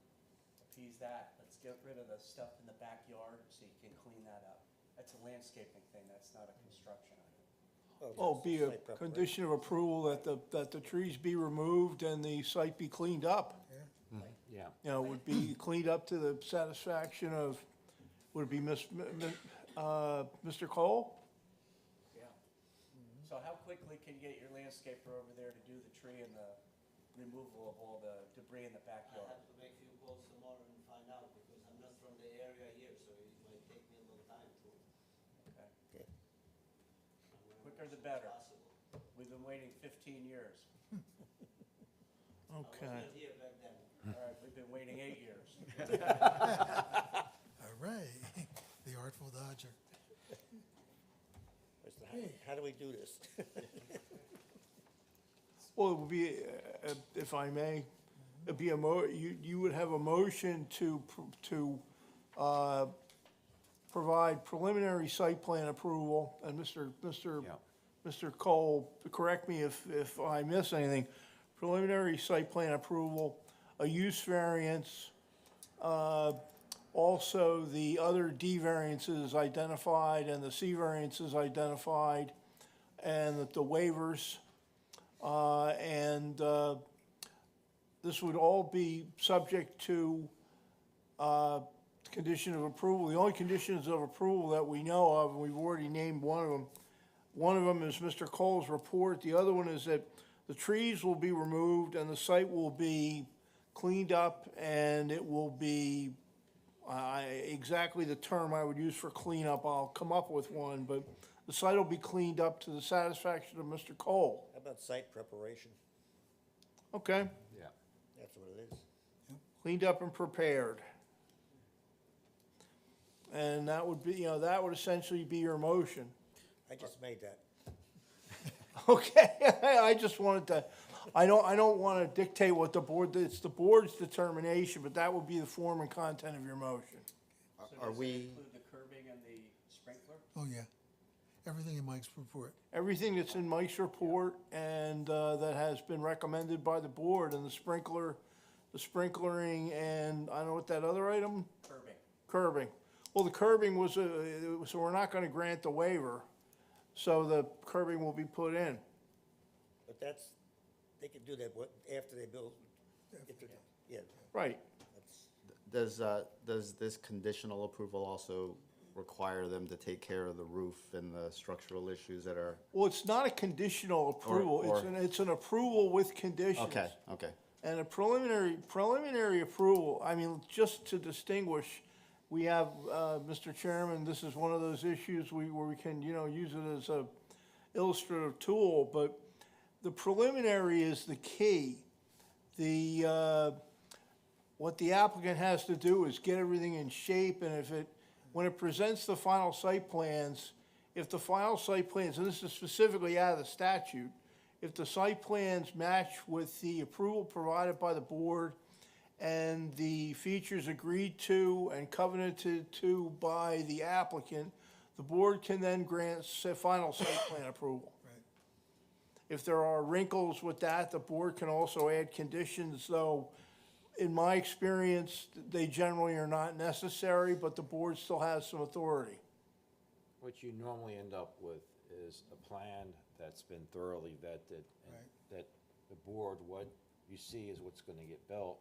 appease that, let's get rid of the stuff in the backyard so you can clean that up. That's a landscaping thing, that's not a construction item. Oh, be a Site preparation. condition of approval that the trees be removed and the site be cleaned up. yeah. You know, would be cleaned up to the satisfaction of, would it be Mr. Cole? Yeah. So how quickly can you get your landscaper over there to do the tree and the removal of all the debris in the I backyard? have to make few calls tomorrow and find out, because I'm not from the area here, so it might take me a little time to. Okay. Okay. Quicker the better. We've been waiting 15 years. I was Okay. not here back then. All right, we've been waiting 8 years. All right, the Artful Dodger. How do we do this? Well, it would be, if I may, it'd be you would have a motion to provide preliminary site plan approval, and Yeah. Mr. Cole, correct me if I miss anything, preliminary site plan approval, a use variance, also the other D variances identified and the C variances identified, and the waivers. This would all be subject to condition of approval. The only conditions of approval that we know of, and we've already named one of them. One of them is Mr. Cole's report. The other one is that the trees will be removed and the site will be cleaned up, and it will be, exactly the term I would use for cleanup, I'll come up with one, but the site will be cleaned up to the satisfaction of Mr. Cole. How about site preparation? Okay, Yeah. That's what it is. cleaned up and prepared. And that would be, that would essentially be your motion. I just made that. Okay, I just wanted to, I don't want to dictate what the board, it's the board's determination, but that would be the form and content of your motion. So Are does that we, include the curbing and the sprinkler? Oh, yeah. Everything in Mike's report. Everything that's in Mike's report and that has been recommended by the board, and the sprinklering, and I don't know what that other item? Curbing. Curbing. Well, the curbing was, so we're not going to grant the waiver, so the curbing will be put in. But that's, they can do that after they build. Yeah, Right. that's, does this conditional approval also require them to take care of the roof and the structural issues that are? Well, it's not a conditional approval, or- it's an approval with conditions. Okay. And a preliminary approval, I mean, just to distinguish, we have, Mr. Chairman, this is one of those issues where we can, use it as a illustrative tool, but the preliminary is the key. What the applicant has to do is get everything in shape, and when it presents the final site plans, if the final site plans, and this is specifically out of the statute, if the site plans match with the approval provided by the board and the features agreed to and covenanted to by the applicant, the board can then grant final site plan approval. Right. If there are wrinkles with that, the board can also add conditions, though in my experience, they generally are not necessary, but the board still has some authority. What you normally end up with is a plan that's been thoroughly vetted, and that the board, what you see is what's gonna get built.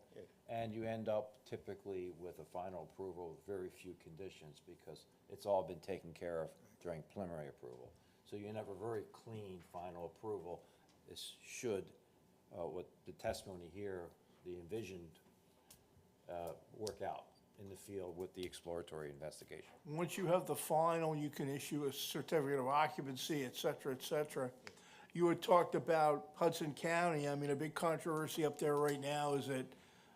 And you end up typically with a final approval with very few conditions, because it's all been taken care of during preliminary approval. So you end up with a very clean final approval. This should, what the testimony here, the envisioned, work out in the field with the exploratory investigation. Once you have the final, you can issue a certificate of occupancy, et cetera, et cetera. You had talked about Hudson County. I mean, a big controversy up there right now is that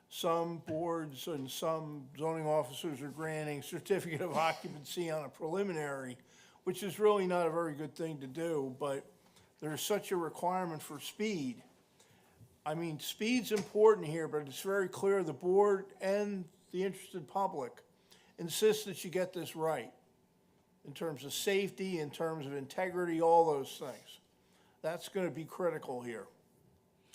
some boards and some zoning officers are granting certificate of occupancy on a preliminary, which is really not a very good thing to do, but there's such a requirement for speed. I mean, speed's important here, but it's very clear the board and the interested public insist that you get this right in terms of safety, in terms of integrity, all those things. That's going to be critical here.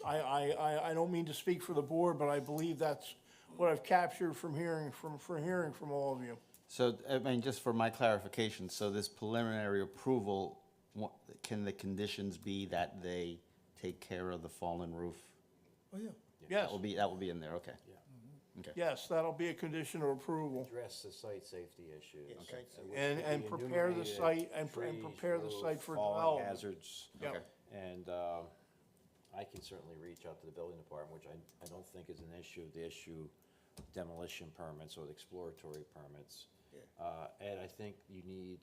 I don't mean to speak for the board, but I believe that's what I've captured from hearing from all of you. So, I mean, just for my clarification, so this preliminary approval, can the conditions be that they take care of the fallen roof? Oh, yeah. Yes, That will be in there, okay. Okay. yes, that'll be a condition of approval. Address the site safety issues. Okay. And prepare the site, and prepare the site for Falling development. hazards. Yep. Okay. And I can certainly reach out to the building department, which I don't think is an issue, to issue demolition permits or the exploratory permits. And I think you need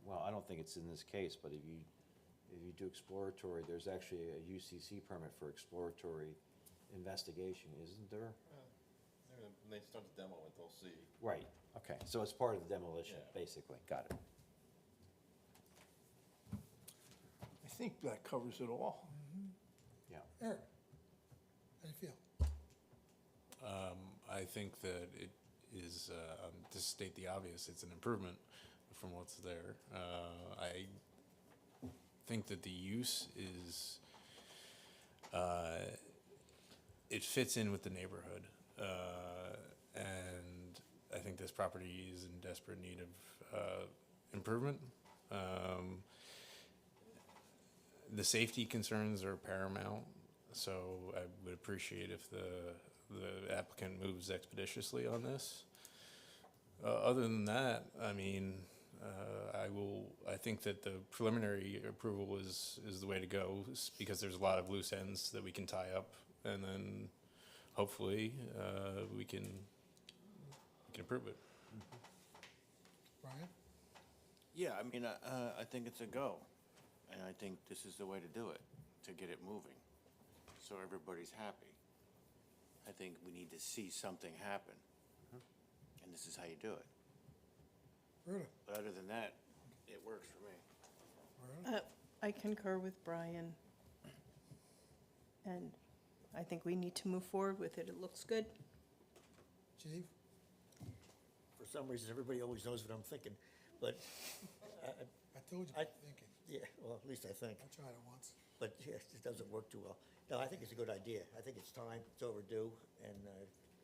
well, I don't think it's in this case, but if you do exploratory, there's actually a UCC permit for exploratory investigation, isn't there? When they start the demo, they'll see. Right, okay, so it's part of the demolition, basically, got it. I think that covers it all. Yeah. Eric, how do you feel? I think that it is, to state the obvious, it's an improvement from what's there. I think that the use is, it fits in with the neighborhood. And I think this property is in desperate need of improvement. The safety concerns are paramount, so I would appreciate if the applicant moves expeditiously on this. Other than that, I mean, I think that the preliminary approval is the way to go, because there's a lot of loose ends that we can tie up, and then hopefully we can approve it. Brian? Yeah, I mean, I think it's a go, and I think this is the way to do it, to get it moving, so everybody's happy. I think we need to see something happen, and this is how you do it. Rhoda? But other than that, it works for me. Rhoda? I concur with Brian. And I think we need to move forward with it. It looks good. Chief? For some reason, everybody always knows what I'm thinking, but, I told you what I'm thinking. yeah, well, at least I think. I tried it once. But yes, it doesn't work too well. No, I think it's a good idea. I think it's time, it's overdue, and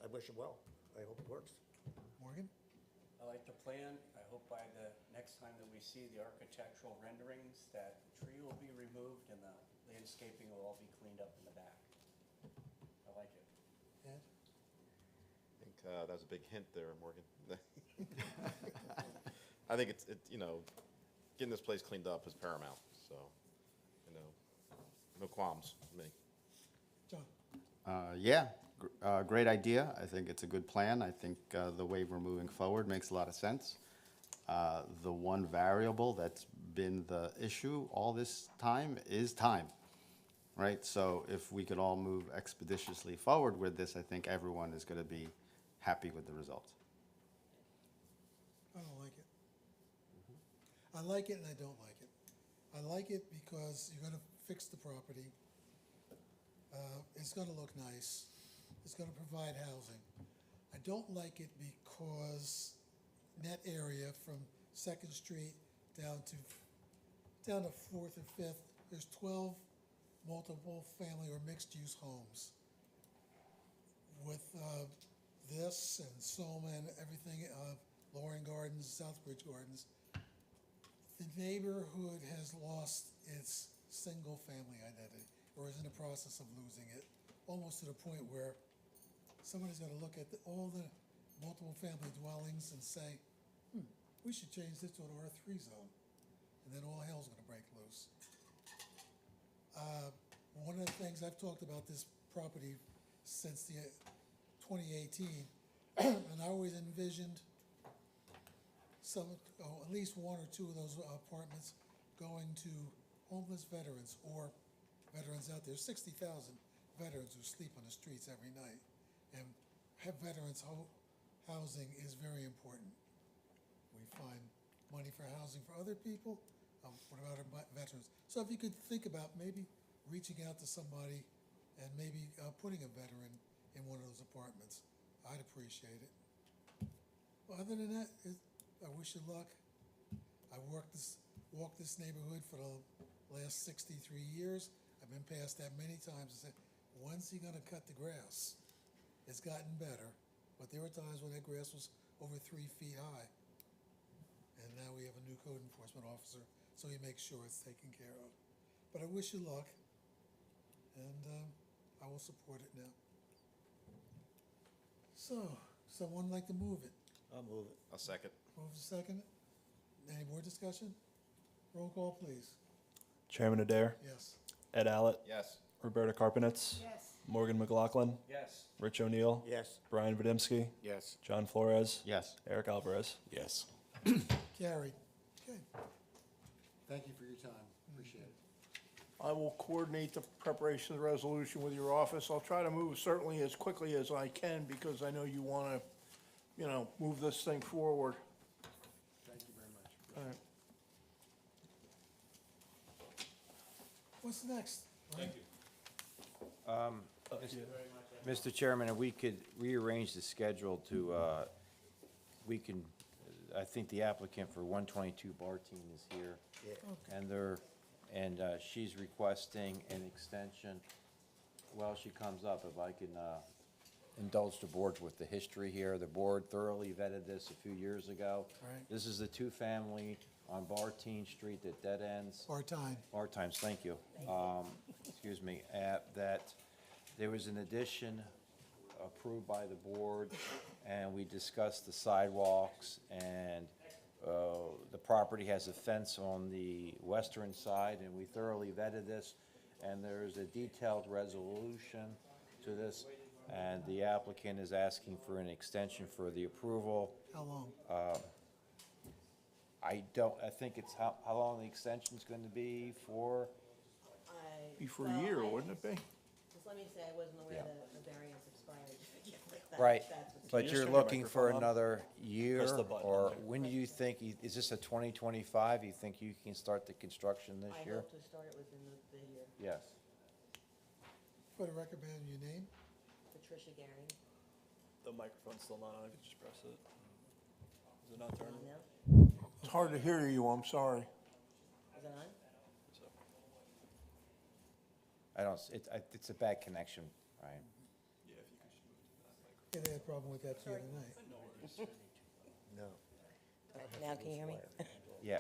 I wish it well. I hope it works. Morgan? I like the plan. I hope by the next time that we see the architectural renderings, that the tree will be removed and the landscaping will all be cleaned up in the back. I like it. Ed? I think that was a big hint there, Morgan. I think it's getting this place cleaned up is paramount, so, no qualms with me. John? Yeah, great idea. I think it's a good plan. I think the way we're moving forward makes a lot of sense. The one variable that's been the issue all this time is time, right? So if we could all move expeditiously forward with this, I think everyone is going to be happy with the results. I don't like it. I like it and I don't like it. I like it because you're gonna fix the property. It's gonna look nice. It's gonna provide housing. I don't like it because that area from Second Street down to Fourth or Fifth, there's 12 multiple family or mixed-use homes. With this and Soma and everything, Loring Gardens, Southbridge Gardens, the neighborhood has lost its single-family identity, or is in the process of losing it, almost to the point where somebody's gonna look at all the multiple family dwellings and say, we should change this to an R3 zone. And then all hell's gonna break loose. One of the things, I've talked about this property since the 2018, and I always envisioned at least one or two of those apartments going to homeless veterans or veterans out there. 60,000 veterans who sleep on the streets every night. And have veterans housing is very important. We find money for housing for other people. What about our veterans? So if you could think about maybe reaching out to somebody and maybe putting a veteran in one of those apartments, I'd appreciate it. Well, other than that, I wish you luck. I walked this neighborhood for the last 63 years. I've been past that many times and said, when's he gonna cut the grass? It's gotten better, but there were times when that grass was over 3 feet high. And now we have a new code enforcement officer, so he makes sure it's taken care of. But I wish you luck, and I will support it now. So, someone like to move it? I'll move it. I'll second. Move to second. Any more discussion? Roll call, please. Chairman Adair, Yes. Ed Allett, Yes. Roberta Carpenitz, Yes. Morgan McLaughlin, Yes. Rich O'Neill, Yes. Brian Vadimski, Yes. John Flores, Yes. Eric Alvarez. Yes. Carried. Okay. Thank you for your time. Appreciate it. I will coordinate the preparation of the resolution with your office. I'll try to move certainly as quickly as I can because I know you want to, move this thing forward. Thank you very much. All right. What's next? Thank you. Mr. Chairman, if we could rearrange the schedule to, I think the applicant for 122 Bartine is here. Yeah. And she's requesting an extension. Well, she comes up, if I can indulge the board with the history here. The board thoroughly vetted this a few years ago. Right. This is the two-family on Bartine Street that dead ends. Part-time. Times, thank you. Excuse me, that there was an addition approved by the board, and we discussed the sidewalks, and the property has a fence on the western side, and we thoroughly vetted this, and there's a detailed resolution to this, and the applicant is asking for an extension for the approval. How long? I think it's how long the extension's gonna be for? Be for a year, wouldn't it be? Just let me say, I wasn't aware that the variance expired. Right, That's what's- but you you're just turn your looking for microphone on? another year, Press the button or there. when do you think, is this a 2025? You think you can start the construction this I year? hope to start it within the year. Yes. For the record, ma'am, your name? Patricia Gary. The microphone's still not on, if you just press it. Is it not On turning? now? It's hard to hear you, I'm sorry. Is it on? I don't, it's a bad connection, Ryan. Yeah, if you could just move to that microphone. Yeah, they had a problem with that the other night. No. Now can you hear me? Yeah,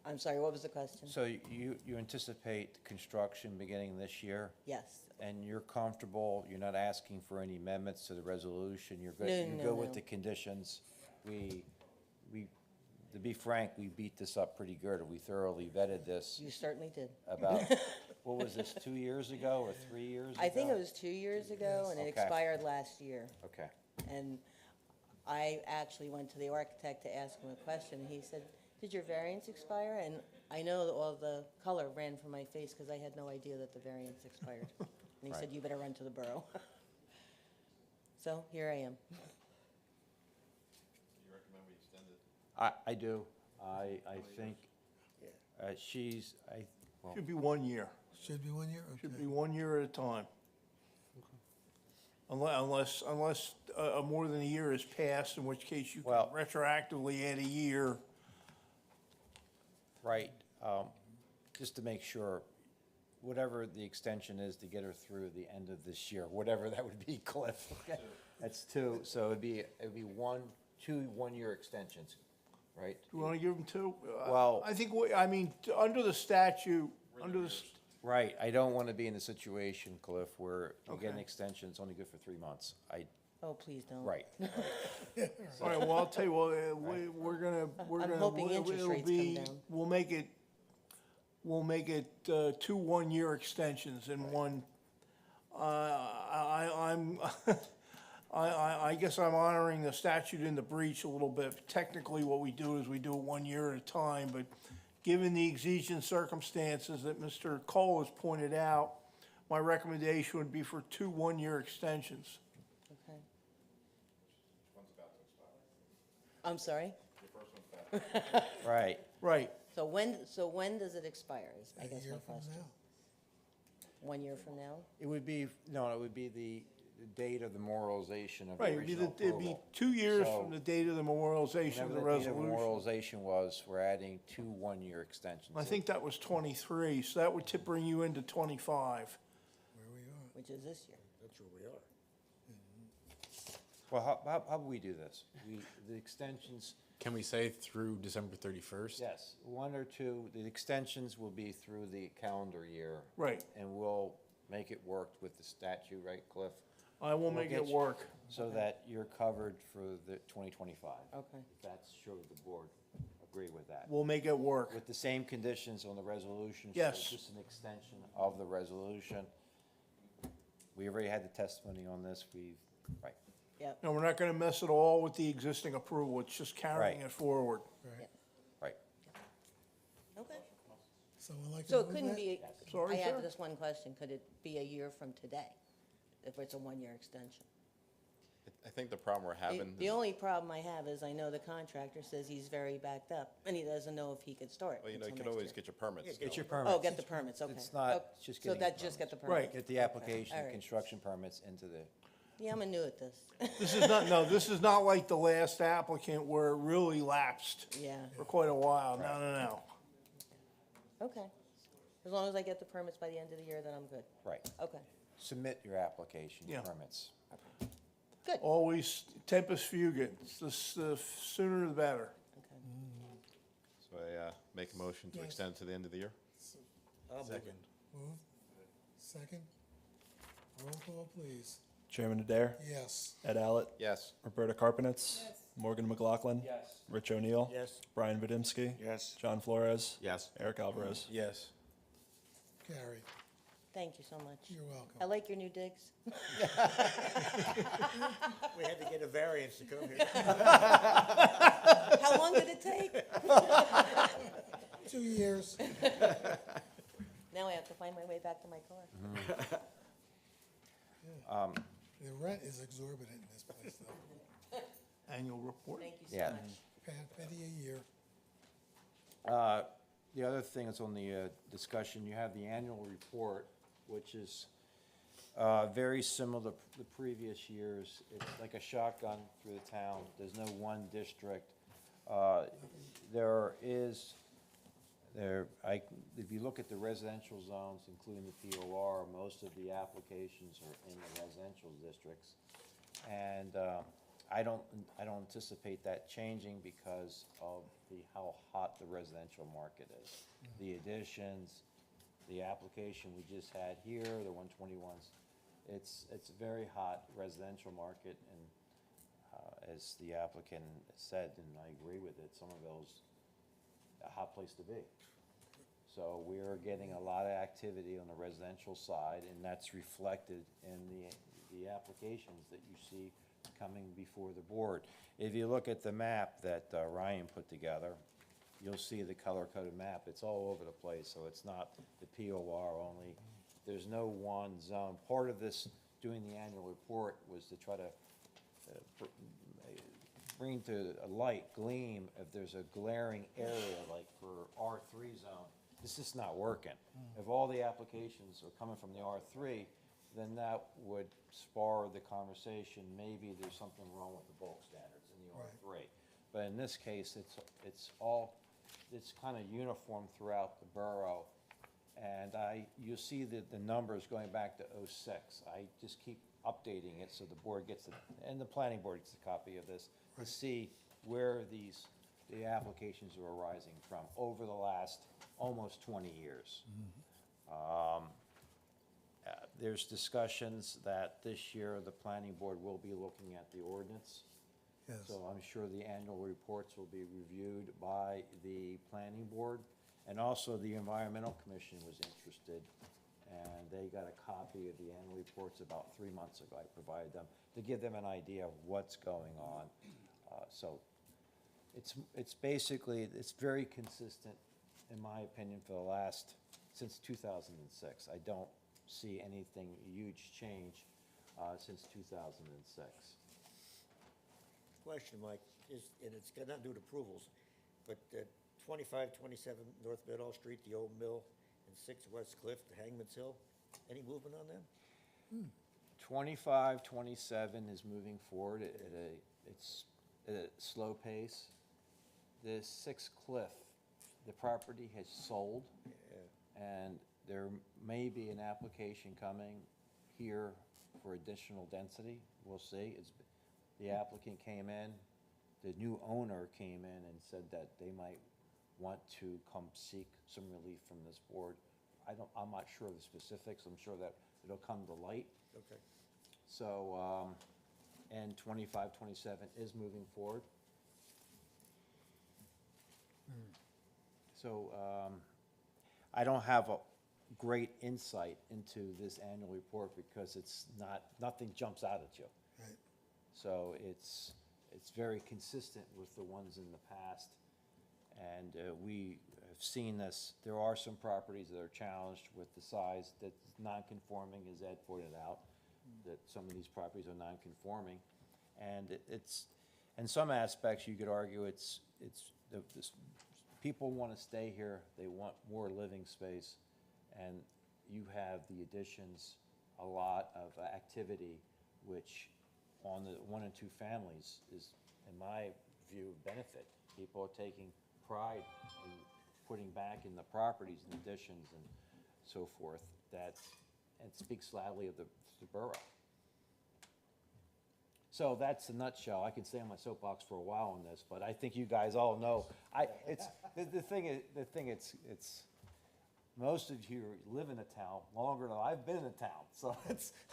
I'm sorry, what was the question? so you anticipate construction beginning this year? Yes. And you're comfortable, you're not asking for any amendments to the resolution, you're good? No, You're no, good with no. the conditions? To be frank, we beat this up pretty good, we thoroughly vetted this You certainly did. about, what was this, 2 years ago or 3 years ago? I think it was 2 years ago, and it Okay. expired last year. Okay, And I actually went to the architect to ask him a question, and he said, did your variance expire? And I know that all the color ran from my face because I had no idea that the variance expired. And he Right. said, you better run to the borough. So here I am. You recommend we extend it? I do, I think, well, Should be 1 year. Should be 1 year? Should Okay. be 1 year at a time. Unless more than a year has passed, in which case you can Well- retroactively add a year. right, just to make sure, whatever the extension is to get her through the end of this year, whatever that would be, Cliff. That's two, so it'd be two one-year extensions, right? Do you want to give them two? Well- I think, I mean, under the statute, under the, Right, I don't want to be in a situation, Cliff, where you get an Okay. extension, it's only good for 3 months. Oh, please don't. Right. all right, well, I'll tell you, well, we're gonna, I'm hoping interest it'll rates come be, down. we'll make it two one-year extensions and one, I'm, I guess I'm honoring the statute in the breach a little bit. Technically, what we do is we do it 1 year at a time, but given the exigent circumstances that Mr. Cole has pointed out, my recommendation would be for two one-year extensions. Okay. I'm sorry? Right. Right. So when does it expire, is, I guess, A year my from question? now. 1 year from now? It would be, no, it would be the date of the memorialization of the Right, it'd be, original it'd be approval. 2 years So- from the date of the memorialization of Whenever the the date of resolution. memorialization was, we're adding two one-year extensions. I think that was 23, so that would bring you into 25. Where we are. Which is this year. That's where we are. Well, how would we do this? The extensions, Can we say through December 31st? yes, one or two, the extensions will be through the calendar year. Right. And we'll make it work with the statute, right, Cliff? I will make get it you- work. So that you're covered for the 2025. Okay. If that's sure the board agree with that. We'll make it work. With the same conditions on the resolution. so Yes. it's just an extension of the resolution. We already had the testimony on this, right. Yep. No, we're not gonna mess it all with the existing approval, it's just carrying Right. it forward. Right. Right. Okay. Someone like to So it move couldn't that? be, Sorry, I sir? have this one question, could it be a year from today, if it's a 1 year extension? I think the problem we're having. The only problem I have is I know the contractor says he's very backed up, and he doesn't know if he could start Well, you know, you until can next always year. get your permits. Get your though. permits. Oh, get the permits, okay. It's not Okay. just So getting that the just get the Right. permits? Get the application, All right. construction permits into the, Yeah, I'm new at this. This is not like the last applicant where it really lapsed Yeah, for quite a while. No. okay. As long as I get the permits by the end of the year, then I'm good. right. Okay, Submit your application, your Yeah. permits. good. Always tempus fugit, the sooner the better. Okay. So I make a motion to Yes. extend to the end of the year. Second. Move. Second. Roll call, please. Chairman Adair, Yes. Ed Allett, Yes. Roberta Karpenitz, Morgan McLaughlin, Yes. Rich O'Neill, Yes. Brian Vidimski, Yes. John Flores, Yes. Eric Alvarez. Yes. Carried. Thank you so much. You're welcome. I like your new digs. We had to get a variance to come here. How long did it take? 2 years. Now I have to find my way back to my car. The rent is exorbitant in this place, though. Annual report. Thank you so Yeah. much. Penny a year. The other thing that's on the discussion, you have the annual report, which is very similar to the previous years. It's like a shotgun through the town. There's no one district. If you look at the residential zones, including the POR, most of the applications are in the residential districts. And I don't anticipate that changing because of how hot the residential market is. The additions, the application we just had here, the 121s, it's a very hot residential market, and as the applicant said, and I agree with it, Somerville's a hot place to be. So we're getting a lot of activity on the residential side, and that's reflected in the applications that you see coming before the board. If you look at the map that Ryan put together, you'll see the color-coded map. It's all over the place, so it's not the POR only. There's no one zone. Part of this, doing the annual report, was to try to bring to a light, gleam, if there's a glaring area, like for R3 zone, this is not working. If all the applications are coming from the R3, then that would spar the conversation, maybe there's something wrong with the bulk standards in the R3. But in this case, it's kind of uniform throughout the borough, And you'll see the numbers going back to '06. I just keep updating it so the board gets it, and the planning board gets a copy of this, to see where the applications are arising from over the last almost 20 years. There's discussions that this year the planning board will be looking at the ordinance. Yes. So I'm sure the annual reports will be reviewed by the planning board. And also the environmental commission was interested, and they got a copy of the annual reports about 3 months ago. I provided them to give them an idea of what's going on. So it's basically, it's very consistent, in my opinion, for the last, since 2006. I don't see anything huge change since 2006. Question, Mike, and it's got nothing to do with approvals, but 2527 North Meadow Street, the old mill, and 6 West Cliff, the Hangman's Hill, any movement on them? 2527 is moving forward it's at a slow pace. The 6 Cliff, the property has sold, and there may be an application coming here for additional density. We'll see. The applicant came in, the new owner came in and said that they might want to come seek some relief from this board. I'm not sure of the specifics. I'm sure that it'll come to light. Okay. So, and 2527 is moving forward. So, I don't have a great insight into this annual report because it's nothing jumps out at you. Right. So it's very consistent with the ones in the past. And we have seen this, there are some properties that are challenged with the size that's non-conforming, as Ed pointed out, that some of these properties are non-conforming. And in some aspects, you could argue people want to stay here, they want more living space, and you have the additions, a lot of activity, which on the 1 and 2 families is, in my view, benefit. People are taking pride in putting back in the properties and additions and so forth, that it speaks loudly of the borough. So that's the nutshell. I can stay on my soapbox for a while on this, but I think you guys all know. The thing, most of you live in a town longer than I've been in a town. So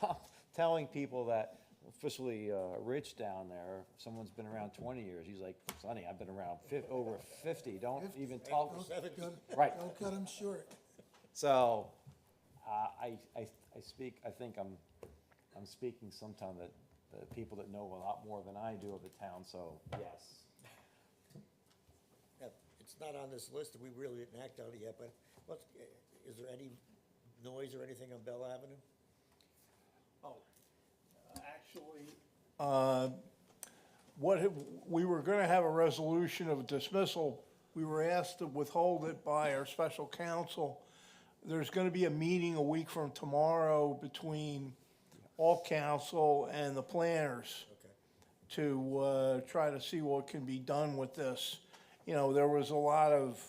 I'm telling people that, especially Rich down there, someone's been around 20 years. He's like, Sonny, I've been around over 50. Don't even talk. Right. Don't cut him short. So I speak, I think I'm speaking sometime that the people that know a lot more than I do of the town, so yes. Yeah, it's not on this list, and we really didn't act on it yet, but is there any noise or anything on Bell Avenue? Actually, we were gonna have a resolution of dismissal. We were asked to withhold it by our special counsel. There's gonna be a meeting a week from tomorrow between all council and the planners to try to see what can be done with this. You know, there was a lot of,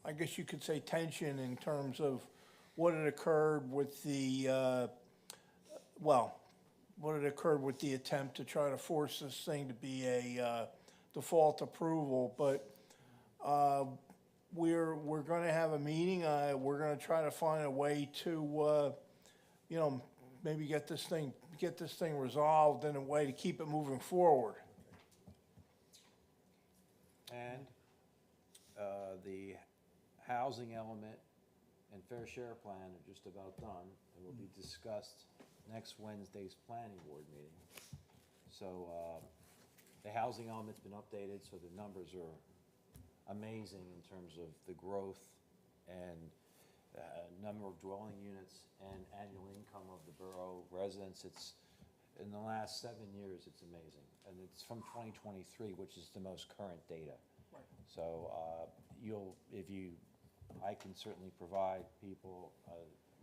I guess you could say, tension in terms of what had occurred with the, what had occurred with the attempt to try to force this thing to be a default approval. But we're going to have a meeting. We're going to try to find a way to, maybe get this thing resolved in a way to keep it moving forward. And the housing element and fair share plan are just about done and will be discussed next Wednesday's planning board meeting. So the housing element's been updated, so the numbers are amazing in terms of the growth and number of dwelling units and annual income of the borough residents. It's, in the last 7 years, it's amazing. And it's from 2023, which is the most current data. Right. So I can certainly provide people,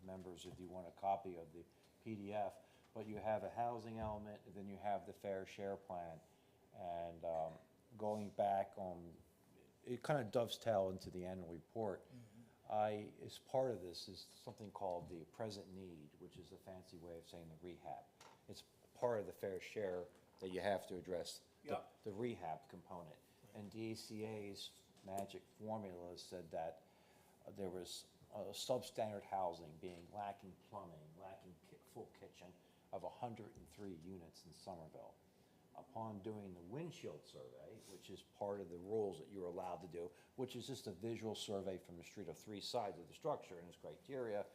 members, if you want a copy of the PDF, but you have a housing element, and then you have the fair share plan. And going back on, it kind of dovetails into the annual report. as part of this, is something called the present need, which is a fancy way of saying the rehab. It's part of the fair share that you have to address, Yep. the rehab component. And DECA's magic formula said that there was substandard housing being lacking plumbing, lacking full kitchen of 103 units in Somerville. Upon doing the windshield survey, which is part of the rules that you're allowed to do, which is just a visual survey from the street of 3 sides of the structure and its criteria,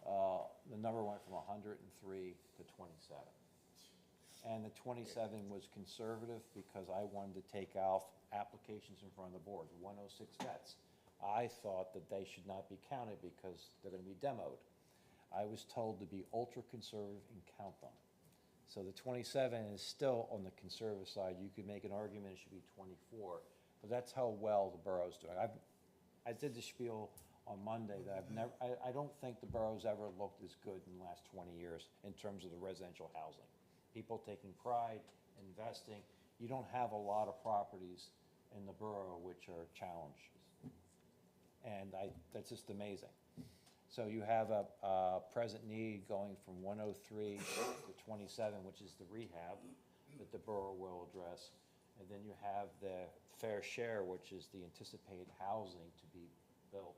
the number went from 103 to 27. And the 27 was conservative because I wanted to take out applications in front of the board, 106 vets. I thought that they should not be counted because they're going to be demoed. I was told to be ultra-conservative and count them. So the 27 is still on the conservative side. You could make an argument it should be 24, but that's how well the borough's doing. I did the spiel on Monday that I don't think the borough's ever looked as good in the last 20 years in terms of the residential housing. People taking pride, investing. You don't have a lot of properties in the borough which are challenged. And that's just amazing. So you have a present need going from 103 to 27, which is the rehab that the borough will address. And then you have the fair share, which is the anticipated housing to be built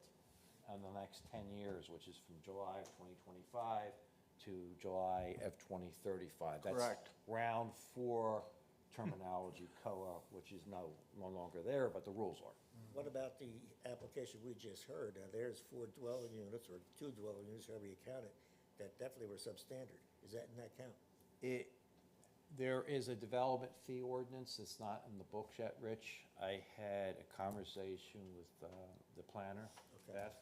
in the next 10 years, which is from July of 2025 to July of 2035. Correct. That's round 4 terminology, COA, which is no longer there, but the rules are. What about the application we just heard? Now, there's 4 dwelling units, or 2 dwelling units, however you count it, that definitely were substandard. Is that in that count? There is a development fee ordinance that's not in the books yet, Rich. I had a conversation with the planner, Beth,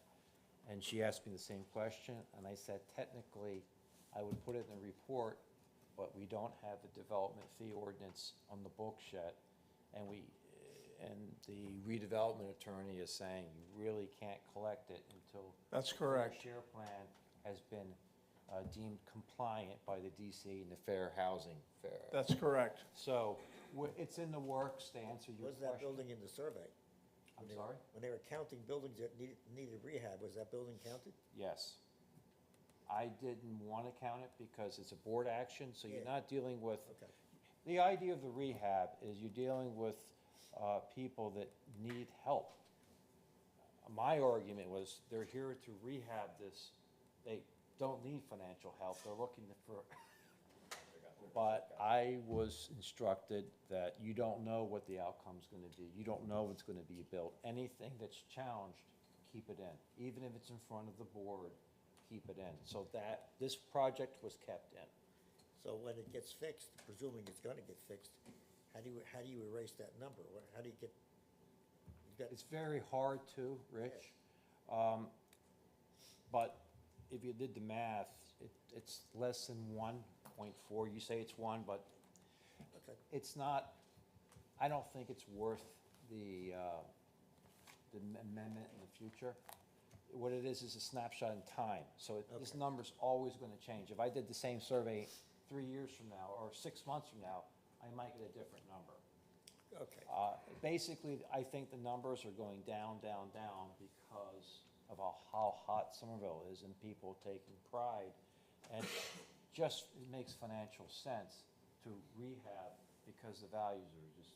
and she asked me the same question, and I said, technically, I would put it in the report, but we don't have the development fee ordinance on the books yet, and the redevelopment attorney is saying you really can't collect it until That's correct. the share plan has been deemed compliant by the DC and the Fair Housing Fair. That's correct. So it's in the works to answer your Was question. that building in the survey? I'm sorry? When they were counting buildings that needed rehab, was that building counted? Yes. I didn't want to count it because it's a board action, so you're Yeah. not dealing with. Okay. The idea of the rehab is you're dealing with people that need help. My argument was they're here to rehab this. They don't need financial help. They're looking for. But I was instructed that you don't know what the outcome's going to be. You don't know what's going to be built. Anything that's challenged, keep it in. Even if it's in front of the board, keep it in. So that this project was kept in. So when it gets fixed, presuming it's gonna get fixed, how do you erase that number? How do you get, It's very hard to, Rich. But if you did the math, it's less than 1.4. You say it's 1, but okay. it's not, I don't think it's worth the amendment in the future. What it is a snapshot in time. So this number's always going to change. If I did the same survey 3 years from now or 6 months from now, I might get a different number. Okay. Basically, I think the numbers are going down, down, down because of how hot Somerville is and people taking pride. And just it makes financial sense to rehab because the values are just,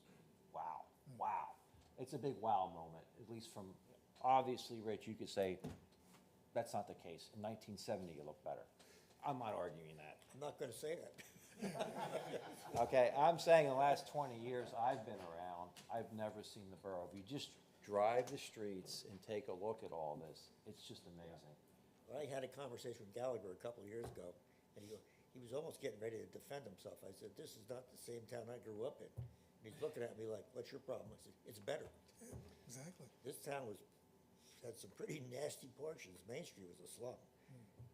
wow, wow. It's a big wow moment, at least from, obviously, Rich, you could say, that's not the case. In 1970, you look better. I'm not arguing that. I'm not gonna say that. Okay, I'm saying in the last 20 years I've been around, I've never seen the borough. If you just drive the streets and take a look at all this, it's just amazing. Well, I had a conversation with Gallagher a couple of years ago, and he was almost getting ready to defend himself. I said, this is not the same town I grew up in. And he's looking at me like, what's your problem? I said, it's better. Exactly. This town had some pretty nasty portions. Main Street was a slum,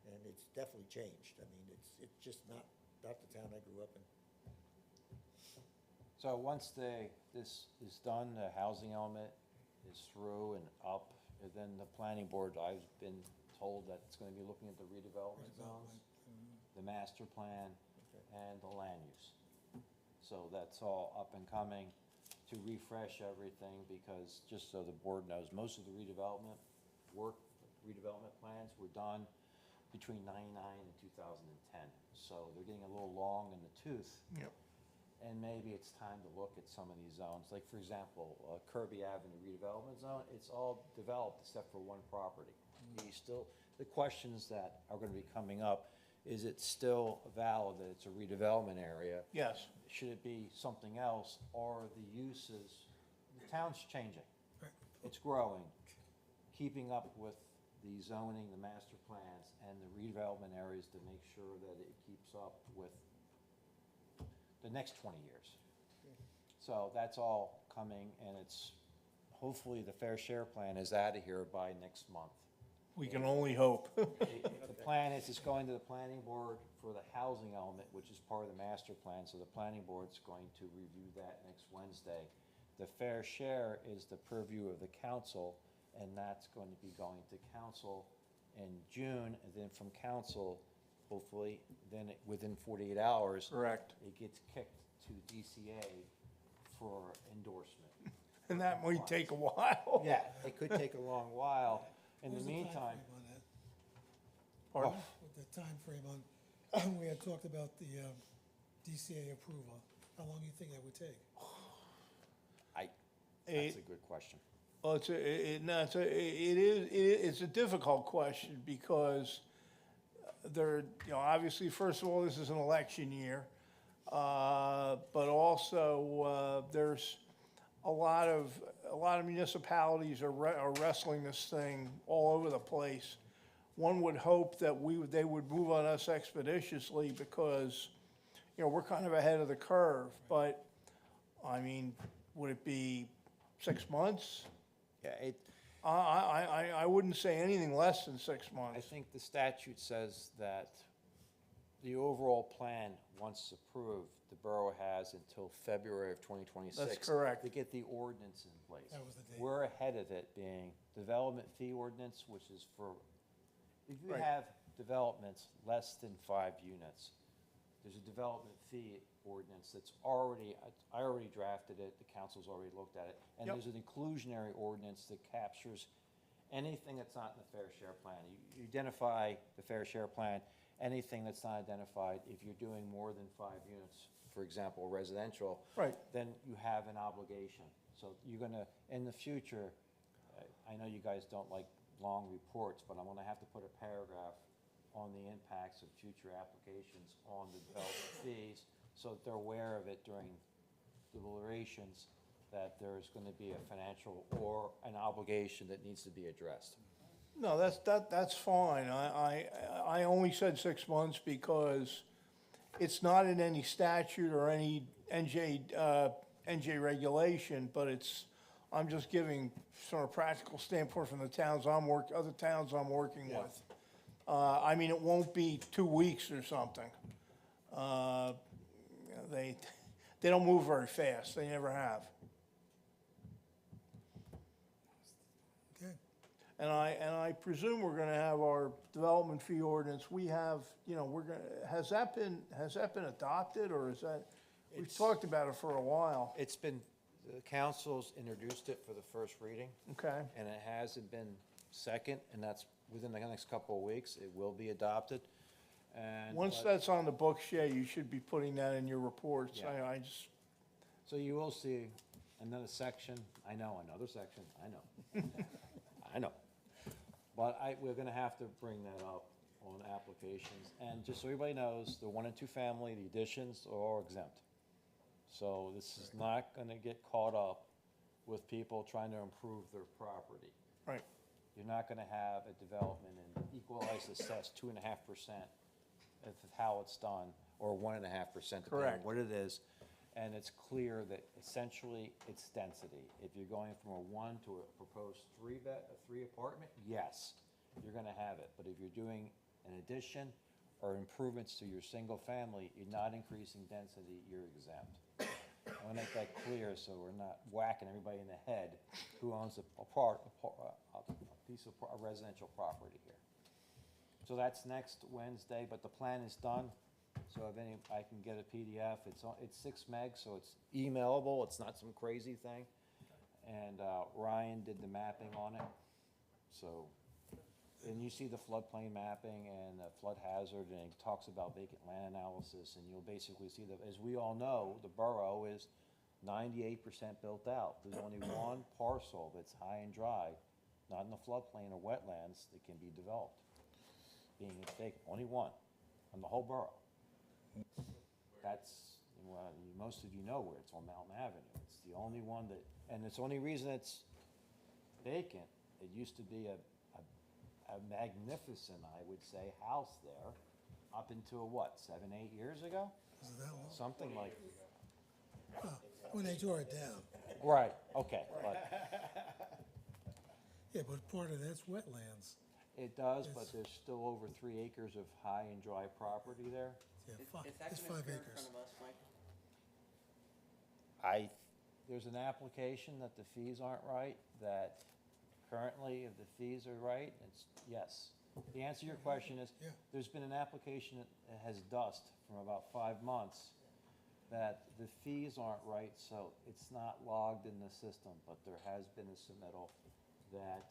and it's definitely changed. I mean, it's just not the town I grew up in. So once this is done, the housing element is through and up, and then the planning board, I've been told that it's gonna be looking at the redevelopment zones, the master plan, and the land use. So that's all up and coming to refresh everything, because just so the board knows, most of the redevelopment work redevelopment plans were done between 99 and 2010. So they're getting a little long in the tooth. Yep. And maybe it's time to look at some of these zones. Like, for example, Kirby Avenue redevelopment zone, it's all developed except for one property. The questions that are gonna be coming up, is it still valid that it's a redevelopment area? Yes. Should it be something else, or the uses, the town's changing. Right. It's growing, keeping up with the zoning, the master plans, and the redevelopment areas to make sure that it keeps up with the next 20 years. So that's all coming, and it's, hopefully the fair share plan is out of here by next month. We can only hope. The plan is, it's going to the planning board for the housing element, which is part of the master plan, so the planning board's going to review that next Wednesday. The fair share is the purview of the council, and that's going to be going to council in June, and then from council, hopefully, then within 48 hours. Correct. It gets kicked to DCA for endorsement. And that might take a while. Yeah, it could take a long while. In the What was the meantime, timeframe on that? Pardon? With the timeframe on, we had talked about the DCA approval. How long do you think that would take? that's a good question. Well, it's a difficult question because obviously, first of all, this is an election year. But also, there's a lot of municipalities are wrestling this thing all over the place. One would hope that they would move on us expeditiously because, we're kind of ahead of the curve. But, I mean, would it be 6 months? Yeah, I wouldn't say anything less than 6 months. I think the statute says that the overall plan, once approved, the borough has until February of 2026. That's correct. To get the ordinance in place. That was the date. We're ahead of it, being development fee ordinance, which is for, if you Right. have developments less than 5 units, there's a development fee ordinance that's already, I already drafted it, the council's already looked at it. And Yep. there's an inclusionary ordinance that captures anything that's not in the fair share plan. You identify the fair share plan, anything that's not identified, if you're doing more than 5 units, for example, residential. Right. Then you have an obligation. So you're gonna, in the future, I know you guys don't like long reports, but I'm gonna have to put a paragraph on the impacts of future applications on the development fees, so that they're aware of it during deliberations, that there's gonna be a financial or an obligation that needs to be addressed. No, that's fine. I only said 6 months because it's not in any statute or any NJ regulation, but I'm just giving sort of practical standpoint from the towns other towns I'm working with. I mean, it won't be 2 weeks or something. They don't move very fast. They never have. Okay. And I presume we're gonna have our development fee ordinance. We have, has that been adopted, or is that, we've talked about it for a while. It's been, the council's introduced it for the first reading. Okay. And it hasn't been second, and that's within the next couple of weeks. It will be adopted. And Once but- that's on the books, yeah, you should be putting that in your reports. Yeah. I just, So you will see another section, another section, I know. But we're gonna have to bring that up on applications. And just so everybody knows, the 1 and 2 family, the additions are all exempt. So this is not gonna get caught up with people trying to improve their property. right. You're not gonna have a development and equalized assessed 2.5% of how it's done, or 1.5%, depending on Correct. what it is. And it's clear that essentially it's density. If you're going from a 1 to a proposed 3 apartment, yes, you're gonna have it. But if you're doing an addition or improvements to your single family, you're not increasing density, you're exempt. I wanna make that clear, so we're not whacking everybody in the head who owns a piece of residential property here. So that's next Wednesday, but the plan is done. So I can get a PDF. It's 6 meg, so it's emailable. It's not some crazy thing. And Ryan did the mapping on it. So and you see the floodplain mapping and the flood hazard, and it talks about vacant land analysis, and you'll basically see that, as we all know, the borough is 98% built out. There's only one parcel that's high and dry, not in the floodplain or wetlands, that can be developed, being vacant, only one, on the whole borough. That's, well, most of you know where it's on Mountain Avenue. It's the only one that, and it's the only reason it's vacant. It used to be a magnificent, I would say, house there, up until what, 7, 8 years ago? Is it that long? Something like, When they tore it down. right, okay, but Yeah, but part of that's wetlands. it does, but there's still over 3 acres of high and dry property there. Yeah, Is five, that it's gonna 5 appear in acres. front of us, Mike? There's an application that the fees aren't right, that currently, if the fees are right, it's, yes. The answer to your question is, Yeah. there's been an application that has dust from about 5 months that the fees aren't right, so it's not logged in the system, but there has been a submittal that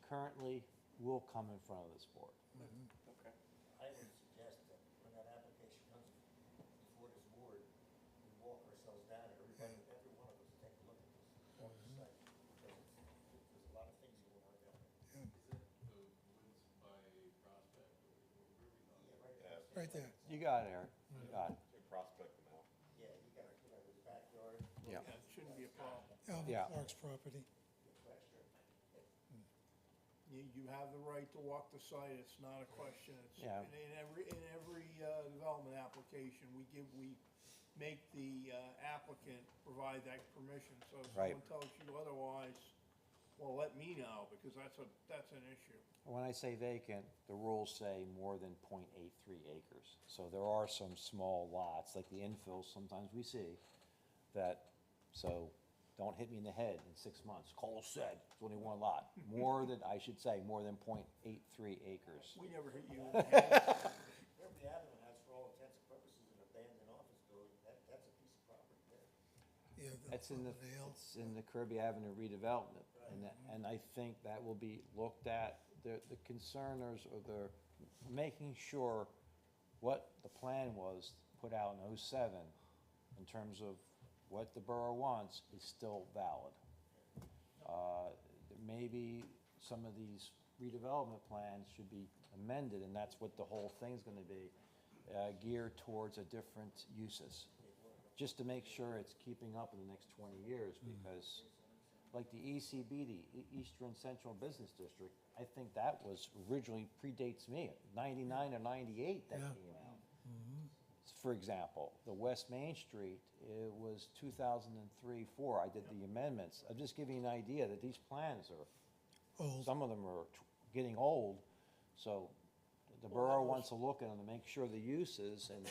currently will come in front of this board. Okay. I would suggest that when that application comes before this board, we walk ourselves down, and everybody, every one of us take a look at this, on the site, because there's a lot of things going on down there. Yeah, Right there. You got it, Eric, you got it. Prospect them out. Yeah, you got, his backyard. Yeah. Yeah, it shouldn't be a problem. Alvin Yeah. Clark's property. You have the right to walk the site, it's not a question, it's, Yeah. in every development application, we make the applicant provide that permission, so if Right. someone tells you otherwise, well, let me know, because that's an issue. When I say vacant, the rules say more than 0.83 acres. So there are some small lots, like the infills sometimes we see, that, so don't hit me in the head in 6 months. Cole said, it's only one lot. More than, I should say, more than 0.83 acres. We never hit you in the head. Kirby Avenue has, for all intents and purposes, an abandoned office building, that's a piece of property there. Yeah, It's in the, Vale. it's in the Kirby Avenue redevelopment. And I think that will be looked at. The concerners, or the making sure what the plan was put out in '07 in terms of what the borough wants is still valid. Maybe some of these redevelopment plans should be amended, and that's what the whole thing's gonna be, geared towards a different uses. Just to make sure it's keeping up in the next 20 years, because like the ECB, the Eastern Central Business District, I think that was originally predates me, 99 or 98 that Yeah. came out. For example, the West Main Street, it was 2003, 4, I did the amendments. I'm just giving you an idea that these plans are, Old. some of them are getting old, so the borough wants to look at them to make sure the uses, and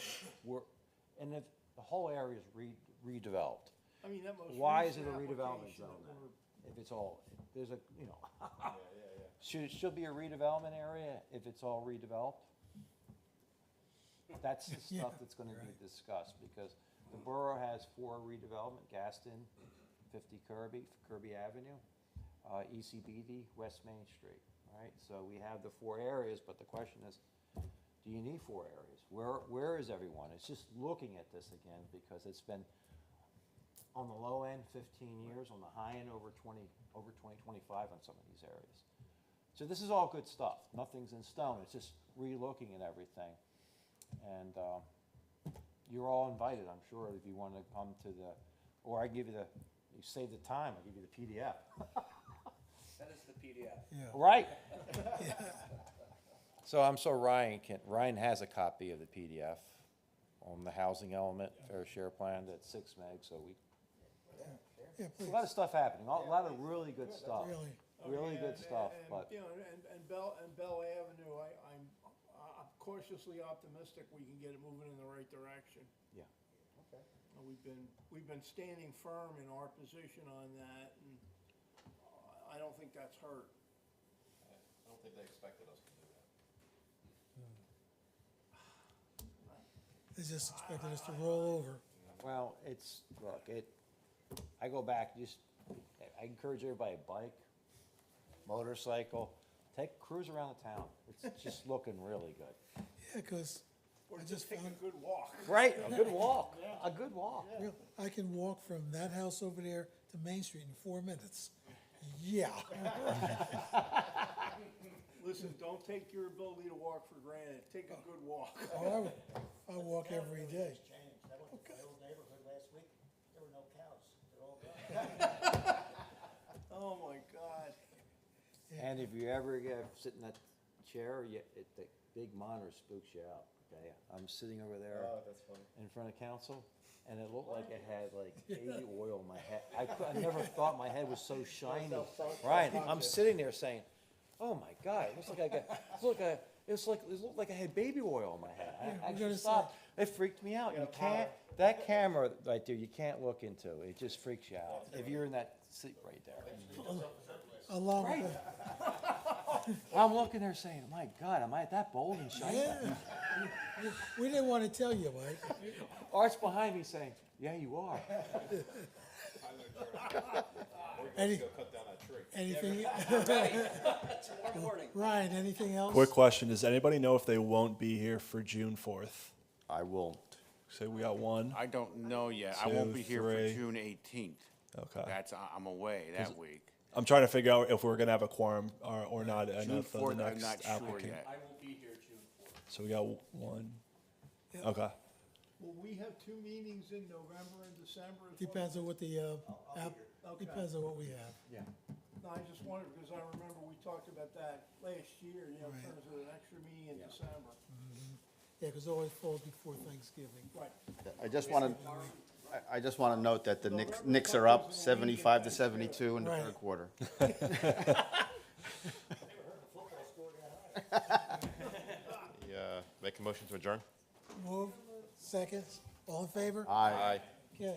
if the whole area is redeveloped. I mean, that most Why is it recent a redevelopment application zone that then? we're- If it's all, there's a, you know. Should be a redevelopment area if it's all redeveloped? That's the Yeah, stuff that's gonna be discussed, because the borough has 4 redevelopment, Gaston, 50 Kirby Avenue, ECBD, West Main Street, right? So we have the 4 areas, but the question is, do you need 4 areas? Where is everyone? It's just looking at this again, because it's been, on the low end, 15 years, on the high end, over 20, 25 on some of these areas. So this is all good stuff. Nothing's in stone. It's just re-looking at everything. And you're all invited, I'm sure, if you want to come to the, or I give you the, you save the time, I'll give you the PDF. That is the PDF. Yeah. Right? So Ryan has a copy of the PDF on the housing element, fair share plan, that's 6 meg, so Yeah, a please. lot of stuff happening, a lot of really good stuff. Really. Really good stuff, And, but, you know, and Bell Avenue, I'm cautiously optimistic we can get it moving in the right direction. yeah. Okay. We've been standing firm in our position on that, and I don't think that's hurt. I don't think they expected us to do that. They just expected us to roll over. Well, I go back, I encourage everybody, bike, motorcycle, Take a cruise around the town. It's just looking really good. Yeah, because Or I just just take found, a good walk. Right, a good walk, a good walk. I can walk from that house over there to Main Street in 4 minutes. Yeah. Listen, don't take your ability to walk for granted. Take a good walk. Oh, I walk every day. Changed. I went to my old neighborhood last week, there were no cows, they're all gone. Oh, my God. And if you ever get, sit in that chair, the big monitor spooks you out, okay? I'm sitting over there. that's funny. In front of council, and it looked like it had like baby oil in my head. I never thought my head was so shiny. Right, I'm sitting there saying, oh my God, it looks like it looked like I had baby oil in my head. I we're actually gonna stopped. It freaked me out. You can't, that camera right there, you can't look into. It just freaks you out. If you're in that seat right there. Along Right. with, I'm looking there saying, my God, am I that bold and shiny? yeah. We didn't want to tell you, Mike. Art's behind me saying, yeah, you are. Any, Cut down that tree. anything, Tomorrow morning. Ryan, anything else? Quick question, does anybody know if they won't be here for June 4th? I won't. Say we got one. I don't know yet. I Two, won't be here for three. June 18th. Okay. I'm away that week. I'm trying to figure out if we're gonna have a quorum or not. I June know for 4th, the I'm next not sure applicant. yet. I will be here June 4th. So we got one. Yeah. Okay. Will we have 2 meetings in November and December? as well? Depends on what the, Okay. depends on what we have. Yeah. No, I just wondered, because I remember we talked about that last year, in Right. terms of an extra meeting in December. Yeah, because it always falls before Thanksgiving. Right. I just want to, I just want to note that the Knicks are up 75-72 in the Right. third quarter. Make a motion to adjourn? Move, seconds, all in favor? Aye. Okay.